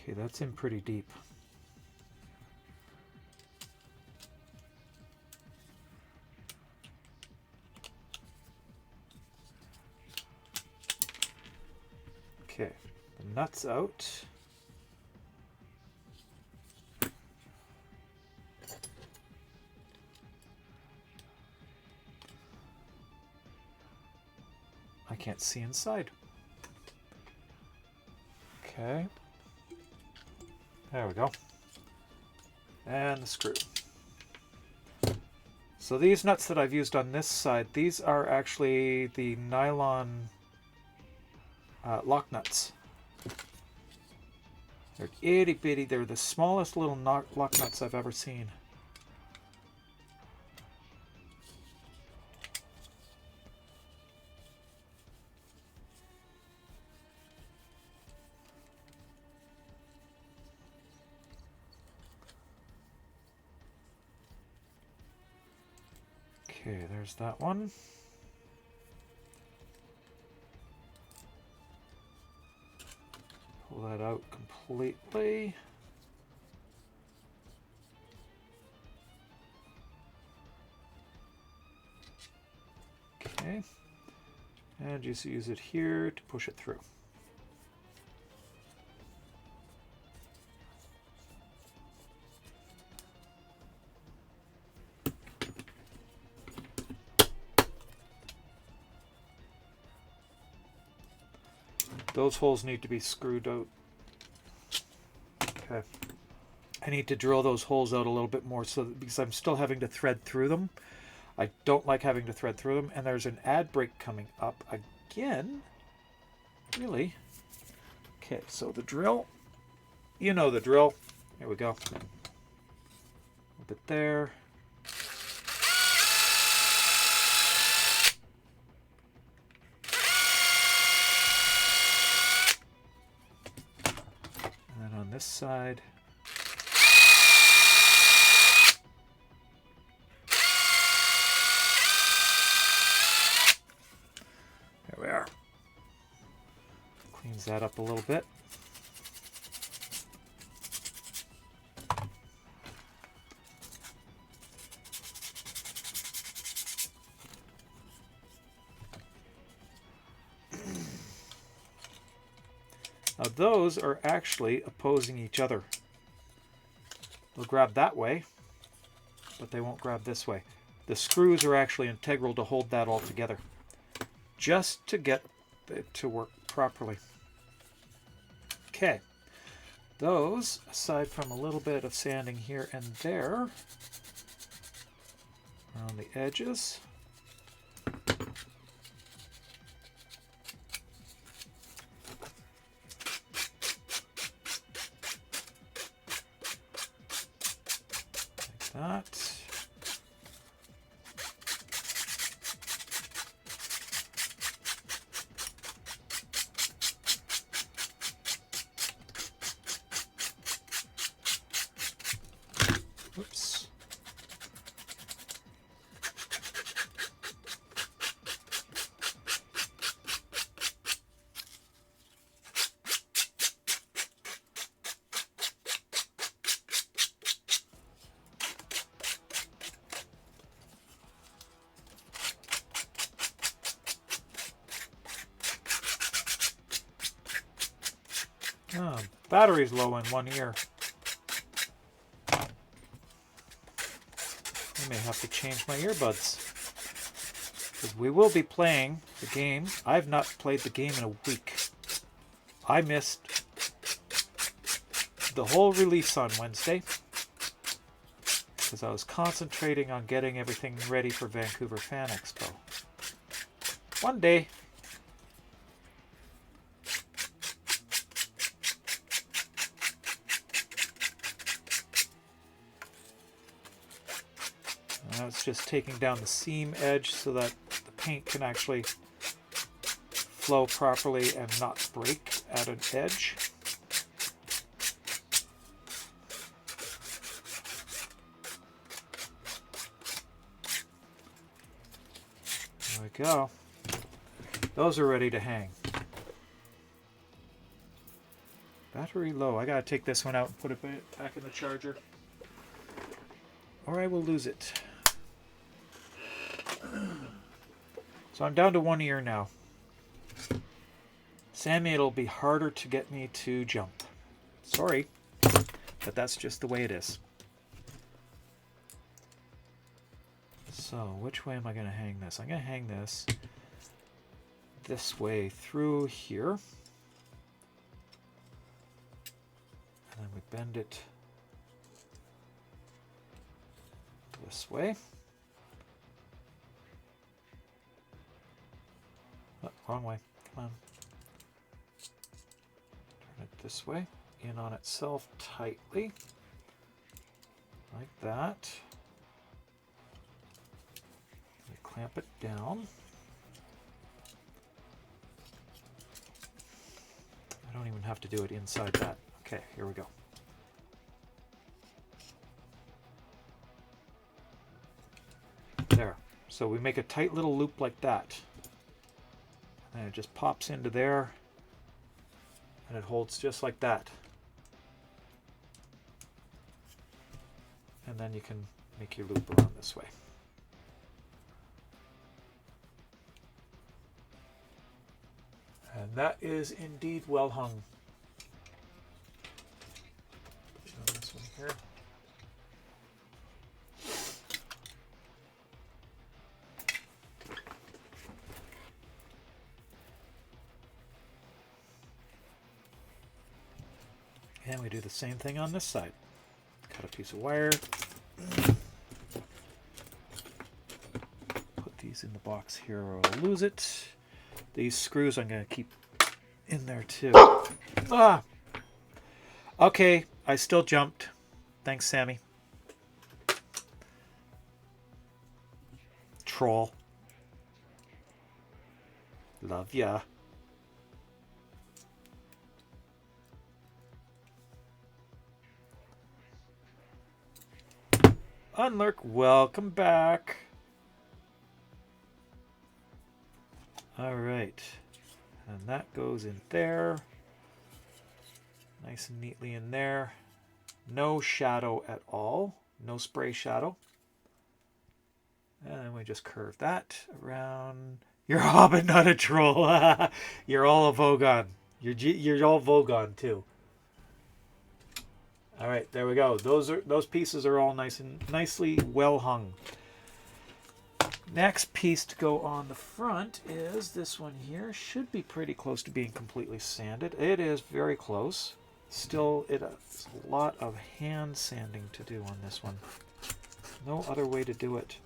Okay, that's in pretty deep. Okay, the nuts out. I can't see inside. Okay. There we go. And the screw. So these nuts that I've used on this side, these are actually the nylon lock nuts. They're itty bitty. They're the smallest little lock nuts I've ever seen. Okay, there's that one. pull that out completely. Okay. And just use it here to push it through. Those holes need to be screwed out. Okay. I need to drill those holes out a little bit more because I'm still having to thread through them. I don't like having to thread through them. And there's an ad break coming up again. Really? Okay, so the drill. You know the drill. Here we go. A little bit there. And then on this side. There we are. Cleans that up a little bit. Now those are actually opposing each other. They'll grab that way, but they won't grab this way. The screws are actually integral to hold that all together, just to get it to work properly. Okay, those, aside from a little bit of sanding here and there, around the edges, like that. Oops. Oh, battery's low in one ear. I may have to change my earbuds. Because we will be playing the game. I've not played the game in a week. I missed the whole release on Wednesday. Because I was concentrating on getting everything ready for Vancouver FanExpo. One day. Now it's just taking down the seam edge so that the paint can actually flow properly and not break at an edge. There we go. Those are ready to hang. Battery low. I gotta take this one out and put it back in the charger, or I will lose it. So I'm down to one ear now. Sammy, it'll be harder to get me to jump. Sorry, but that's just the way it is. So which way am I going to hang this? I'm going to hang this way through here. And then we bend it this way. Oh, wrong way. Come on. Turn it this way. In on itself tightly. Like that. We clamp it down. I don't even have to do it inside that. Okay, here we go. There. So we make a tight little loop like that. And it just pops into there. And it holds just like that. And then you can make your loop around this way. And that is indeed well hung. Put it on this one here. And we do the same thing on this side. Cut a piece of wire. Put these in the box here or I'll lose it. These screws I'm going to keep in there too. Ah! Okay, I still jumped. Thanks, Sammy. Troll. Love ya. Unlurk, welcome back. All right, and that goes in there. Nice and neatly in there. No shadow at all. No spray shadow. And then we just curve that around. You're a hobbit, not a troll. You're all a Vogon. You're all Vogon too. All right, there we go. Those pieces are all nicely well hung. Next piece to go on the front is this one here. Should be pretty close to being completely sanded. It is very close. Still, it's a lot of hand sanding to do on this one. No other way to do it.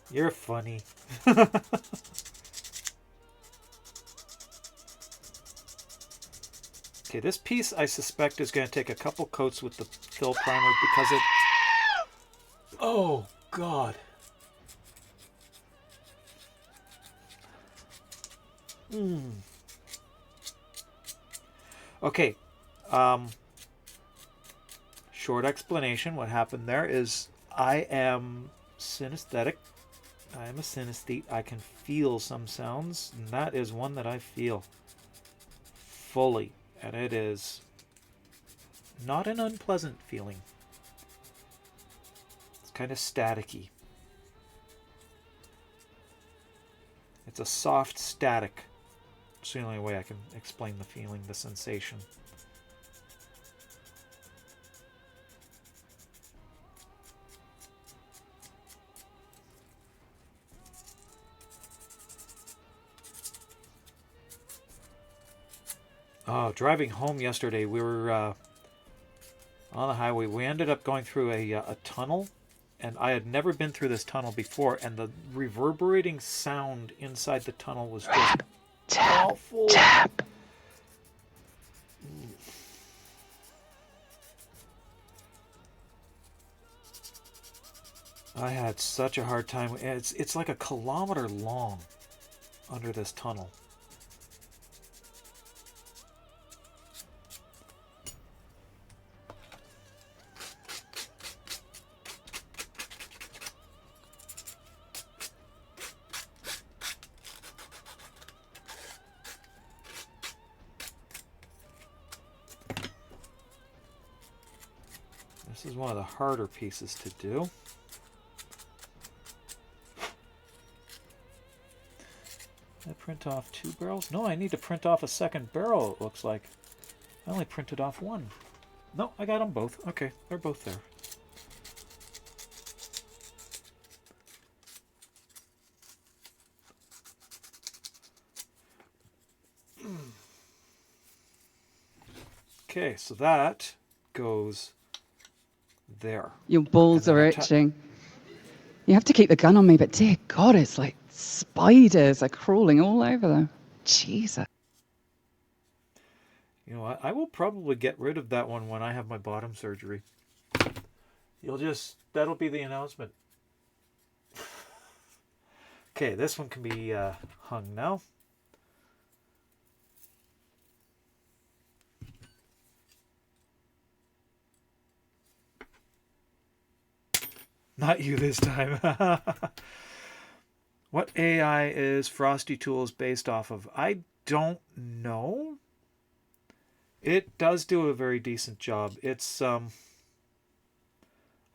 You're funny. Okay, this piece I suspect is going to take a couple coats with the fill primer because it... Oh, God. Okay. Short explanation. What happened there is I am synesthetic. I am a synesthete. I can feel some sounds, and that is one that I feel fully, and it is not an unpleasant feeling. It's kind of staticky. It's a soft static. It's the only way I can explain the feeling, the sensation. Oh, driving home yesterday, we were on the highway. We ended up going through a tunnel, and I had never been through this tunnel before, and the reverberating sound inside the tunnel was just awful. Tap. I had such a hard time. It's like a kilometer long under this tunnel. This is one of the harder pieces to do. Did I print off 2 barrels? No, I need to print off a second barrel, it looks like. I only printed off 1. No, I got them both. Okay, they're both there. Okay, so that goes there. Your balls are itching. You have to keep the gun on me, but dear God, it's like spiders are crawling all over them. Jesus. You know what? I will probably get rid of that one when I have my bottom surgery. That'll be the announcement. Okay, this one can be hung now. Not you this time. What AI is Frosty Tools based off of? I don't know. It does do a very decent job. It's I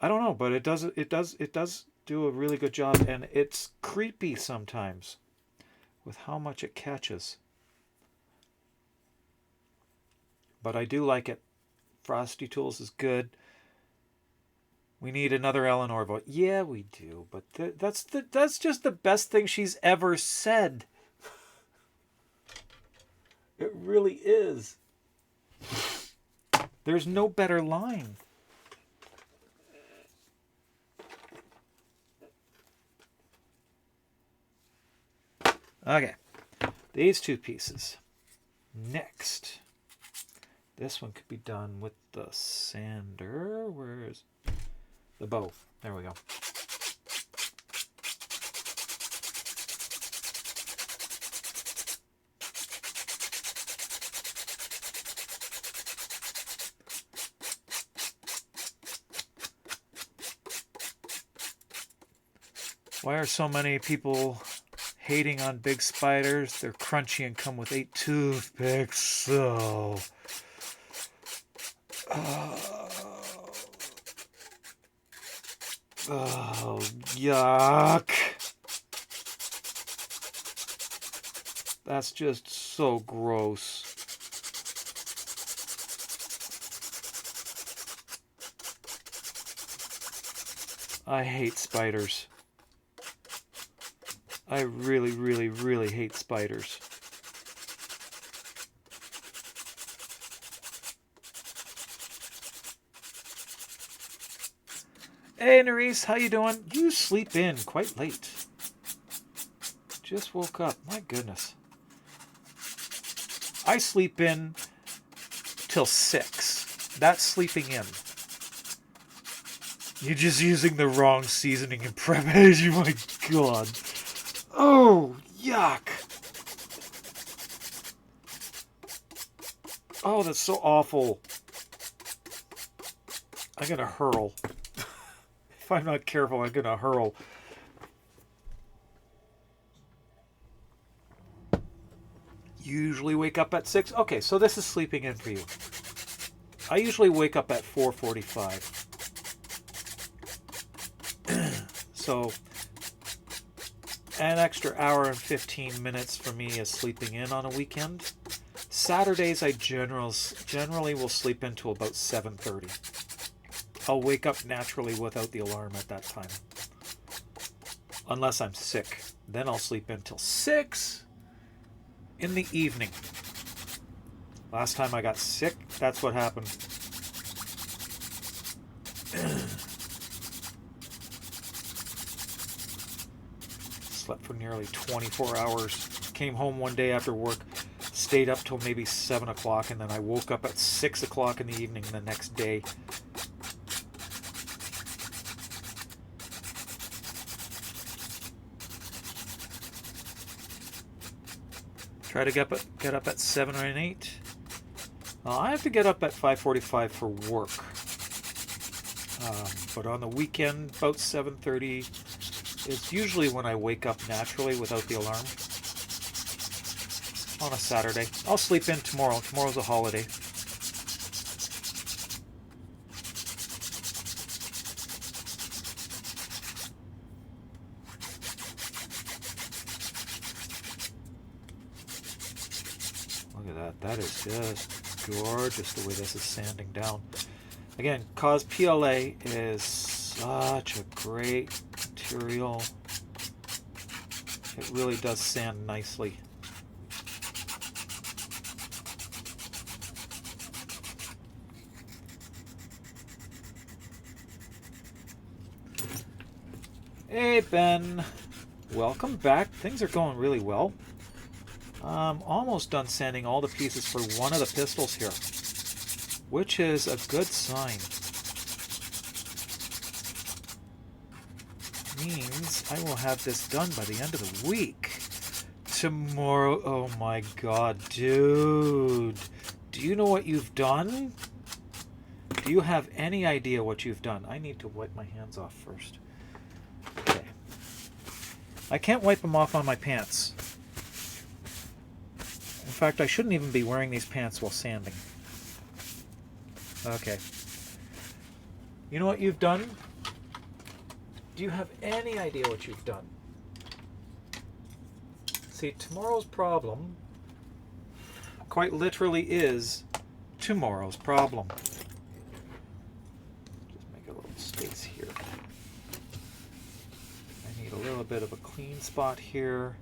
don't know, but it does do a really good job, and it's creepy sometimes with how much it catches. But I do like it. Frosty Tools is good. We need another Eleanor voice. Yeah, we do. But that's just the best thing she's ever said. It really is. There's no better line. Okay. These two pieces. Next. This one could be done with the sander. Where's the bow? There we go. Why are so many people hating on big spiders? They're crunchy and come with 8 toothpicks. So... Oh, yuck. That's just so gross. I hate spiders. I really, really, really hate spiders. Hey, Nerese, how you doing? You sleep in quite late. Just woke up. My goodness. I sleep in till 6. That's sleeping in. You're just using the wrong seasoning and preparation. My God. Oh, yuck. Oh, that's so awful. I'm gonna hurl. If I'm not careful, I'm gonna hurl. Usually wake up at 6. Okay, so this is sleeping in for you. I usually wake up at 4:45. So an extra hour and 15 minutes for me is sleeping in on a weekend. Saturdays I generally will sleep in till about 7:30. I'll wake up naturally without the alarm at that time. Unless I'm sick. Then I'll sleep until 6 in the evening. Last time I got sick, that's what happened. Slept for nearly 24 hours. Came home one day after work, stayed up till maybe 7 o'clock, and then I woke up at 6 o'clock in the evening the next day. Try to get up at 7 or 8. I have to get up at 5:45 for work. But on the weekend, about 7:30 is usually when I wake up naturally without the alarm. On a Saturday. I'll sleep in tomorrow. Tomorrow's a holiday. Look at that. That is just gorgeous the way this is sanding down. Again, cause PLA is such a great material. It really does sand nicely. Hey Ben, welcome back. Things are going really well. I'm almost done sanding all the pieces for one of the pistols here, which is a good sign. Means I will have this done by the end of the week. Tomorrow, oh my God, dude. Do you know what you've done? Do you have any idea what you've done? I need to wipe my hands off first. I can't wipe them off on my pants. In fact, I shouldn't even be wearing these pants while sanding. Okay. You know what you've done? Do you have any idea what you've done? See, tomorrow's problem quite literally is tomorrow's problem. Just make a little space here. I need a little bit of a clean spot here.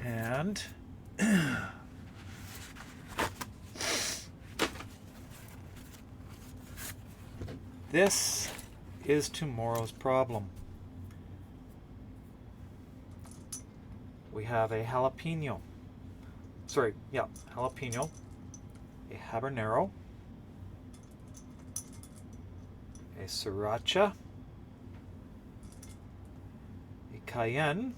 And this is tomorrow's problem. We have a jalapeno. Sorry, yeah, jalapeno, a habanero, a sriracha, a cayenne,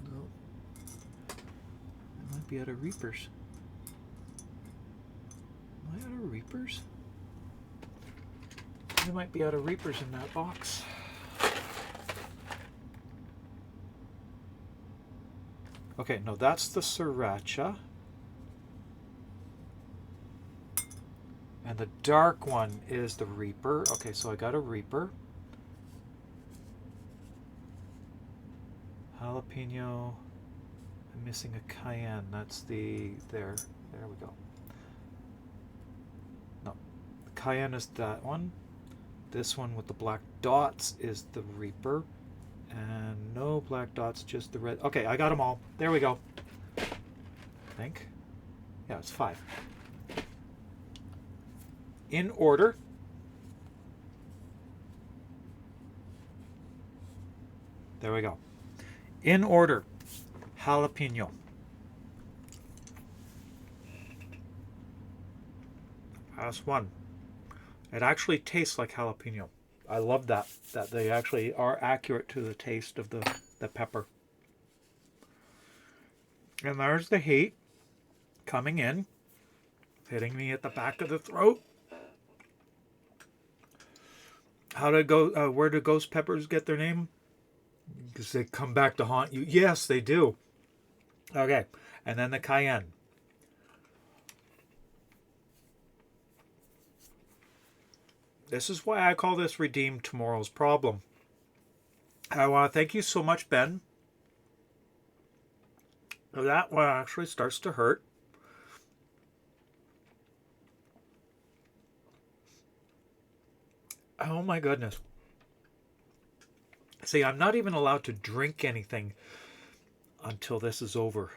no, I might be out of Reapers. Am I out of Reapers? I might be out of Reapers in that box. Okay, no, that's the sriracha. And the dark one is the Reaper. Okay, so I got a Reaper. Jalapeno. I'm missing a cayenne. That's the... There we go. No, the cayenne is that one. This one with the black dots is the Reaper. And no black dots, just the red. Okay, I got them all. There we go. I think. Yeah, it's 5. In order. There we go. In order. Jalapeno. Last one. It actually tastes like jalapeno. I love that they actually are accurate to the taste of the pepper. And there's the heat coming in, hitting me at the back of the throat. How to go? Where do ghost peppers get their name? Because they come back to haunt you. Yes, they do. Okay, and then the cayenne. This is why I call this Redeem Tomorrow's Problem. I want to thank you so much, Ben. That one actually starts to hurt. Oh my goodness. See, I'm not even allowed to drink anything until this is over.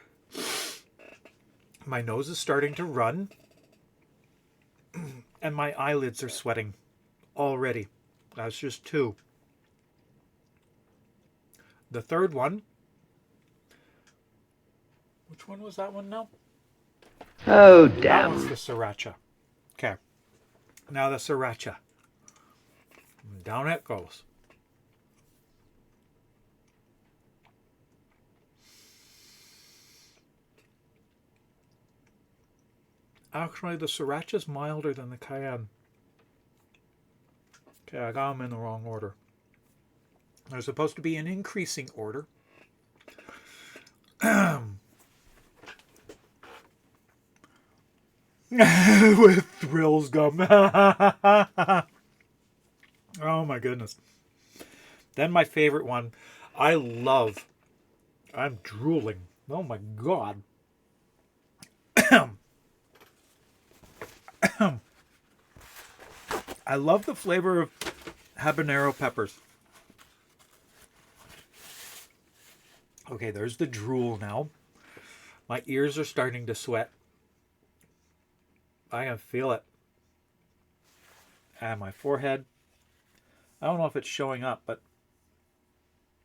My nose is starting to run. And my eyelids are sweating. Already. That's just 2. The third one. Which one was that one now? Oh, That damn. one's the sriracha. Okay. Now the sriracha. Down it goes. Actually, the sriracha's milder than the cayenne. Okay, I got them in the wrong order. They're supposed to be in increasing order. With Thrills gum. Oh my goodness. Then my favorite one. I'm drooling. Oh my god. I love the flavor of habanero peppers. Okay, there's the drool now. My ears are starting to sweat. I can feel it. And my forehead. I don't know if it's showing up, but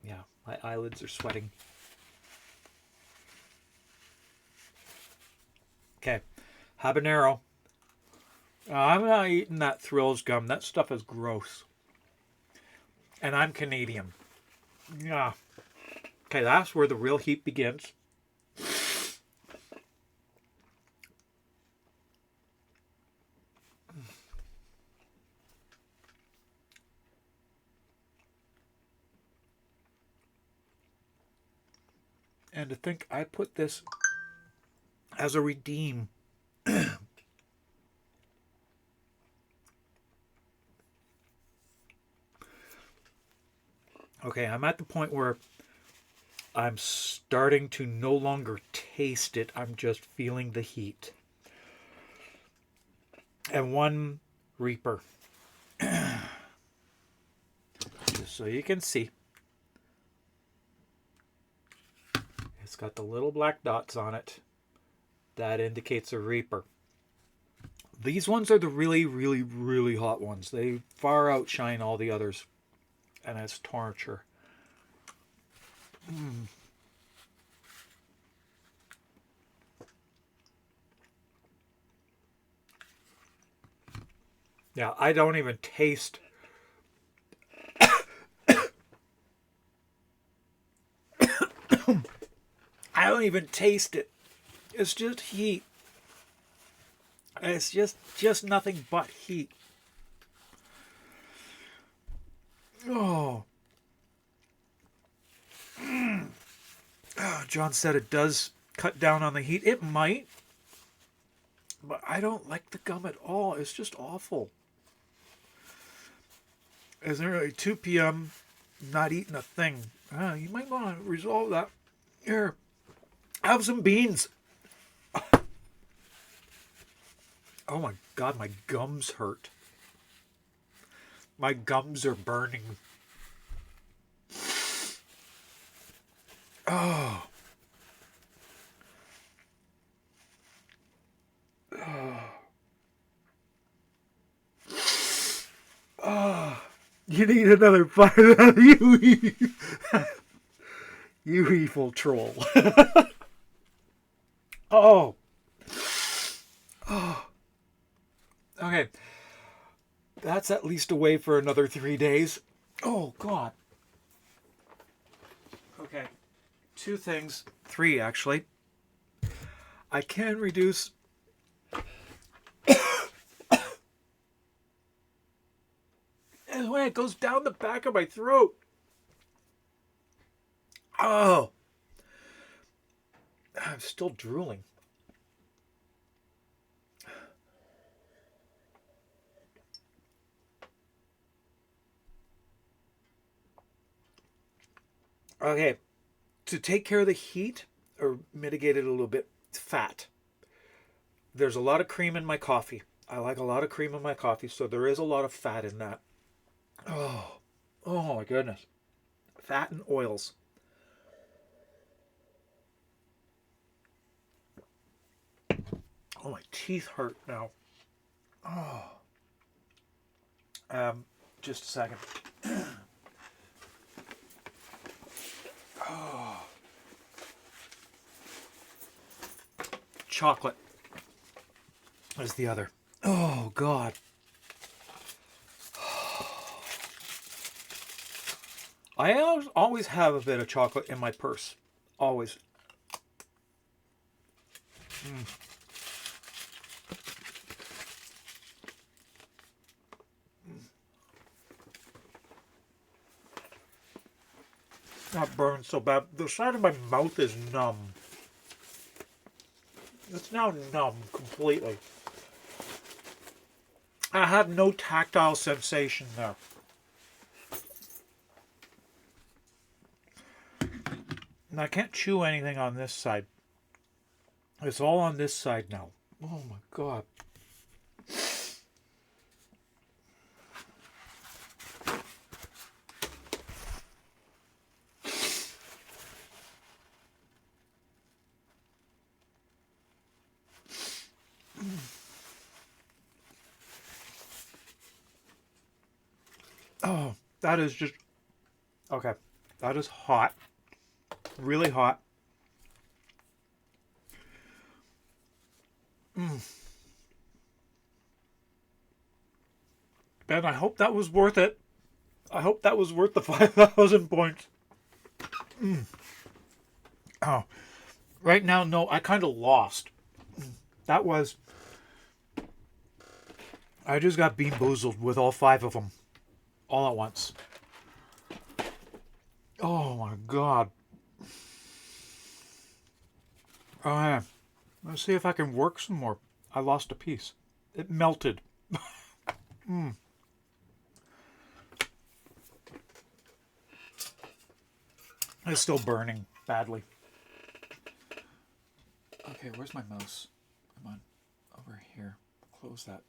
yeah, my eyelids are sweating. Okay, habanero. I'm not eating that Thrills gum. That stuff is gross. And I'm Canadian. Yeah. Okay, that's where the real heat begins. And to think I put this as a redeem. Okay, I'm at the point where I'm starting to no longer taste it. I'm just feeling the heat. And one Reaper. Just so you can see. It's got the little black dots on it. That indicates a Reaper. These ones are the really, really, really hot ones. They far outshine all the others. And it's torture. Yeah, I don't even taste. I don't even taste it. It's just heat. It's just nothing but heat. Oh. Oh, John said it does cut down on the heat. It might. But I don't like the gum at all. It's just awful. It's nearly 2 p.m. Not eating a thing. You might want to resolve that. Here. Have some beans. Oh my God, my gums hurt. My gums are burning. Oh. Oh. You need another bite out of you. You evil troll. Oh. Oh. Okay. That's at least away for another 3 days. Oh, God. Okay. 2 things. 3, actually. I can reduce... and when it goes down the back of my throat. Oh. I'm still drooling. Okay, to take care of the heat, or mitigate it a little bit, fat. There's a lot of cream in my coffee. I like a lot of cream in my coffee, so there is a lot of fat in that. Oh my goodness. Fat and oils. Oh, my teeth hurt now. Oh. Just a second. Oh. Chocolate is the other. Oh, God. I always have a bit of chocolate in my purse. Always. That burns so bad. The side of my mouth is numb. It's now numb completely. I have no tactile sensation there. And I can't chew anything on this side. It's all on this side now. Oh my God. Oh, that is just... okay. That is hot. Really hot. Ben, I hope that was worth it. I hope that was worth the 5,000 points. Oh. Right now, no, I kind of lost. That was... I just got bean boozled with all 5 of them. All at once. Oh my God. Oh, yeah. Let's see if I can work some more. I lost a piece. It melted. It's still burning badly. Okay, where's my mouse? Come on. Over here. Close that.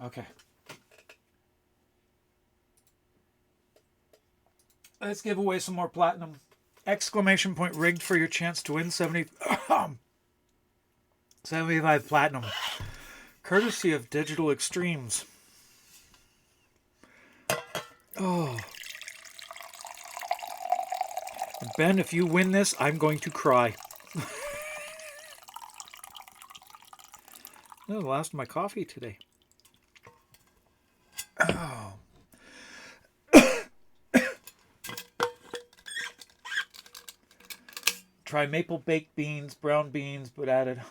Okay. Let's give away some more platinum. Exclamation point rigged for your chance to win 75 platinum. Courtesy of Digital Extremes. Oh. And Ben, if you win this, I'm going to cry. Oh, the last of my coffee today. Oh. Try maple baked beans, brown beans, but added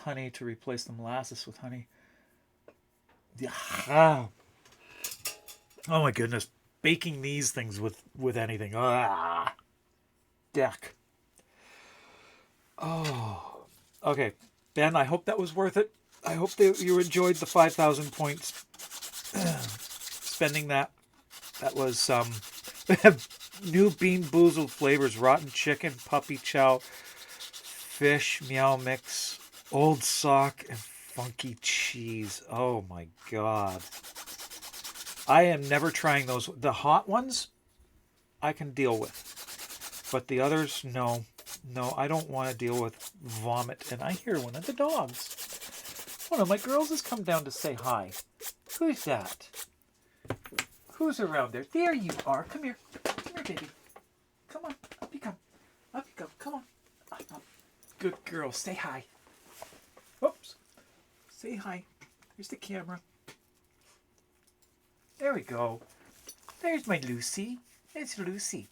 honey to replace the molasses with honey. Yeah. Oh my goodness, baking these things with anything. Ah, yuck. Oh, okay, Ben. I hope that was worth it. I hope that you enjoyed the 5,000 points. Spending that. That was new Bean Boozled flavors: rotten chicken, puppy chow, fish, meow mix, old sock, and funky cheese. Oh my god. I am never trying those. The hot ones, I can deal with. But the others, no. No, I don't want to deal with vomit. And I hear one of the dogs. One of my girls has come down to say hi. Who's that? Who's around there? There you are. Come here. Come here, baby. Come on. Up you come. Up you go. Come on. Up, up. Good girl. Say hi. Oops. Say hi. Here's the camera. There we go. There's my Lucy. It's Lucy.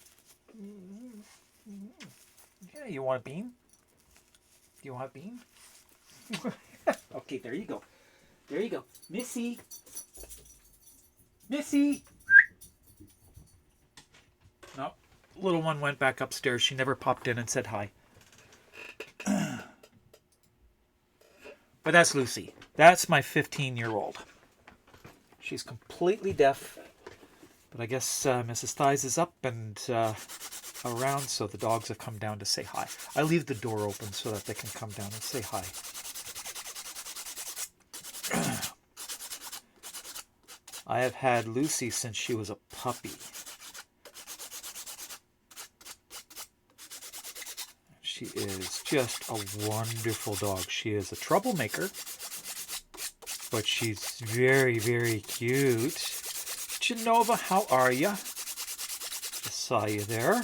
Yeah, you want a bean? You want a bean? Okay, there you go. There you go. Missy. Missy. No, little one went back upstairs. She never popped in and said hi. But that's Lucy. That's my 15-year-old. She's completely deaf. But I guess Mrs. Thighs is up and around, so the dogs have come down to say hi. I leave the door open so that they can come down and say hi. I have had Lucy since she was a puppy. She is just a wonderful dog. She is a troublemaker, but she's very, very cute. Genova, how are you? Just saw you there.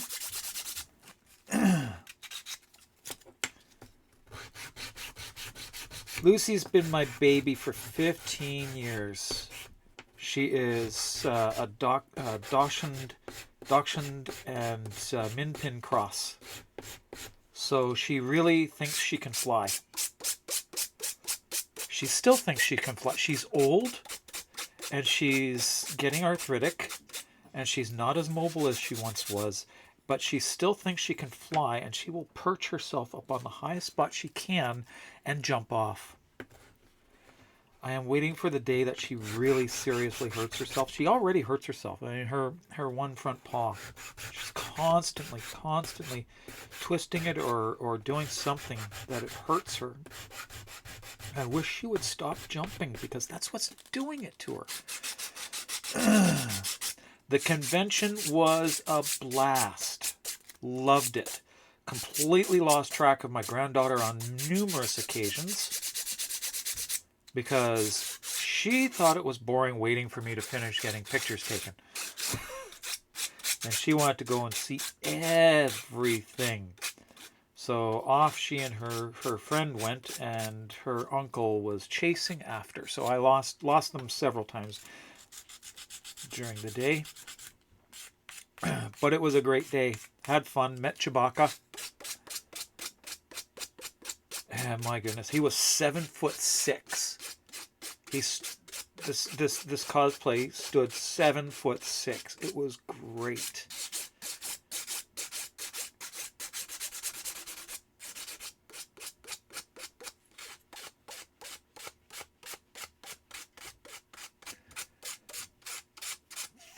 Lucy's been my baby for 15 years. She is a Dachshund and Min Pin cross. So she really thinks she can fly. She still thinks she can fly. She's old, and she's getting arthritic, and she's not as mobile as she once was, but she still thinks she can fly, and she will perch herself up on the highest spot she can and jump off. I am waiting for the day that she really seriously hurts herself. She already hurts herself. I mean, her one front paw. She's constantly twisting it or doing something that it hurts her. I wish she would stop jumping because that's what's doing it to her. The convention was a blast. Loved it. Completely lost track of my granddaughter on numerous occasions because she thought it was boring waiting for me to finish getting pictures taken. And she wanted to go and see everything. So off she and her friend went, and her uncle was chasing after. So I lost them several times during the day. But it was a great day. Had fun. Met Chewbacca. And my goodness, he was 7'6". This cosplay stood 7'6". It was great.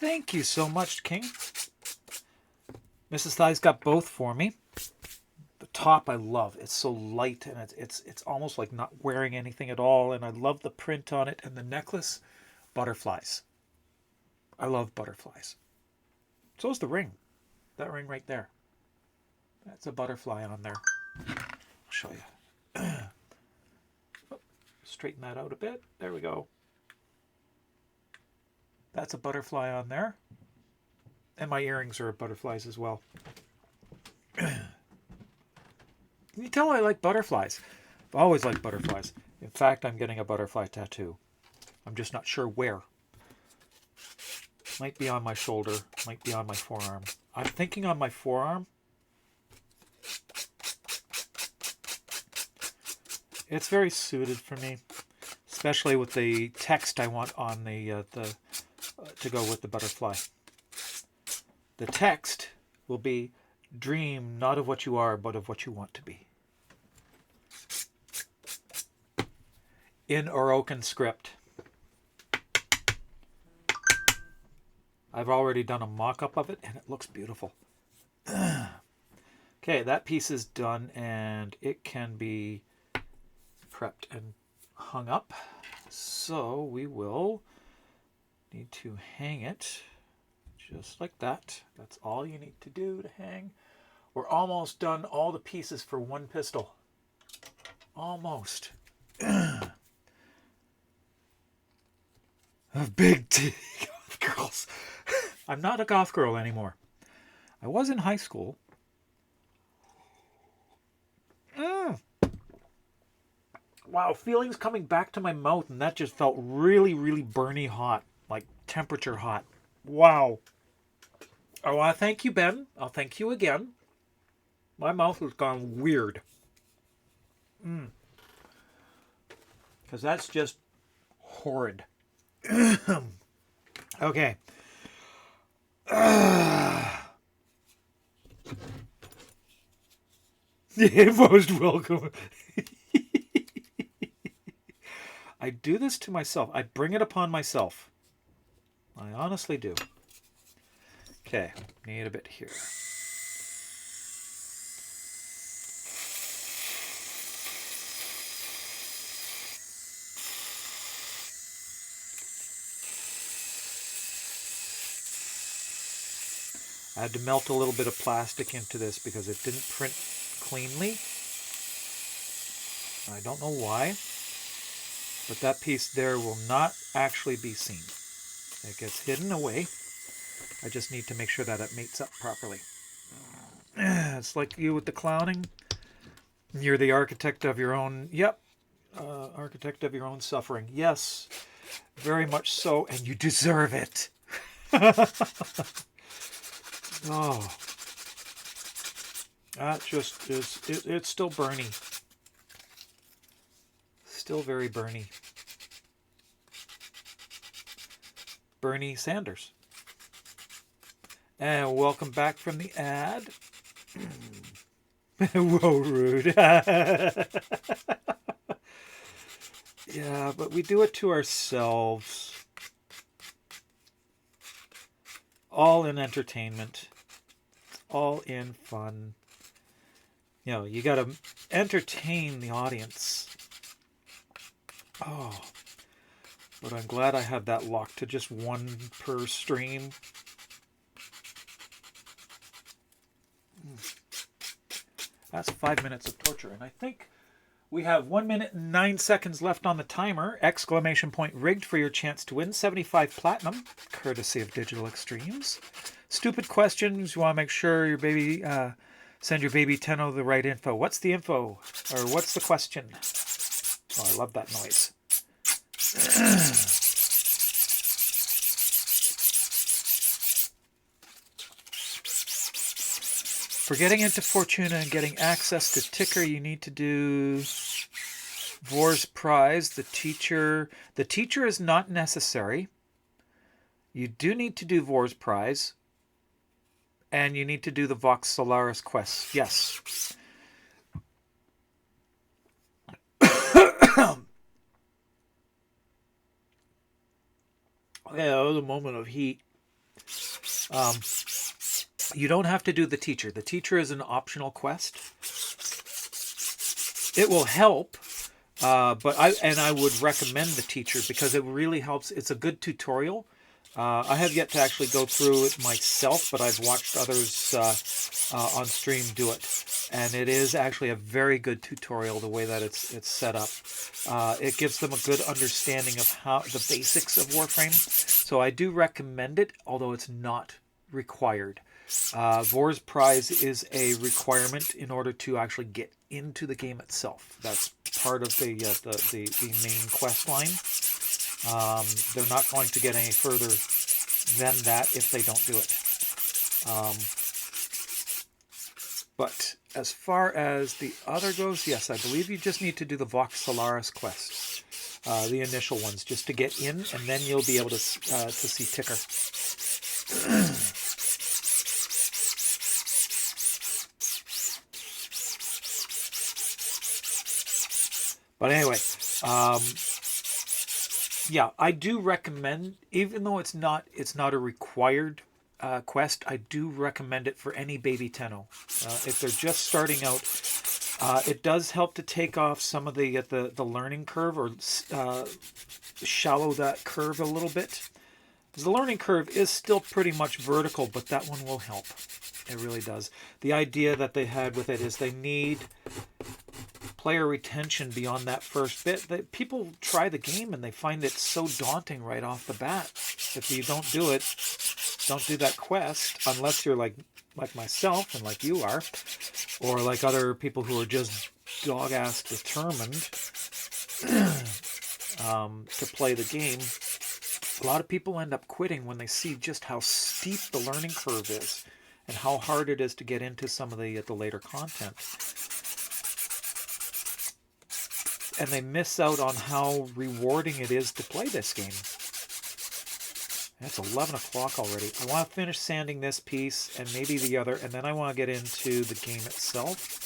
Thank you so much, King. Mrs. Thigh's got both for me. The top I love. It's so light and it's almost like not wearing anything at all. And I love the print on it. And the necklace, butterflies. I love butterflies. So is the ring. That ring right there. That's a butterfly on there. I'll show you. Straighten that out a bit. There we go. That's a butterfly on there. And my earrings are butterflies as well. Can you tell I like butterflies? I've always liked butterflies. In fact, I'm getting a butterfly tattoo. I'm just not sure where. Might be on my shoulder. Might be on my forearm. I'm thinking on my forearm. It's very suited for me, especially with the text I want on the to go with the butterfly. The text will be, "Dream not of what you are, but of what you want to be." In Orokan script. I've already done a mock-up of it, and it looks beautiful. Okay, that piece is done, and it can be prepped and hung up. So we will need to hang it just like that. That's all you need to do to hang. We're almost done all the pieces for one pistol. Almost. A big T. Girls. I'm not a goth girl anymore. I was in high school. Wow, feelings coming back to my mouth, and that just felt really, really burny hot, like temperature hot. Wow. I want to thank you, Ben. I'll thank you again. My mouth has gone weird. Because that's just horrid. Okay. Most welcome. I do this to myself. I bring it upon myself. I honestly do. Okay, need a bit here. I had to melt a little bit of plastic into this because it didn't print cleanly. I don't know why, but that piece there will not actually be seen. It gets hidden away. I just need to make sure that it mates up properly. It's like you with the clowning. You're the architect of your own, architect of your own suffering. Yes, very much so, and you deserve it. Oh, that just is, it's still burny. Still very burny. Bernie Sanders. And welcome back from the ad. Whoa, rude. Yeah, but we do it to ourselves. All in entertainment. All in fun. You know, you got to entertain the audience. Oh, but I'm glad I have that locked to just one per stream. That's 5 minutes of torture, and I think we have 1 minute and 9 seconds left on the timer. Exclamation point rigged for your chance to win 75 platinum, courtesy of Digital Extremes. Stupid questions. You want to make sure your baby, send your baby Tenno the right info. What's the info? Or what's the question? Oh, I love that noise. For getting into Fortuna and getting access to Ticker, you need to do Vor's Prize. The teacher is not necessary. You do need to do Vor's Prize. And you need to do the Vox Solaris quest. Yes. Yeah, that was a moment of heat. You don't have to do the teacher. The teacher is an optional quest. It will help, but I would recommend the teacher because it really helps. It's a good tutorial. I have yet to actually go through it myself, but I've watched others on stream do it, and it is actually a very good tutorial the way that it's set up. It gives them a good understanding of how the basics of Warframe. So I do recommend it, although it's not required. Vor's Prize is a requirement in order to actually get into the game itself. That's part of the main quest line. They're not going to get any further than that if they don't do it. But as far as the other goes, yes, I believe you just need to do the Vox Solaris quests, the initial ones, just to get in, and then you'll be able to see Ticker. But anyway, yeah, I do recommend, even though it's not a required quest, I do recommend it for any baby Tenno. If they're just starting out, it does help to take off some of the learning curve, or shallow that curve a little bit. The learning curve is still pretty much vertical, but that one will help. It really does. The idea that they had with it is they need player retention beyond that first bit. People try the game and they find it so daunting right off the bat. If you don't do that quest, unless you're like myself and like you are, or like other people who are just dog-ass determined to play the game, a lot of people end up quitting when they see just how steep the learning curve is and how hard it is to get into some of the later content. And they miss out on how rewarding it is to play this game. It's 11 o'clock already. I want to finish sanding this piece and maybe the other, and then I want to get into the game itself.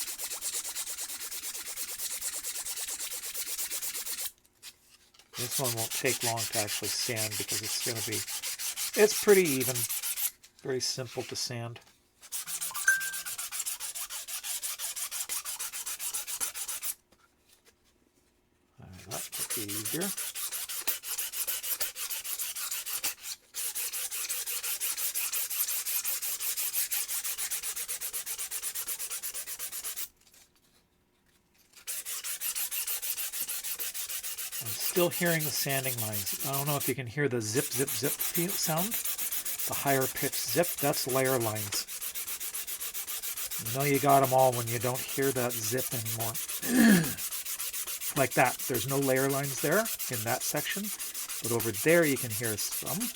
This one won't take long to actually sand because it's pretty even. Very simple to sand. That's easier. I'm still hearing the sanding lines. I don't know if you can hear the zip, zip, zip sound. The higher pitched zip, that's layer lines. You know you got them all when you don't hear that zip anymore. Like that. There's no layer lines there in that section, but over there you can hear some.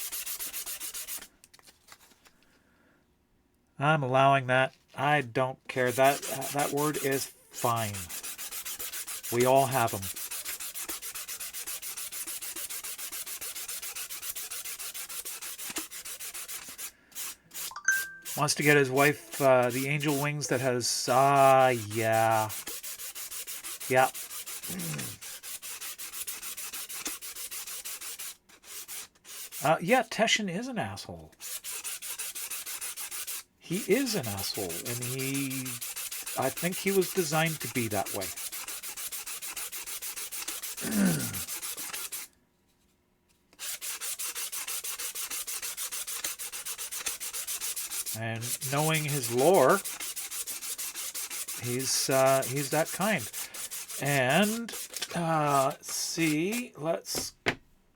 I'm allowing that. I don't care. That word is fine. We all have them. Wants to get his wife the angel wings that has yeah. Yeah, Teshin is an asshole. He is an asshole, and I think he was designed to be that way. And knowing his lore, he's that kind. And see, let's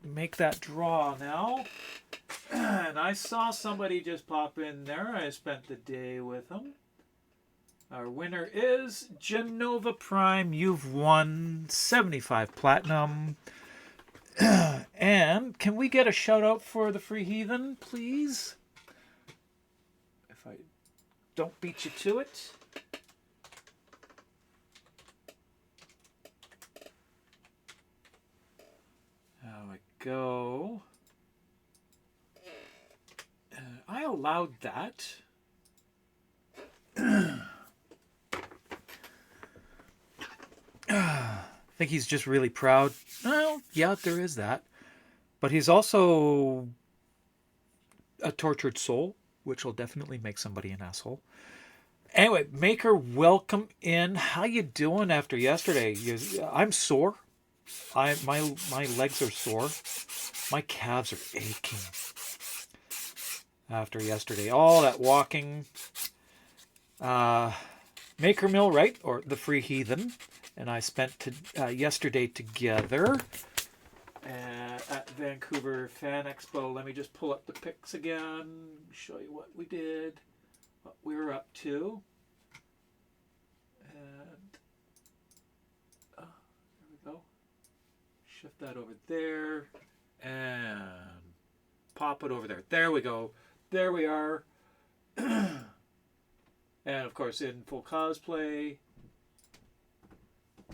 make that draw now. And I saw somebody just pop in there. I spent the day with him. Our winner is Genova Prime. You've won 75 platinum. And can we get a shout out for the Free Heathen, please? If I don't beat you to it. There we go. I allowed that. I think he's just really proud. Well, yeah, there is that. But he's also a tortured soul, which will definitely make somebody an asshole. Anyway, Maker, welcome in. How you doing after yesterday? I'm sore. My legs are sore. My calves are aching after yesterday. All that walking. Maker Mill, right? Or the Free Heathen. And I spent yesterday together at Vancouver FanExpo. Let me just pull up the pics again. Show you what we did. What we were up to. And there we go. Shift that over there and pop it over there. There we go. There we are. And of course in full cosplay.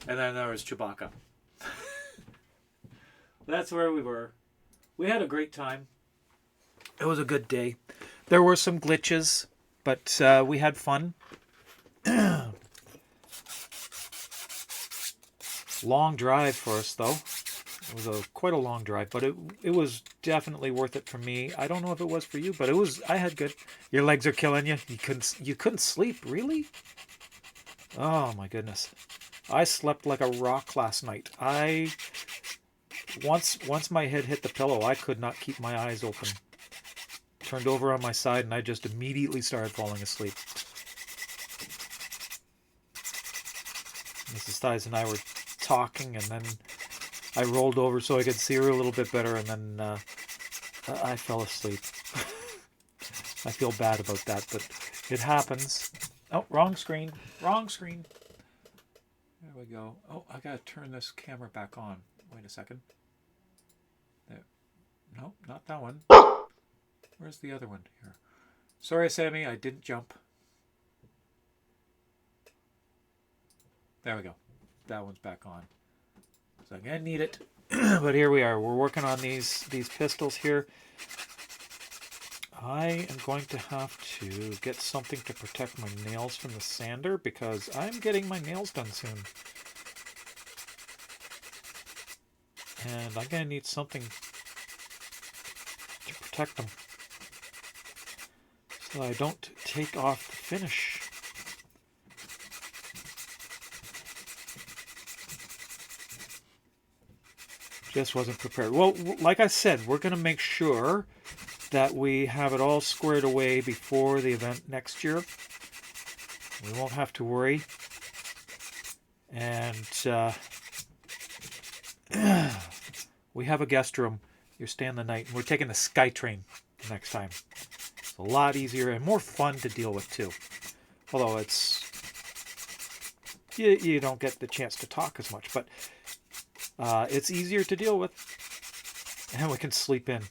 And then there was Chewbacca. That's where we were. We had a great time. It was a good day. There were some glitches, but we had fun. Long drive for us, though. It was quite a long drive, but it was definitely worth it for me. I don't know if it was for you, but it was. I had good. Your legs are killing you. You couldn't sleep, really? Oh my goodness. I slept like a rock last night. Once my head hit the pillow, I could not keep my eyes open. Turned over on my side, and I just immediately started falling asleep. Mrs. Thies and I were talking, and then I rolled over so I could see her a little bit better, and then I fell asleep. I feel bad about that, but it happens. Oh, wrong screen. Wrong screen. There we go. Oh, I gotta turn this camera back on. Wait a second. There. No, not that one. Where's the other one? Here. Sorry, Sammy, I didn't jump. There we go. That one's back on. So I'm gonna need it. But here we are. We're working on these pistols here. I am going to have to get something to protect my nails from the sander because I'm getting my nails done soon. And I'm going to need something to protect them so I don't take off the finish. Just wasn't prepared. Well, like I said, we're going to make sure that we have it all squared away before the event next year. We won't have to worry. And we have a guest room. You're staying the night. And we're taking the SkyTrain next time. It's a lot easier and more fun to deal with too. Although it's you don't get the chance to talk as much, but it's easier to deal with, and we can sleep in.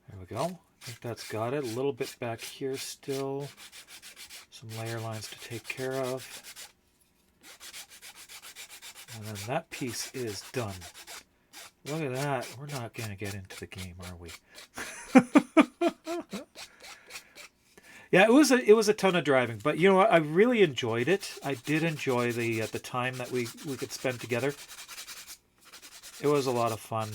There we go. I think that's got it. A little bit back here still. Some layer lines to take care of. And then that piece is done. Look at that. We're not going to get into the game, are we? Yeah, it was a ton of driving, but you know what? I really enjoyed it. I did enjoy the time that we could spend together. It was a lot of fun.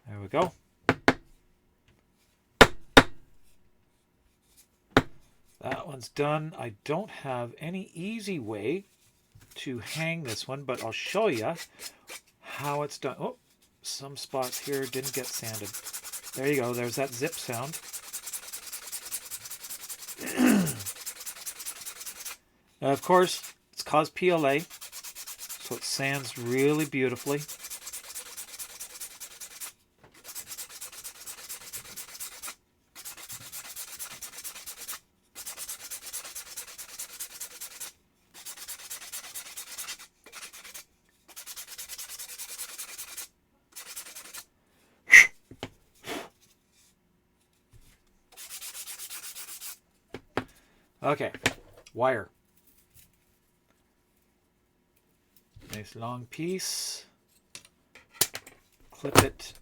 There we go. That one's done. I don't have any easy way to hang this one, but I'll show you how it's done. Oh, some spots here didn't get sanded. There you go. There's that zip sound. Now, of course, it's cause PLA, so it sands really beautifully. Okay, wire. Nice long piece. Clip it.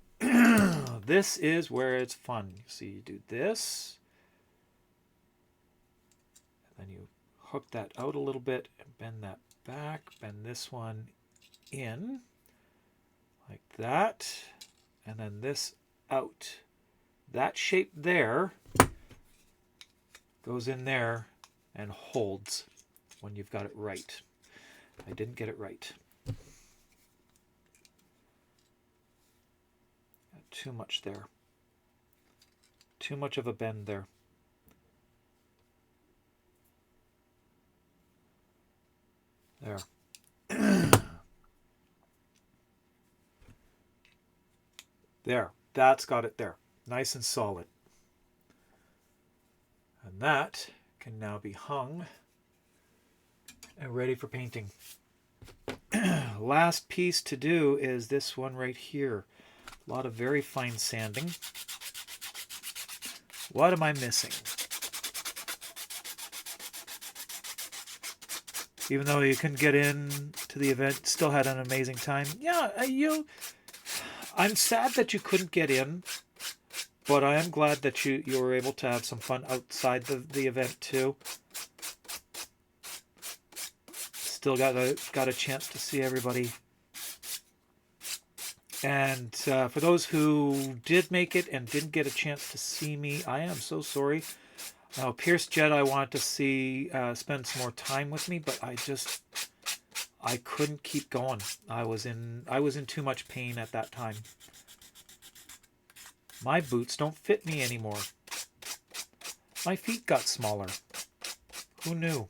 This is where it's fun. So you do this. And then you hook that out a little bit and bend that back. Bend this one in. Like that. And then this out. That shape there goes in there and holds when you've got it right. I didn't get it right. Got too much there. Too much of a bend there. There. There. That's got it there. Nice and solid. And that can now be hung and ready for painting. Last piece to do is this one right here. A lot of very fine sanding. What am I missing? Even though you couldn't get in to the event, still had an amazing time. Yeah, I'm sad that you couldn't get in, but I am glad that you were able to have some fun outside the event too. Still got a chance to see everybody. And for those who did make it and didn't get a chance to see me, I am so sorry. Now, Pierce Jedi wanted to see spend some more time with me, but I couldn't keep going. I was in too much pain at that time. My boots don't fit me anymore. My feet got smaller. Who knew?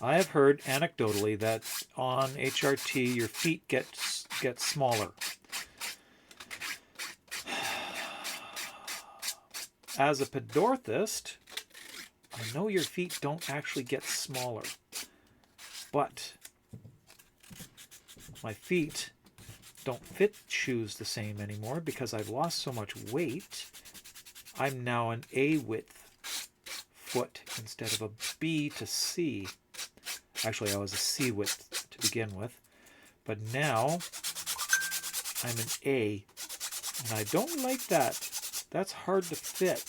I have heard anecdotally that on HRT your feet get smaller. As a podorthist, I know your feet don't actually get smaller, but my feet don't fit shoes the same anymore because I've lost so much weight. I'm now an A width foot instead of a B to C. Actually, I was a C width to begin with, but now I'm an A, and I don't like that. That's hard to fit,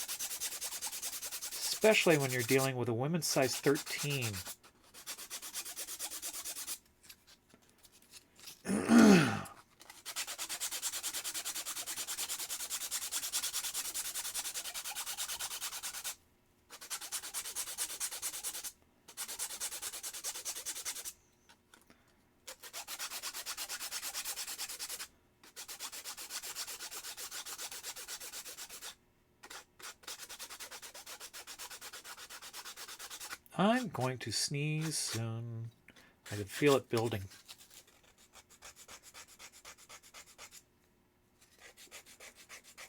especially when you're dealing with a women's size 13. I'm going to sneeze soon. I can feel it building.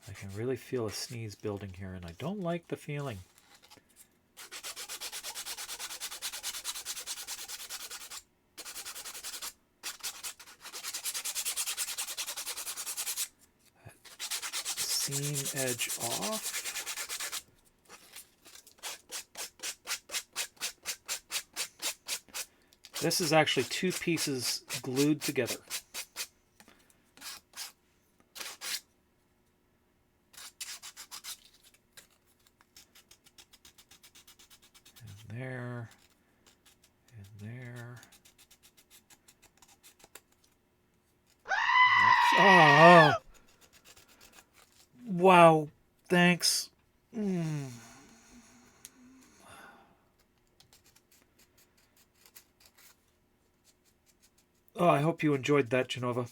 I can really feel a sneeze building here, and I don't like the feeling. Seam edge off. This is actually two pieces glued together. And there, and there. Oh! Wow, thanks. Oh, I hope you enjoyed that, Genova.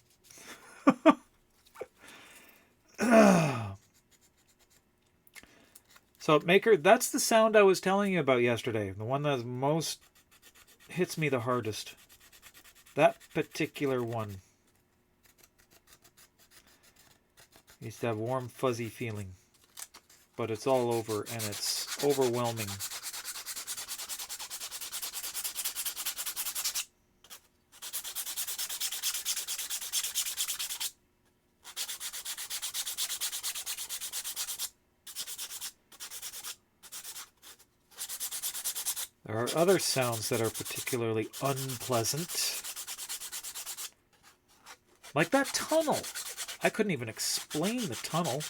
So, Maker, that's the sound I was telling you about yesterday. The one that most hits me the hardest. That particular one. Used to have warm, fuzzy feeling. But it's all over, and it's overwhelming. There are other sounds that are particularly unpleasant. Like that tunnel. I couldn't even explain the tunnel.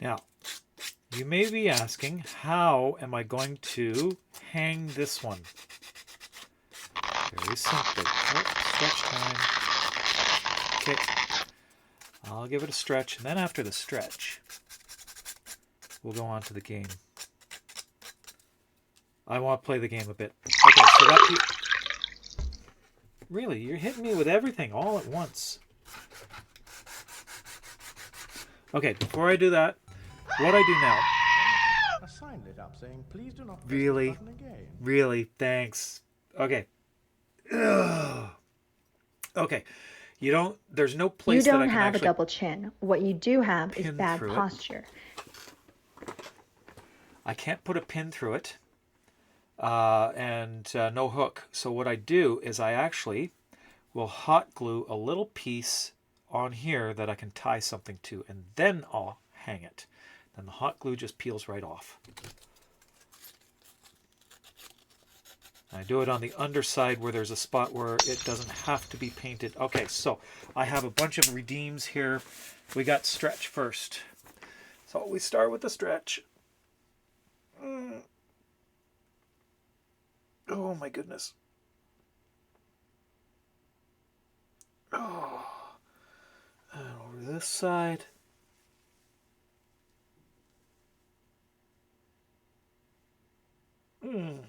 Now, you may be asking, how am I going to hang this one? Very simply. Oh, stretch time. Okay. I'll give it a stretch, and then after the stretch, we'll go on to the game. I want to play the game a bit. Okay, so that... Really, you're hitting me with everything all at once. Okay, before I do that, what I do now... A sign lit up saying, "Please do not press Really? this button again." Really? Thanks. Okay. Ugh. Okay. You don't... There's no place that I can You don't have a actually double chin. What you do have is pin bad through it. posture. I can't put a pin through it. And no hook. So what I do is I actually will hot glue a little piece on here that I can tie something to, and then I'll hang it. Then the hot glue just peels right off. I do it on the underside where there's a spot where it doesn't have to be painted. Okay, so I have a bunch of redeems here. We got stretch first. So we start with the stretch. Oh my goodness. Oh. And over this side. You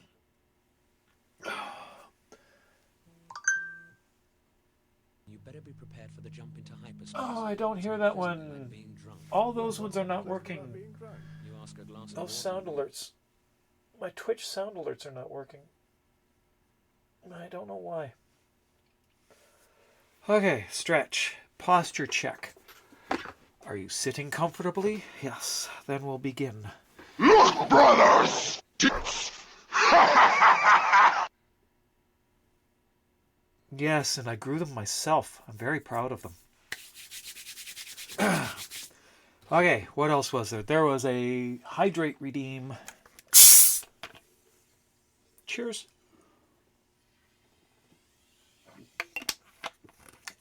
better be prepared for the jump into hyperspace. Oh, I don't hear that one. All those ones are not working. Those sound alerts. My Twitch sound alerts are not working. I don't know why. Okay, stretch. Posture check. Are you sitting comfortably? Yes. Then we'll begin. Look, brothers! Yes, and I grew them myself. I'm very proud of them. Okay, what else was there? There was a hydrate redeem. Cheers.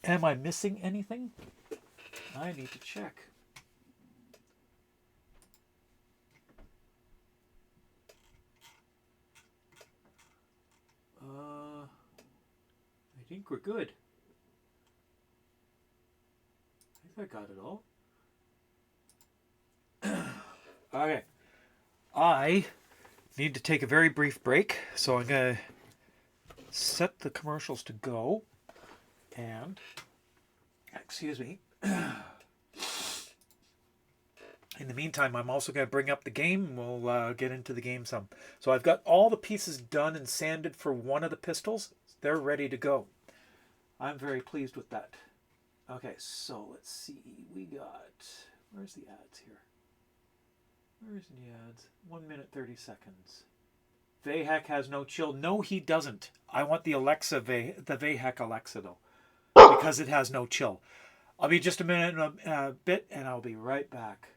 Am I missing anything? I need to check. I think we're good. I think I got it all. Okay. I need to take a very brief break, so I'm going to set the commercials to go. And, excuse me. In the meantime, I'm also going to bring up the game. We'll get into the game some. So I've got all the pieces done and sanded for one of the pistols. They're ready to go. I'm very pleased with that. Okay, so let's see. We got... Where's the ads here? Where's the ads? 1 minute, 30 seconds. Vahek has no chill. No, he doesn't. I want the Alexa, the Vahek Alexa, though. Because it has no chill. I'll be just a minute and a bit, and I'll be right back.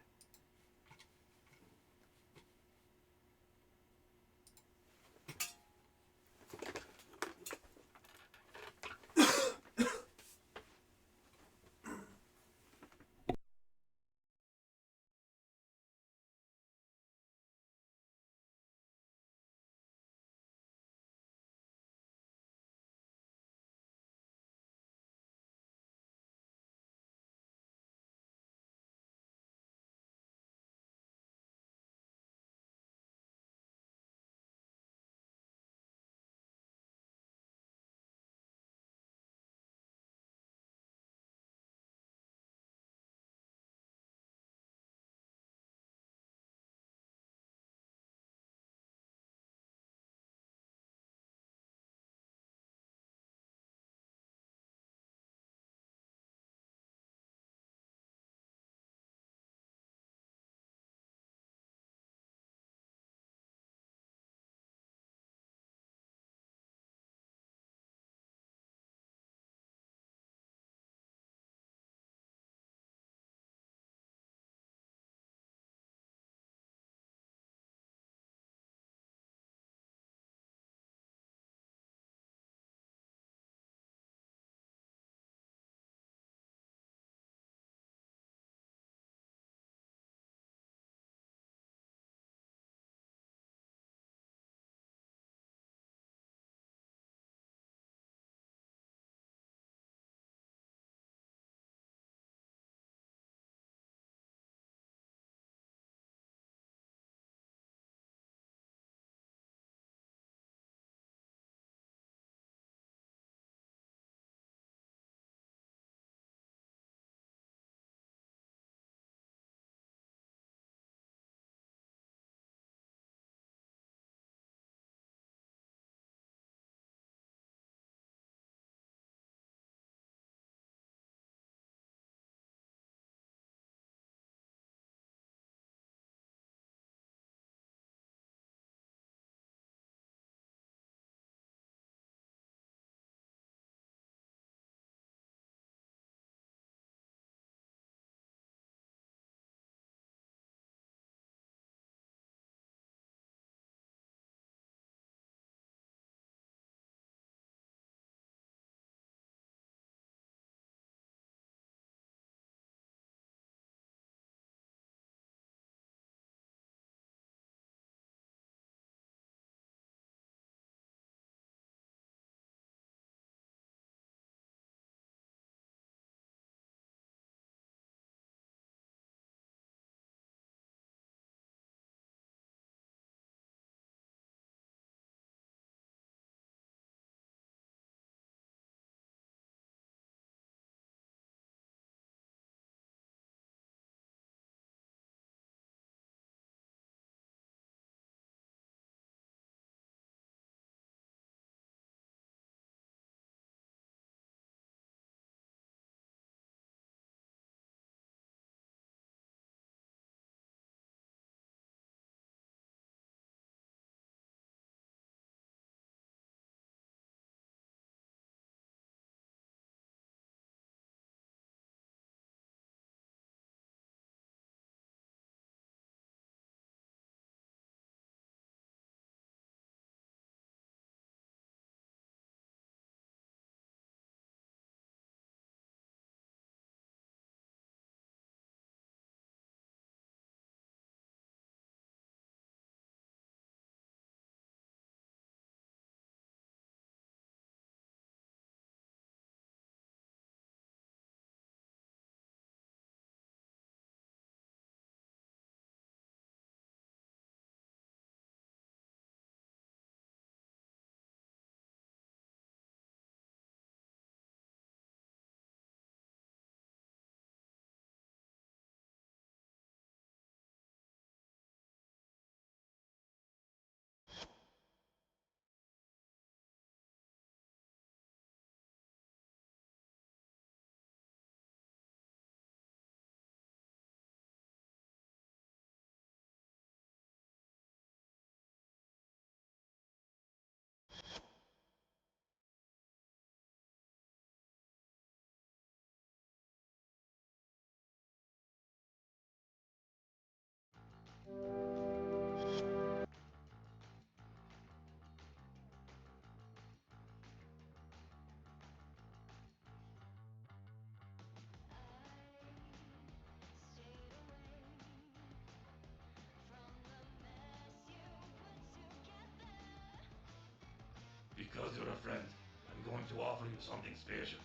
friend, I'm going to offer you something special.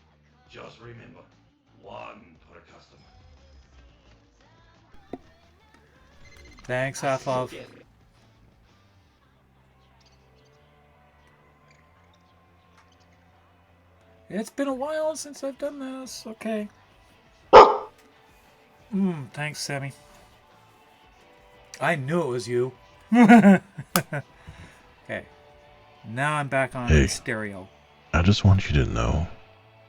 Just remember, one per customer. Thanks, Athov. It's been a while since I've done this. Okay. Thanks, Sammy. I knew it was you. Okay. Now I'm back on Hey. stereo. I just want you to know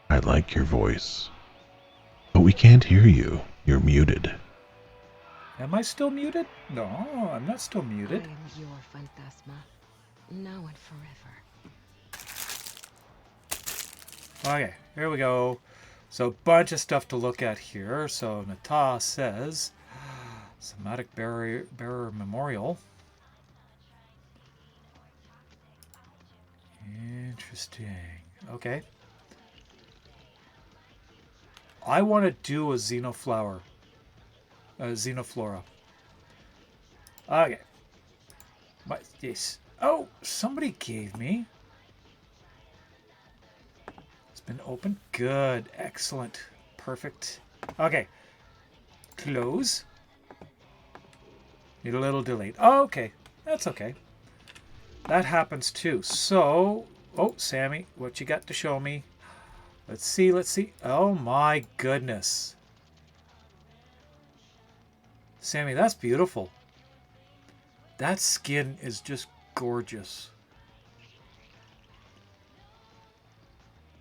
I like your voice. But we can't hear you. You're muted. Am I still muted? No, I'm not still I muted. am your Phantasma, now and forever. Okay, here we go. So, bunch of stuff to look at here. So, Nata says, Somatic Bearer Memorial. Interesting. Okay. I want to do a Xenoflora. Okay. Yes. Oh, somebody gave me. It's been opened. Good. Excellent. Perfect. Okay. Close. Need a little delayed. Oh, okay. That's okay. That happens too. So, oh, Sammy, what you got to show me? Let's see, let's see. Oh my goodness. Sammy, that's beautiful. That skin is just gorgeous.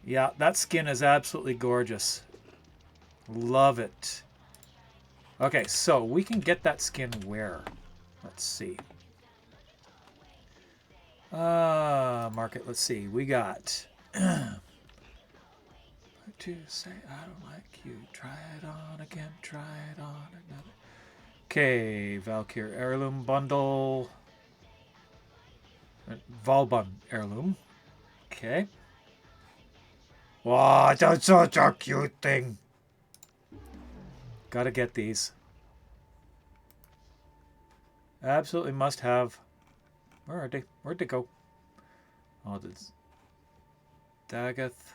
Yeah, that skin is absolutely gorgeous. Love it. Okay, so we can get that skin where? Let's see. Market, let's see. We got... to say I don't like you. Try it on again. Try it on another. Okay, Valkyr Heirloom Bundle. Valbun Heirloom. Okay. Wow, that's such a cute thing. Gotta get these. Absolutely must have. Where are they? Where'd they go? Oh, this Dagoth.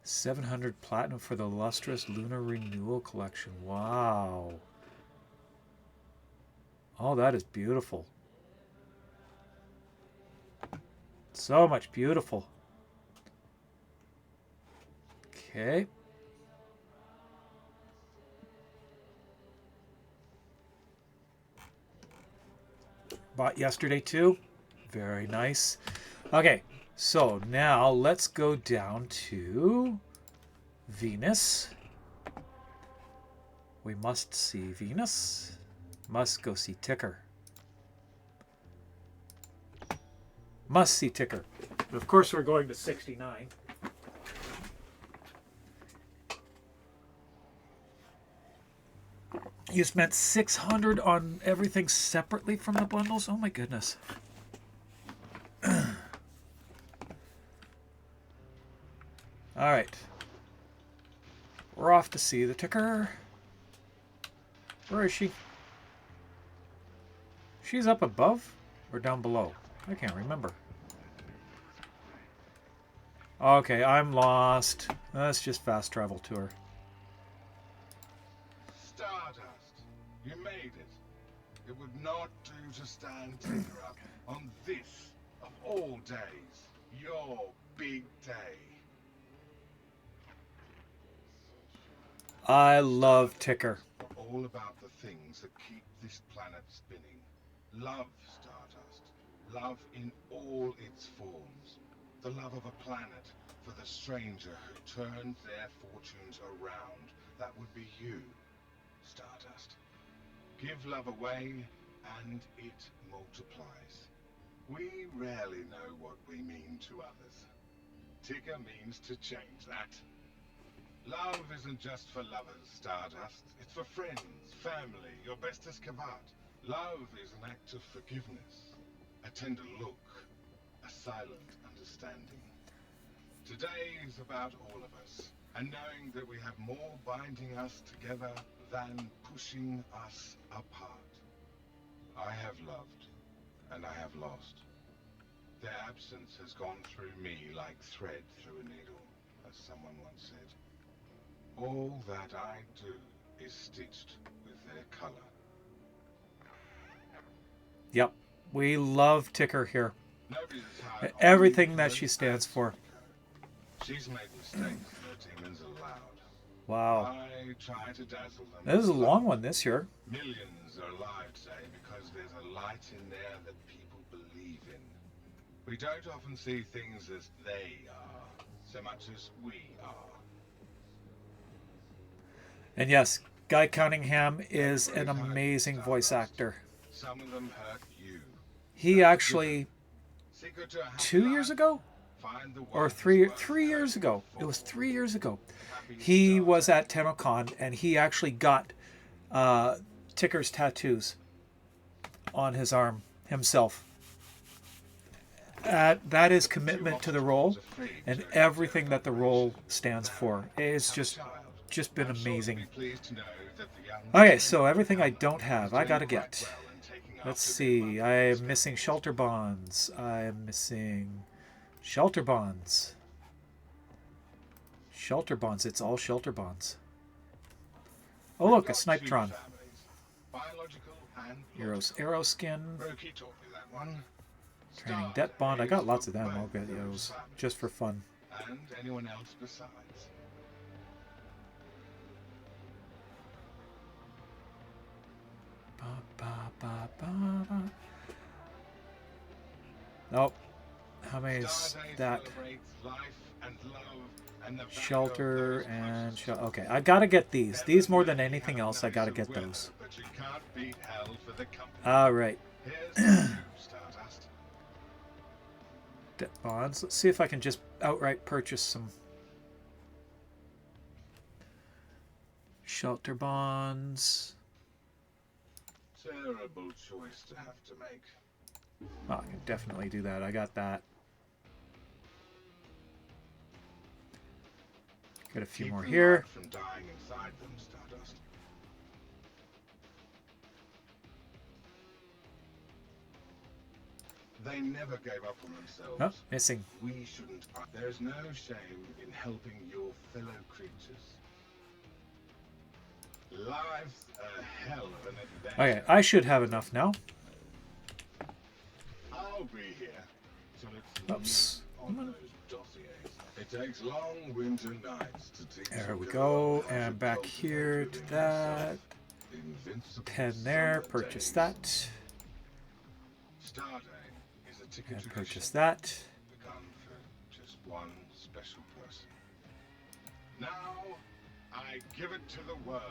700 platinum for the Lustrous Lunar Renewal Collection. Wow. Oh, that is beautiful. So much beautiful. Okay. Bought yesterday too. Very nice. Okay, so now let's go down to Venus. We must see Venus. Must go see Ticker. Must see Ticker. Of course, we're going to 69. You spent 600 on everything separately from the bundles? Oh my goodness. Alright. We're off to see the Ticker. Where is she? She's up above or down below? I can't remember. Okay, I'm lost. That's just fast travel to her. Stardust, you made it. It would not do to stand Ticker up on this, of all days, your big day. I love Ticker. All about the things that keep this planet spinning. Love, Stardust. Love in all its forms. The love of a planet for the stranger who turns their fortunes around. That would be you, Stardust. Give love away, and it multiplies. We rarely know what we mean to others. Ticker means to change that. Love isn't just for lovers, Stardust. It's for friends, family, your bestest kavat. Love is an act of forgiveness, a tender look, a silent understanding. Today is about all of us, and knowing that we have more binding us together than pushing us apart. I have loved, and I have lost. Their absence has gone through me like thread through a needle, as someone once said. All that I do is stitched with their color. Yep. We love Ticker here. Nobody's hard on Everything me that for she the stands for. She's made mistakes no demons allowed. Wow. I try to dazzle them. This is a with long love. one this year. Millions are alive today because there's a light in there that people believe in. We don't often see things as they are, so much as we are. And yes, Guy Cunningham is an amazing voice actor. Some of them hurt you. He actually, Secret to a happy 2 years life, ago? find the Or one three who's worth 3 years hurting ago. for. It was 3 years ago. Happy He stars. was at TennoCon and he actually got Ticker's tattoos on his arm himself. That is commitment to the role and everything that the role stands for. It's just been amazing. Okay, so everything I don't have, I gotta get. Let's see. I am missing shelter bonds. I am missing shelter bonds. Shelter bonds. It's all shelter bonds. Oh look, a Snipetron. Heroes Arrow Skin. Brokey taught me that one. Training Debt Bond. I got lots of them. I'll get those just for fun. And anyone else besides. Ba, ba, ba, ba, ba. Nope. How many is that? Shelter and okay, I gotta get these. These more than anything else, I gotta get those. All right. Debt bonds. Let's see if I can just outright purchase some shelter bonds. Terrible choice to have to make. Oh, I can definitely do that. I got that. Got a few more here. From dying inside them, Stardust. They never gave up on themselves. Oh, missing. We shouldn't. There's no shame in helping your fellow creatures. Life's a hell of an adventure. Okay, I should have enough now. I'll be here till it's Oops. on those dossiers. It takes long winter nights to teach. There we go. And back here to that. 10 there. Purchase that. Star Day is a ticket And to purchase that. begun for just one special person. Now, I give it to the world.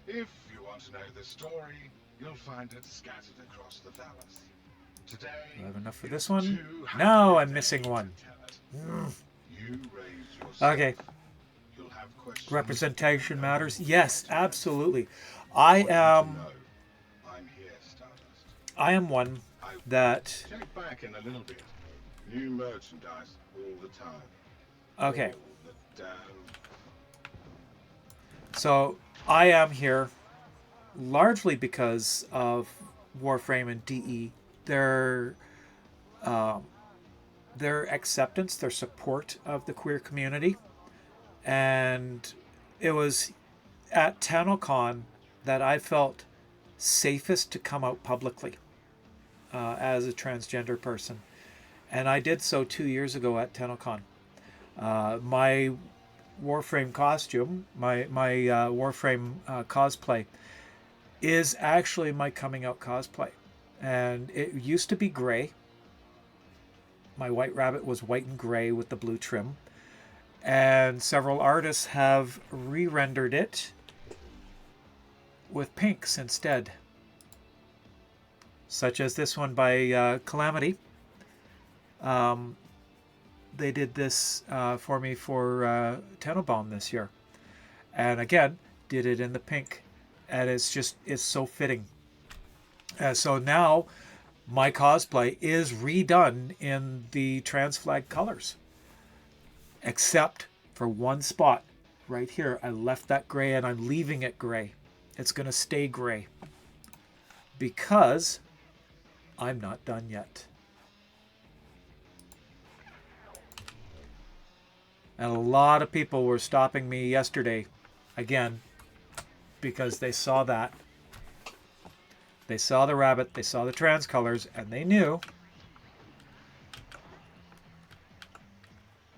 If you want to know the story, you'll find it scattered across the Vallis. Today, Do I have enough for this one? No, I'm missing one. Mm. you raise yourself. Okay. You'll have questions. Representation matters. Yes, absolutely. I am I'm here, Stardust. I am one that Check back in a little bit. New merchandise all the time. okay. All the damn. So I am here largely because of Warframe and DE. Their acceptance, their support of the queer community, and it was at TennoCon that I felt safest to come out publicly as a transgender person, and I did so 2 years ago at TennoCon. My Warframe costume, my Warframe cosplay, is actually my coming out cosplay, and it used to be gray. My White Rabbit was white and gray with the blue trim, and several artists have re-rendered it with pinks instead, such as this one by Calamity. They did this for me for Tenenbaum this year, and again did it in the pink, and it's so fitting. So now my cosplay is redone in the trans flag colors, except for one spot right here. I left that gray and I'm leaving it gray. It's going to stay gray because I'm not done yet. And a lot of people were stopping me yesterday, again, because they saw that. They saw the rabbit, they saw the trans colors, and they knew.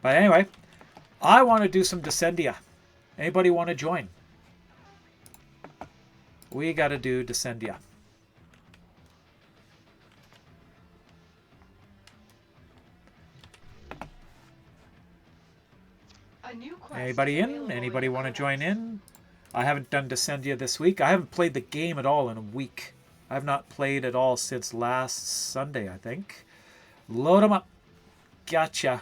But anyway, I want to do some Descendia. Anybody want to join? We got to do Descendia. Anybody in? Anybody want to join in? I haven't done Descendia this week. I haven't played the game at all in a week. I have not played at all since last Sunday, I think. Load them up. Gotcha.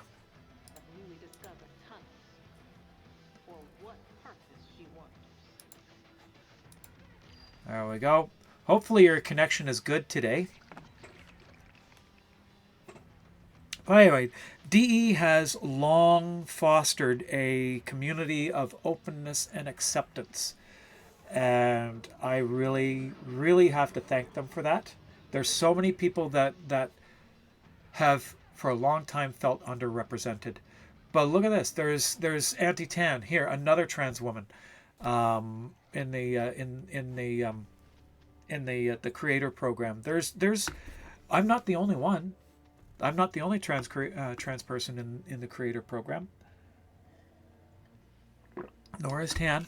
There we go. Hopefully your connection is good today. But anyway, DE has long fostered a community of openness and acceptance. And I really, really have to thank them for that. There's so many people that have for a long time felt underrepresented. But look at this. There's Auntie Tan here, another trans woman, in the creator program. I'm not the only one. I'm not the only trans person in the creator program. Nor is Tan.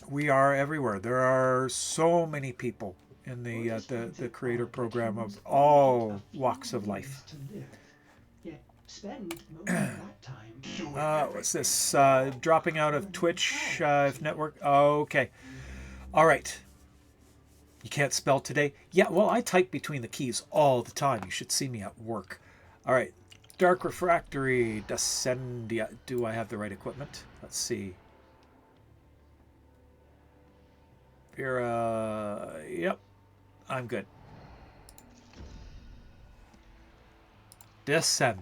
We are everywhere. There are so many people in the creator program of all walks of life. What's this? Dropping out of Twitch network. Okay. All right. You can't spell today? Yeah, well, I type between the keys all the time. You should see me at work. All right. Dark Refractory, Descendia. Do I have the right equipment? Let's see. Vera. Yep. I'm good. Descend.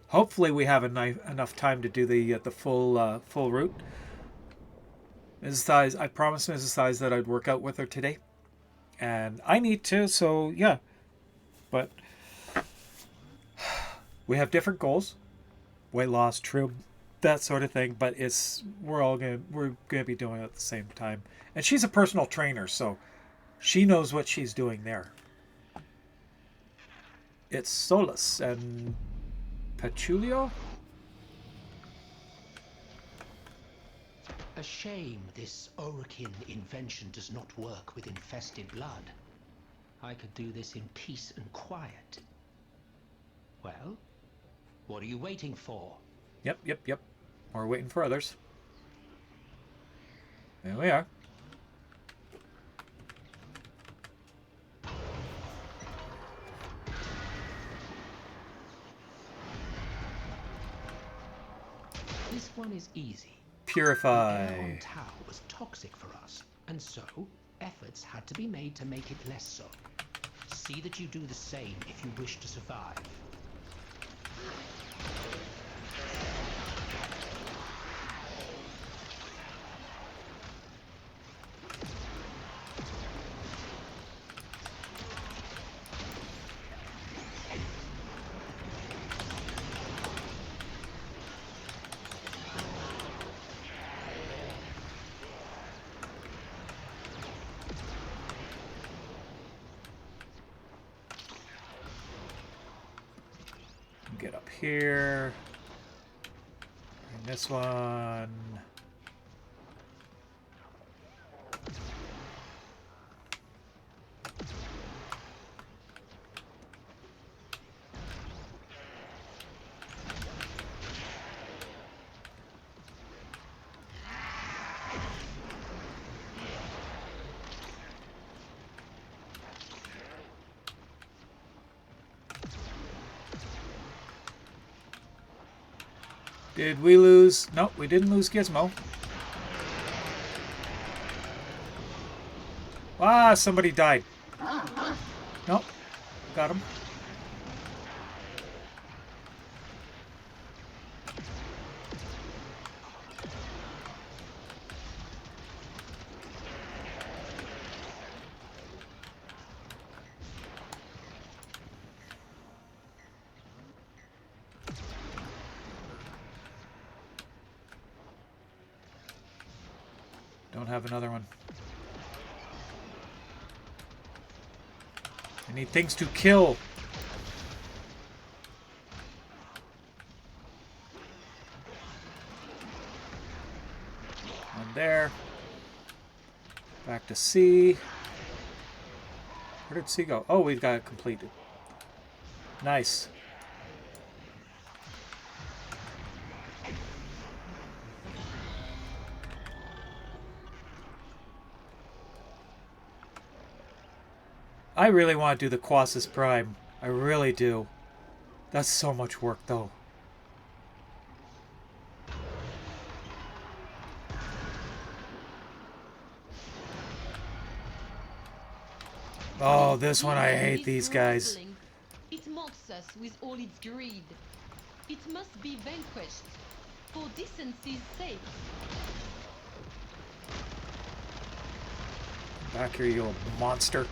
Hopefully we have enough time to do the full route. Mrs. Thighs, I promised Mrs. Thighs that I'd work out with her today, and I need to. So yeah, but we have different goals: weight loss, trim, that sort of thing. But we're gonna be doing it at the same time. And she's a personal trainer, so she knows what she's doing there. It's Solus and Patchoulio? A shame this Orokin invention does not work with infested blood. I could do this in peace and quiet. Well, what are you waiting for? Yep. We're waiting for others. There we are. This one is easy. Purify. The air on Tau was toxic for us, and so efforts had to be made to make it less so. See that you do the same if you wish to survive. Get up here. And this one. Did we lose? Nope, we didn't lose Gizmo. Ah, somebody died. Nope, got him. have another one. I need things to kill. One there. Back to C. Where did C go? Oh, we've got it completed. Nice. I really want to do the Quasis Prime. I really do. That's so much work, though. Oh, this one, I hate these guys. It mocks us with all its greed. It must be vanquished for decency's sake. Back here, you little monster.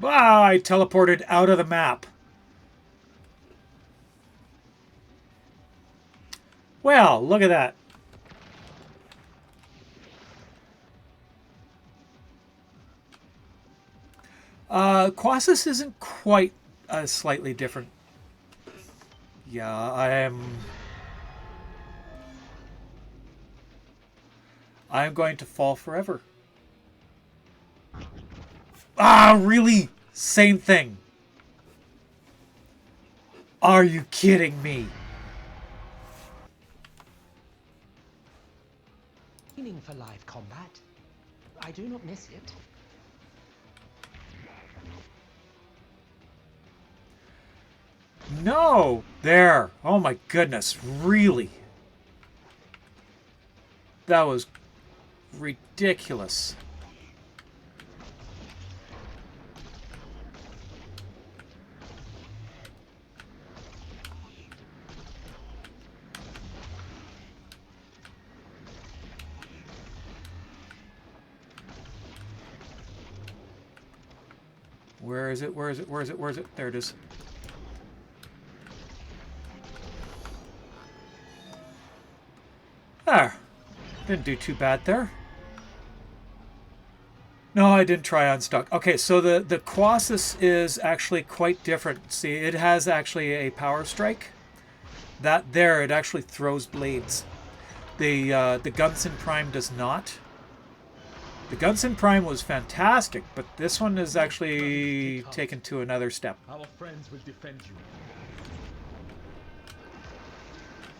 Ah, I teleported out of the map. Well, look at that. Quasis isn't quite slightly different. Yeah, I'm going to fall forever. Ah, really? Same thing. Are you kidding me? Training for live combat. I do not miss it. No! There! Oh my goodness, really? That was ridiculous. Where is it? Where is it? Where is it? Where is it? There it is. Ah, didn't do too bad there. No, I didn't try unstuck. Okay, so the Quasis is actually quite different. See, it has actually a power strike. That there, it actually throws blades. The Gunson Prime does not. The Gunson Prime was fantastic, but this one is actually taken to another step. Our friends will defend you.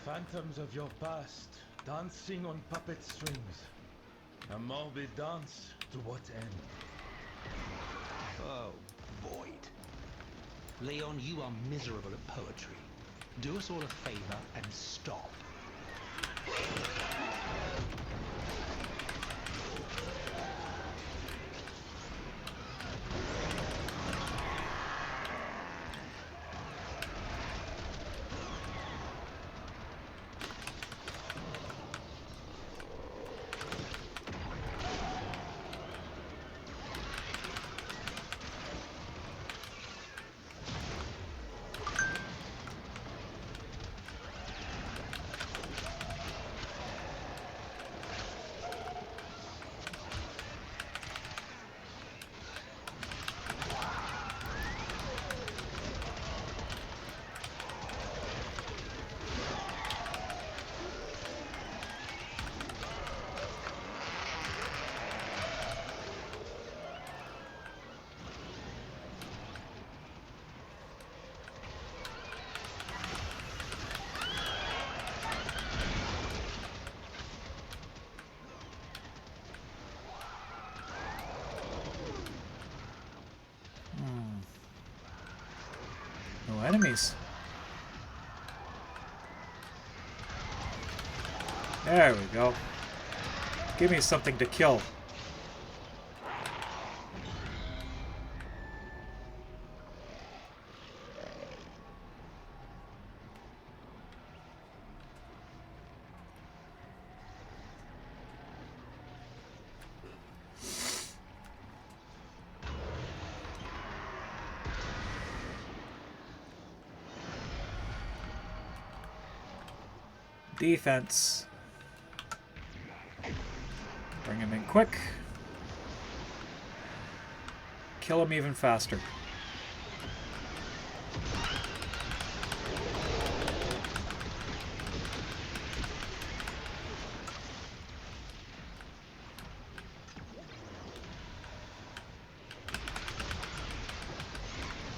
Phantoms of your past, dancing on puppet strings. A morbid dance, to what end? Oh, void. Leon, you are miserable at poetry. Do us all a favor and stop. No enemies. There we go. Give me something to kill. Defense. Bring him in quick. Kill him even faster.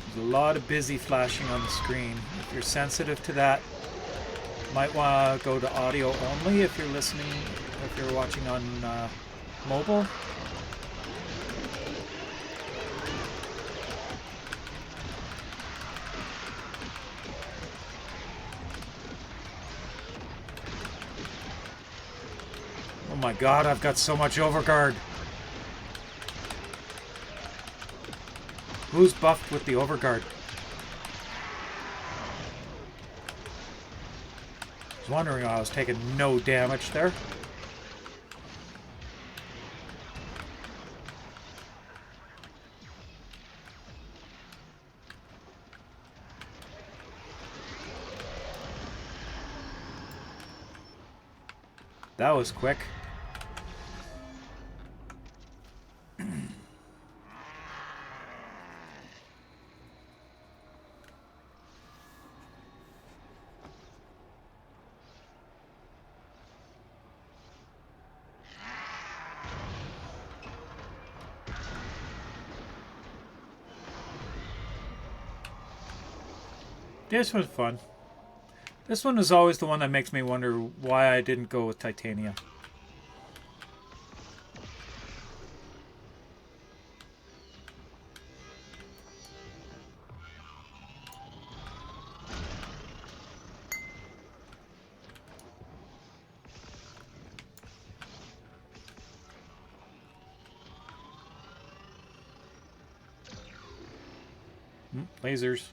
There's a lot of busy flashing on the screen. If you're sensitive to that, might want to go to audio only if you're listening, if you're watching on mobile. Oh my god, I've got so much overguard. Who's buffed with the overguard? I was wondering why I was taking no damage there. That was quick. This was fun. This one is always the one that makes me wonder why I didn't go with Titania. Lasers.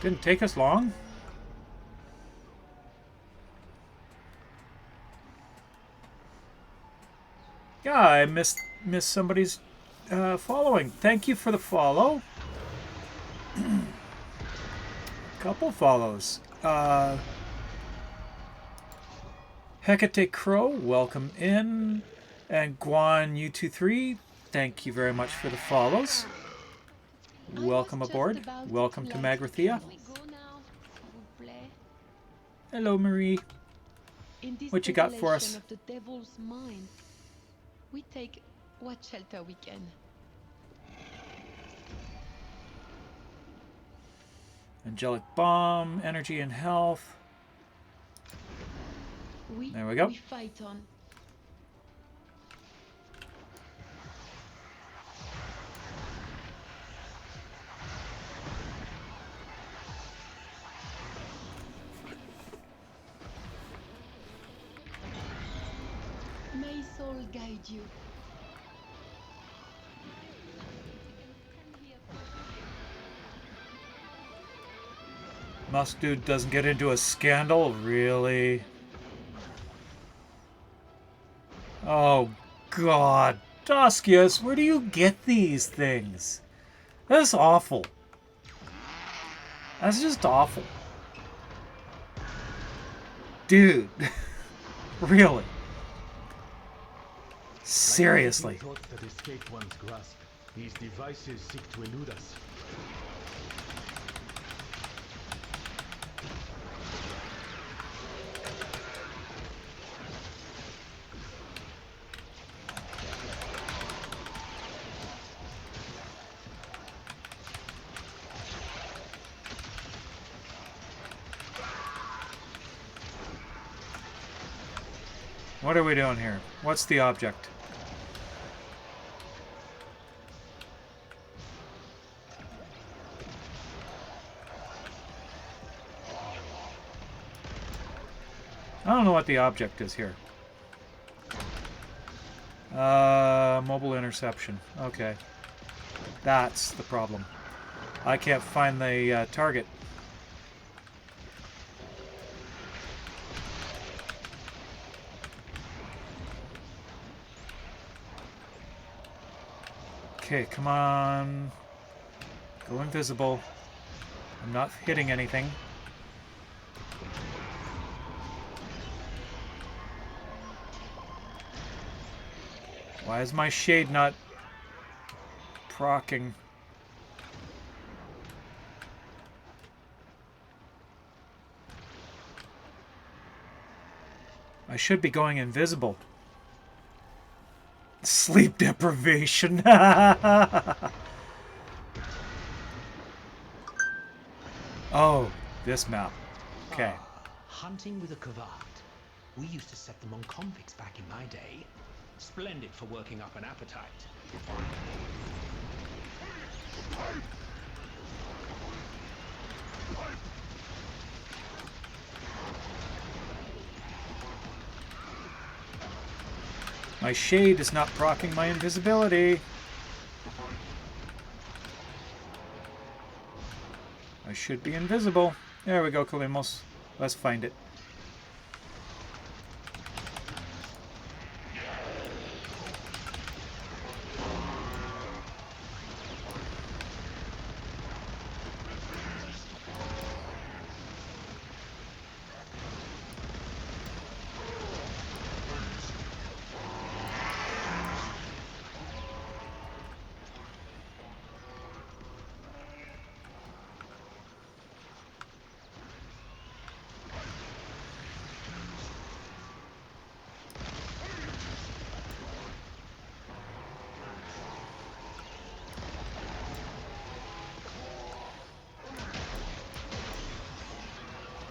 Didn't take us long. Yeah, I missed somebody's following. Thank you for the follow. Couple follows. Hecate Crow, welcome in. And Guan U23, thank you very much for the follows. Welcome aboard. Welcome to Magrathea. Hello, Marie. What you got for us? Of the devil's mind, we take what shelter we can. Angelic Bomb, Energy and Health. There we go. We fight on. May soul guide you. Musk Dude doesn't get into a scandal? Really? Oh, God. Doskius, where do you get these things? That's awful. That's just awful. Dude. Really? Seriously. That escape one's grasp. These devices seek to elude us. What are we doing here? What's the object? I don't know what the object is here. Mobile interception. Okay. That's the problem. I can't find the target. Okay, come on. Go invisible. I'm not hitting anything. Why is my shade not procking? I should be going invisible. Sleep deprivation. Oh, this map. Okay. Hunting with a covard. We used to set them on convicts back in my day. Splendid for working up an appetite. My shade is not proccing my invisibility. I should be invisible. There we go, Kalimos. Let's find it.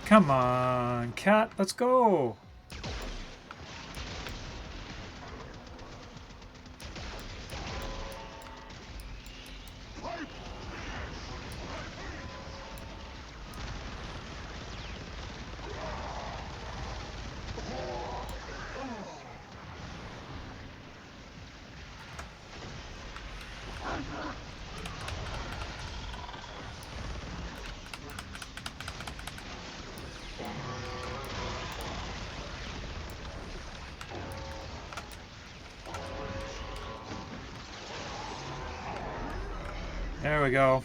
Come on, cat, let's go. There we go.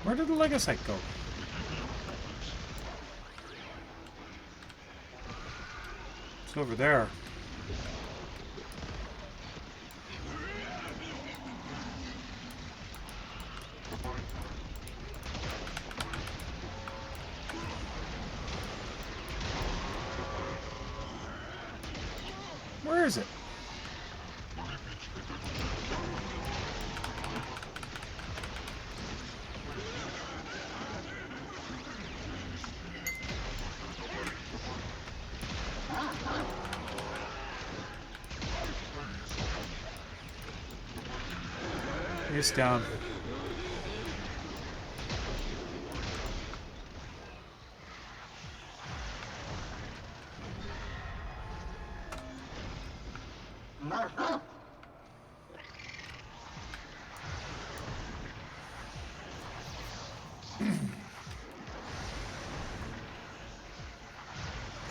Where did the Legosite go? It's over there. Where is it? It's down.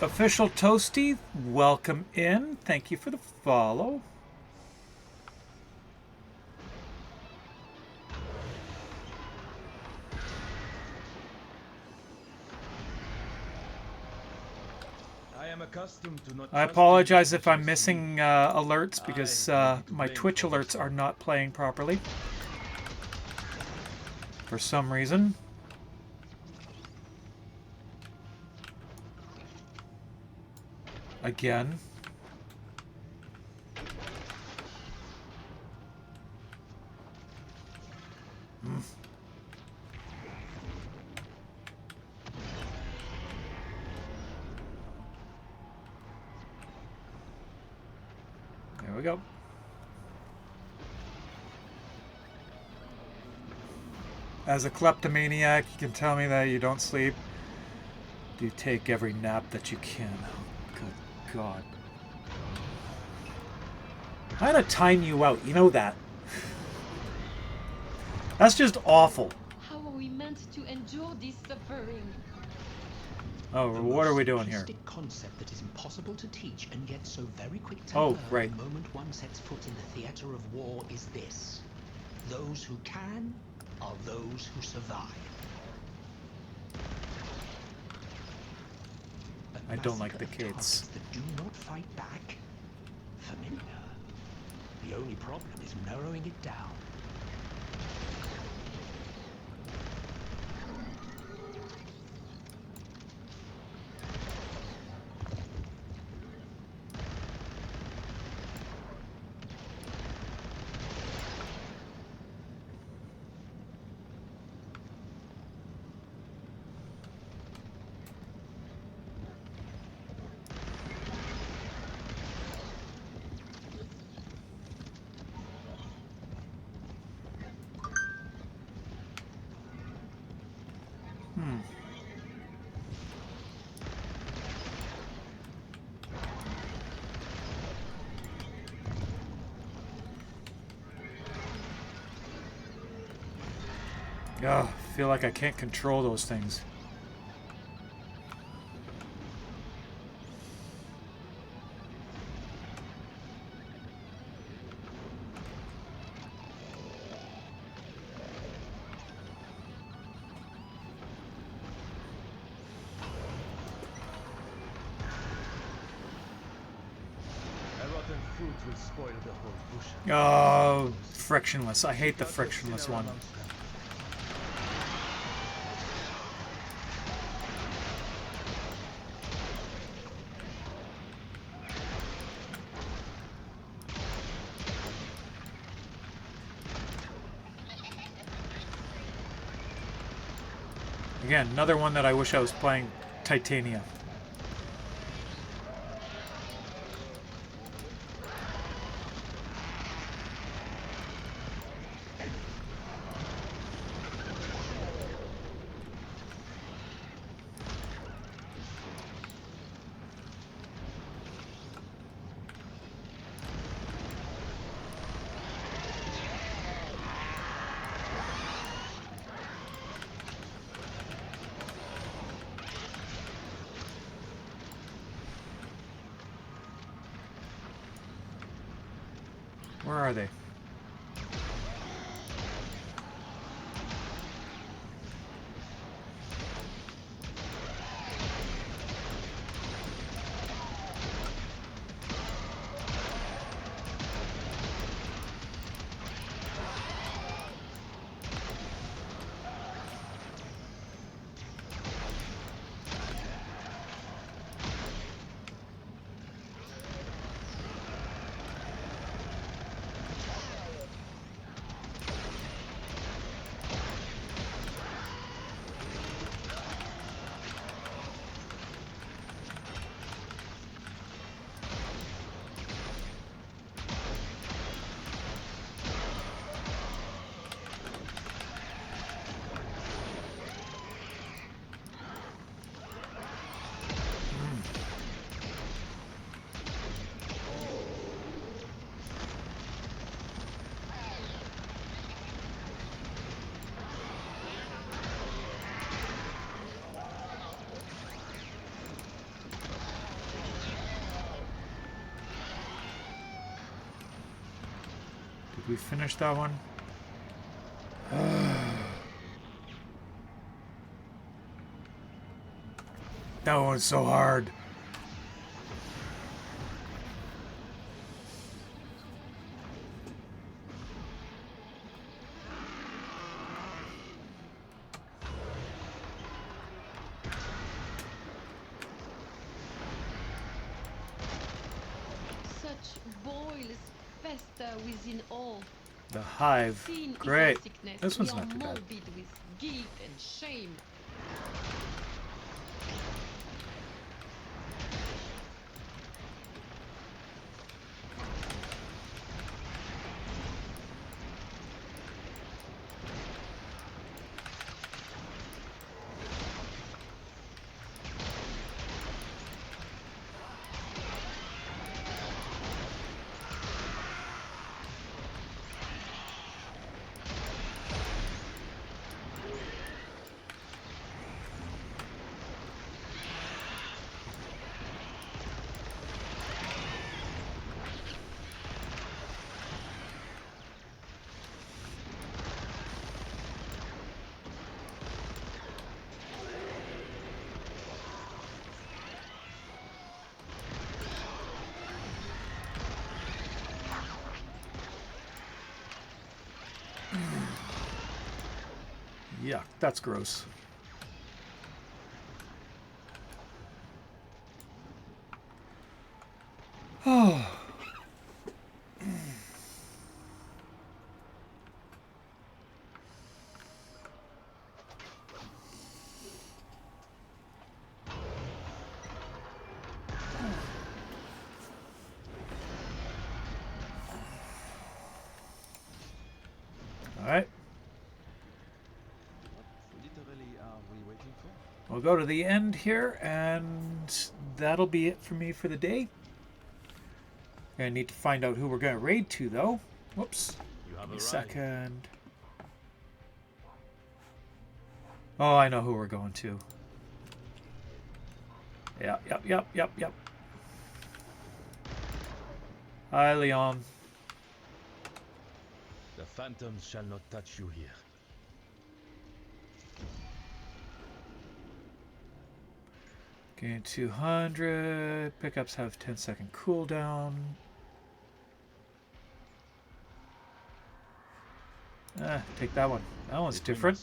Official Toasty, welcome in. Thank you for the follow. I am accustomed to not I apologize if I'm missing alerts because my Twitch alerts are not playing properly for some reason. Again. There we go. As a kleptomaniac, you can tell me that you don't sleep. You take every nap that you can. Good God. I had to time you out, you know that. That's just awful. How are we meant to endure this suffering? Oh, The what are most we doing here? simplistic concept that is impossible to teach and yet so very quick to Oh, learn right. the moment one sets foot in the theater of war is this: those who can are those who survive. But I don't like the massacre of kids. targets that do not fight back. Familiar. The only problem is narrowing it down. Ugh, I feel like I can't control those things. A rotten fruit will spoil the whole bush. Oh, frictionless. I hate the frictionless one. Again, another one that I wish I was playing Titania. Where are they? Did we finish that one? That one's so hard. Such boils fester within all. The Hive. Sin is Great. our sickness. This one's We are not too bad. morbid with guilt and shame. Yuck, that's gross. Oh. All right. Literally are we waiting for? We'll go to the end here, and that'll be it for me for the day. Gonna need to find out who we're gonna raid to, though. Whoops. Give me a second. Oh, I know who we're going to. Yep. Hi, Leon. The phantoms shall not touch you here. Gain 200. Pickups have 10-second cooldown. Take that one. That one's different.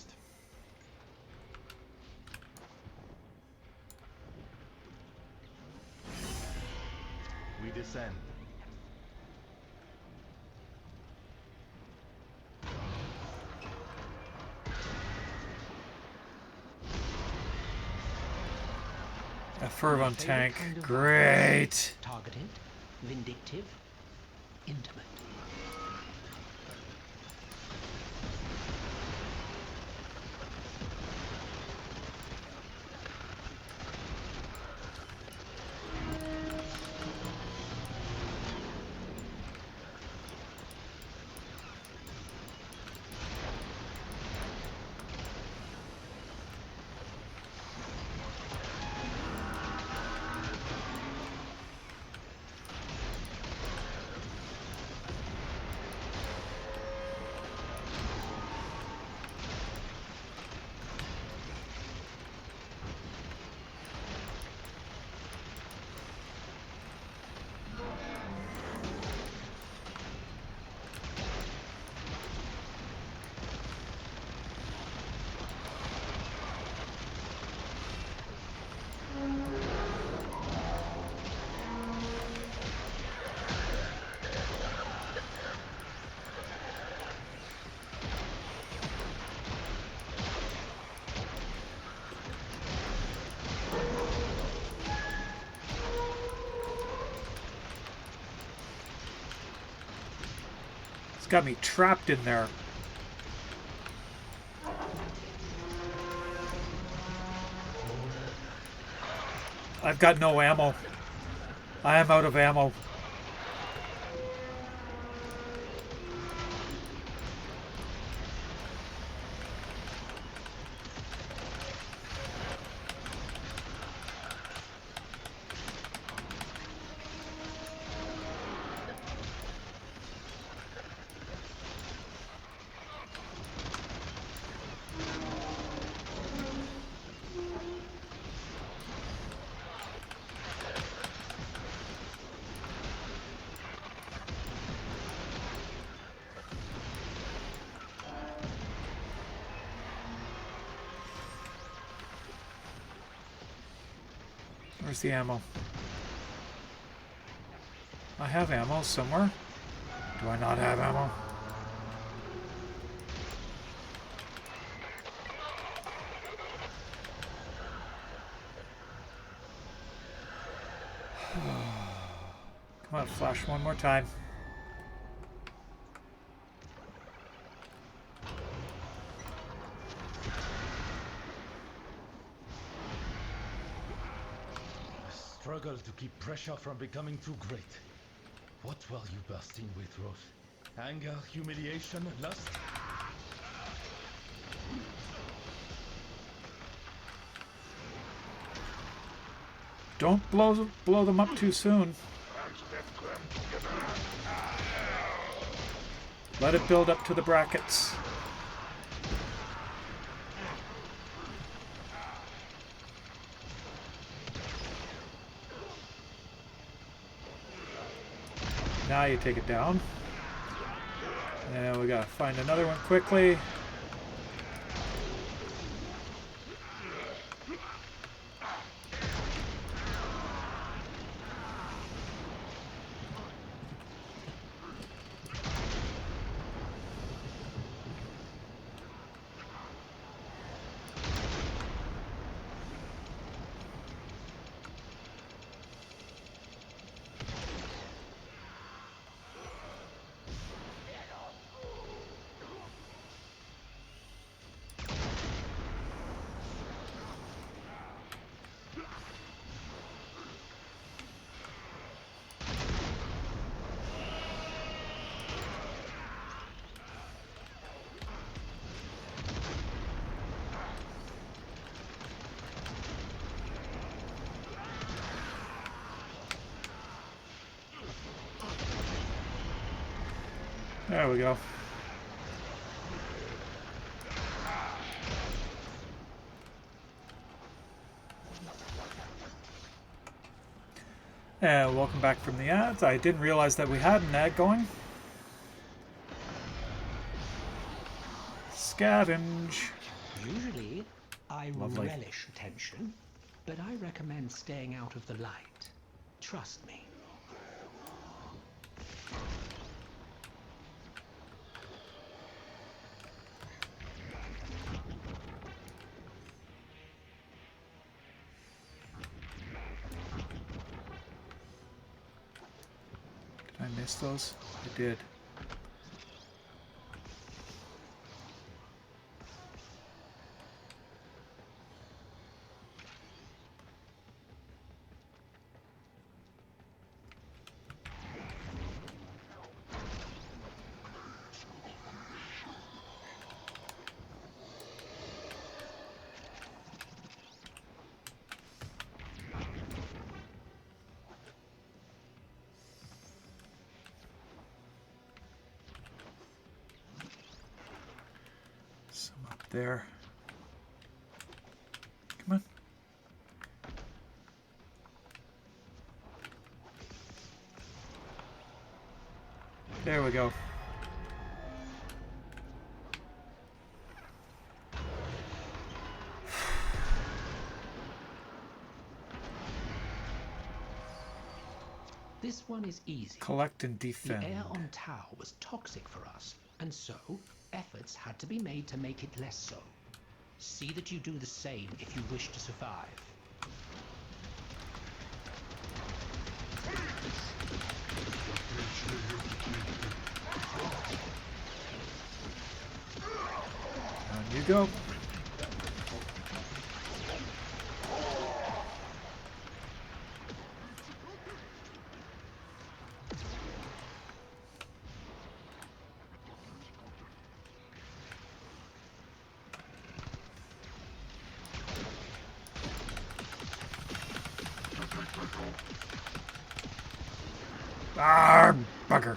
We descend. A fervent tank. Great. Targeted, vindictive, intimate. Got me trapped in there. I've got no ammo. I am out of ammo. Where's the ammo? I have ammo somewhere. Do I not have ammo? Come on, flash one more time. Struggle to keep pressure from becoming too great. What were you bursting with, Rose? Anger, humiliation, lust? Don't blow them up too soon. Let it build up to the brackets. Now you take it down. And we gotta find another one quickly. There we go. And welcome back from the ads. I didn't realize that we had an ad going. Scavenge. Usually, I Lovely. relish attention, but I recommend staying out of the light. Trust me. Did I miss those? I did. Some up there. Come on. There we go. This one is easy. Collect and defend. The air on Tau was toxic for us, and so efforts had to be made to make it less so. See that you do the same if you wish to survive. On you go. Ah, bugger.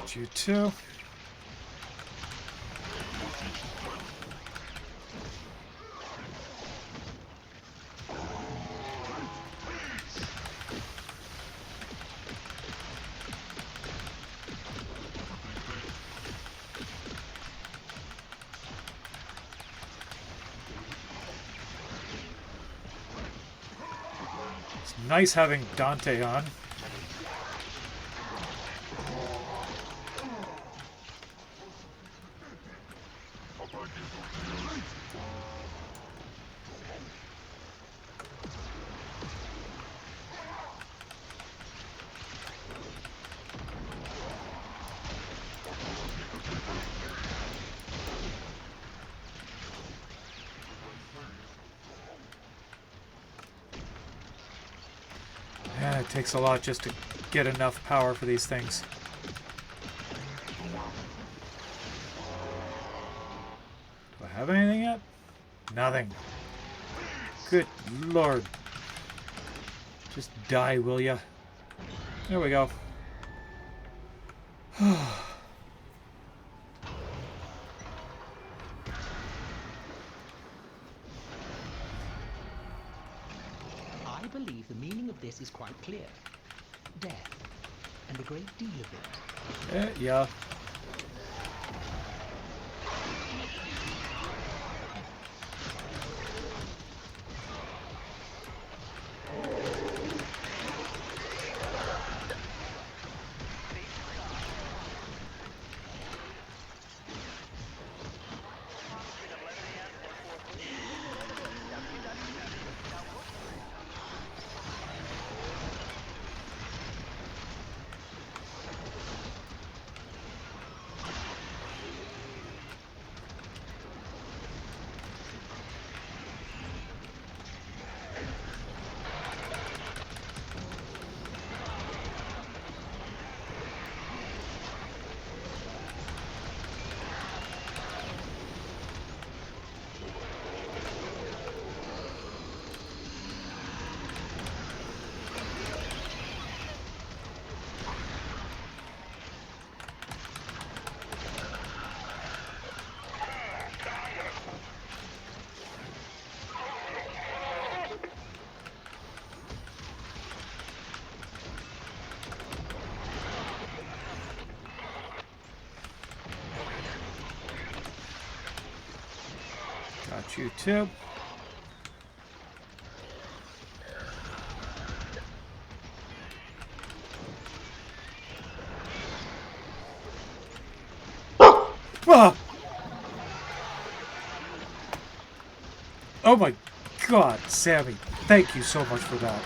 Got you too. It's nice having Dante on. Yeah, it takes a lot just to get enough power for these things. Do I have anything yet? Nothing. Good lord. Just die, will ya? There we go. I believe the meaning of this is quite clear. Death, an and a great deal of it. Yeah. Got you too. Ah! Oh my God, Sammy, thank you so much for that.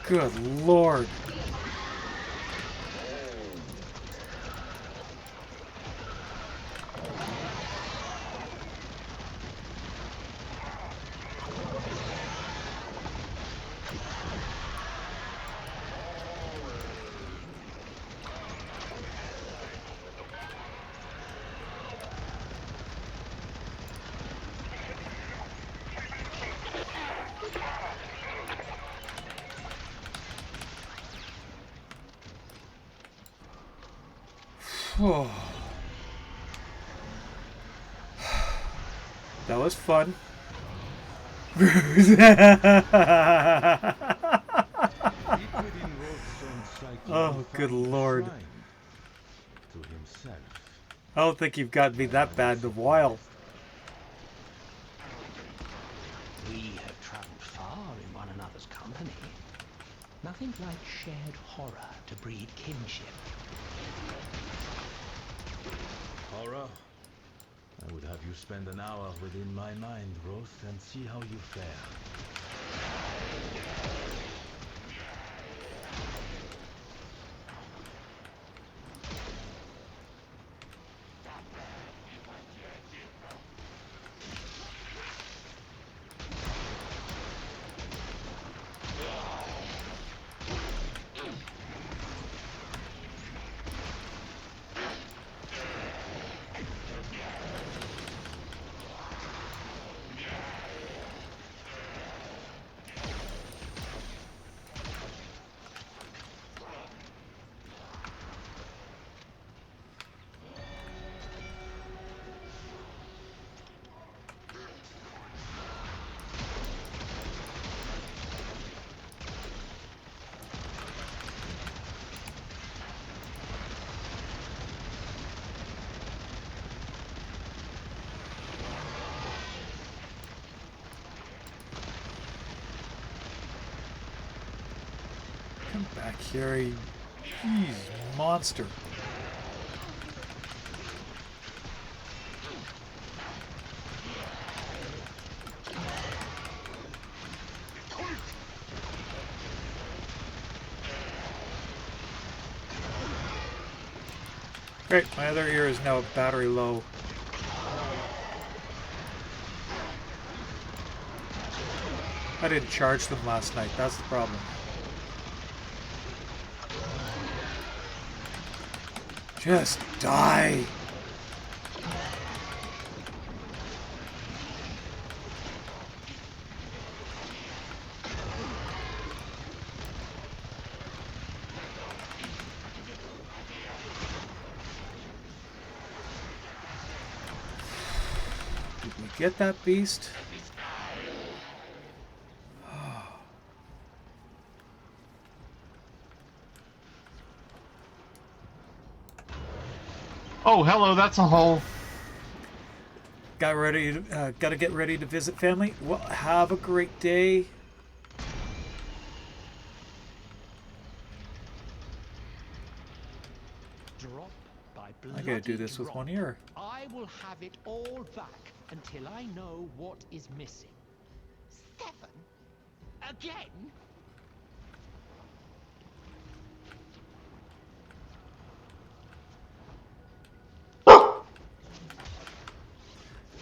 Good Lord. Oh. That was fun. Oh, good Lord. I don't think you've got me that bad in a while. We have traveled far in one another's company. Nothing like shared horror to breed kinship. Horror? I would have you spend an hour within my mind, Roth, and see how you fare. Come back here, you monster. Great, my other ear is now battery low. I didn't charge them last night, that's the problem. Just die! get that beast? Oh, hello, that's a hole. Gotta get ready to visit family. Well, have a great day. Drop by I gotta do this with drop, one ear. I will have it all back until I know what is missing. 7? Again?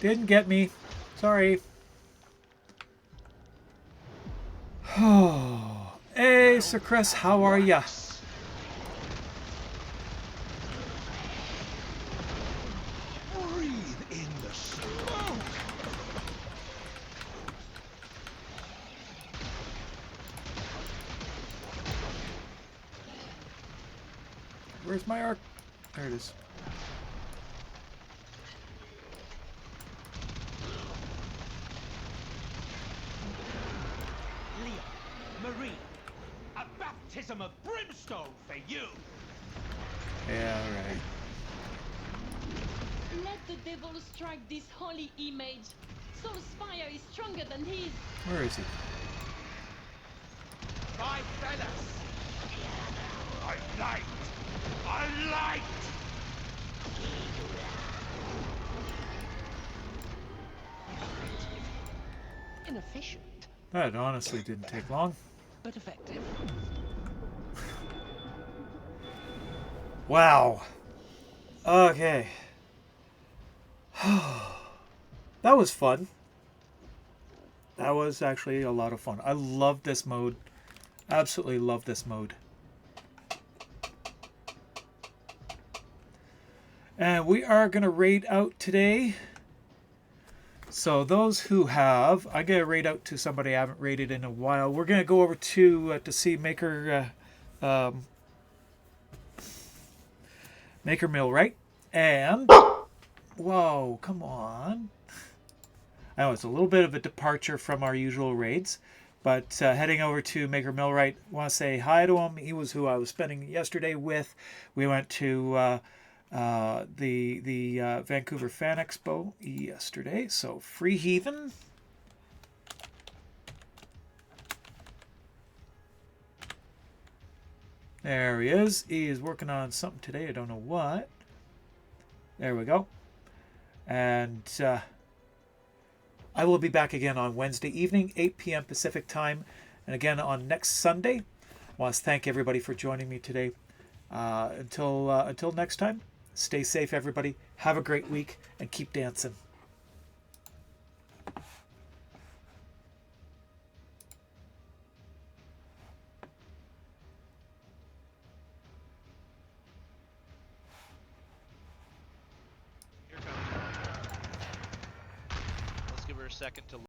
Didn't get me. Sorry. Oh, hey, Sir Chris, how are ya? Breathe in the smoke. Where's my arc? There it is. Marie, a baptism of brimstone for you. Yeah, alright. Let the devil strike this holy image. Soul's fire is stronger than his. Where is he? My fellas. I light. I light. Inefficient, That honestly didn't take long. but effective. Wow. Okay. That was fun. That was actually a lot of fun. I love this mode. Absolutely love this mode. And we are going to raid out today. So those who have, I got to raid out to somebody I haven't raided in a while. We're going to go over to see Maker Maker Millwright. And, whoa, come on. I know it's a little bit of a departure from our usual raids, but heading over to Maker Millwright, want to say hi to him. He was who I was spending yesterday with. We went to the Vancouver FanExpo yesterday, so free heathen. There he is. He is working on something today. I don't know what. There we go. And I will be back again on Wednesday evening, 8 p.m. Pacific time. And again on next Sunday. I want to thank everybody for joining me today. Until next time, stay safe, everybody. Have a great week and keep dancing. Let's give her a second to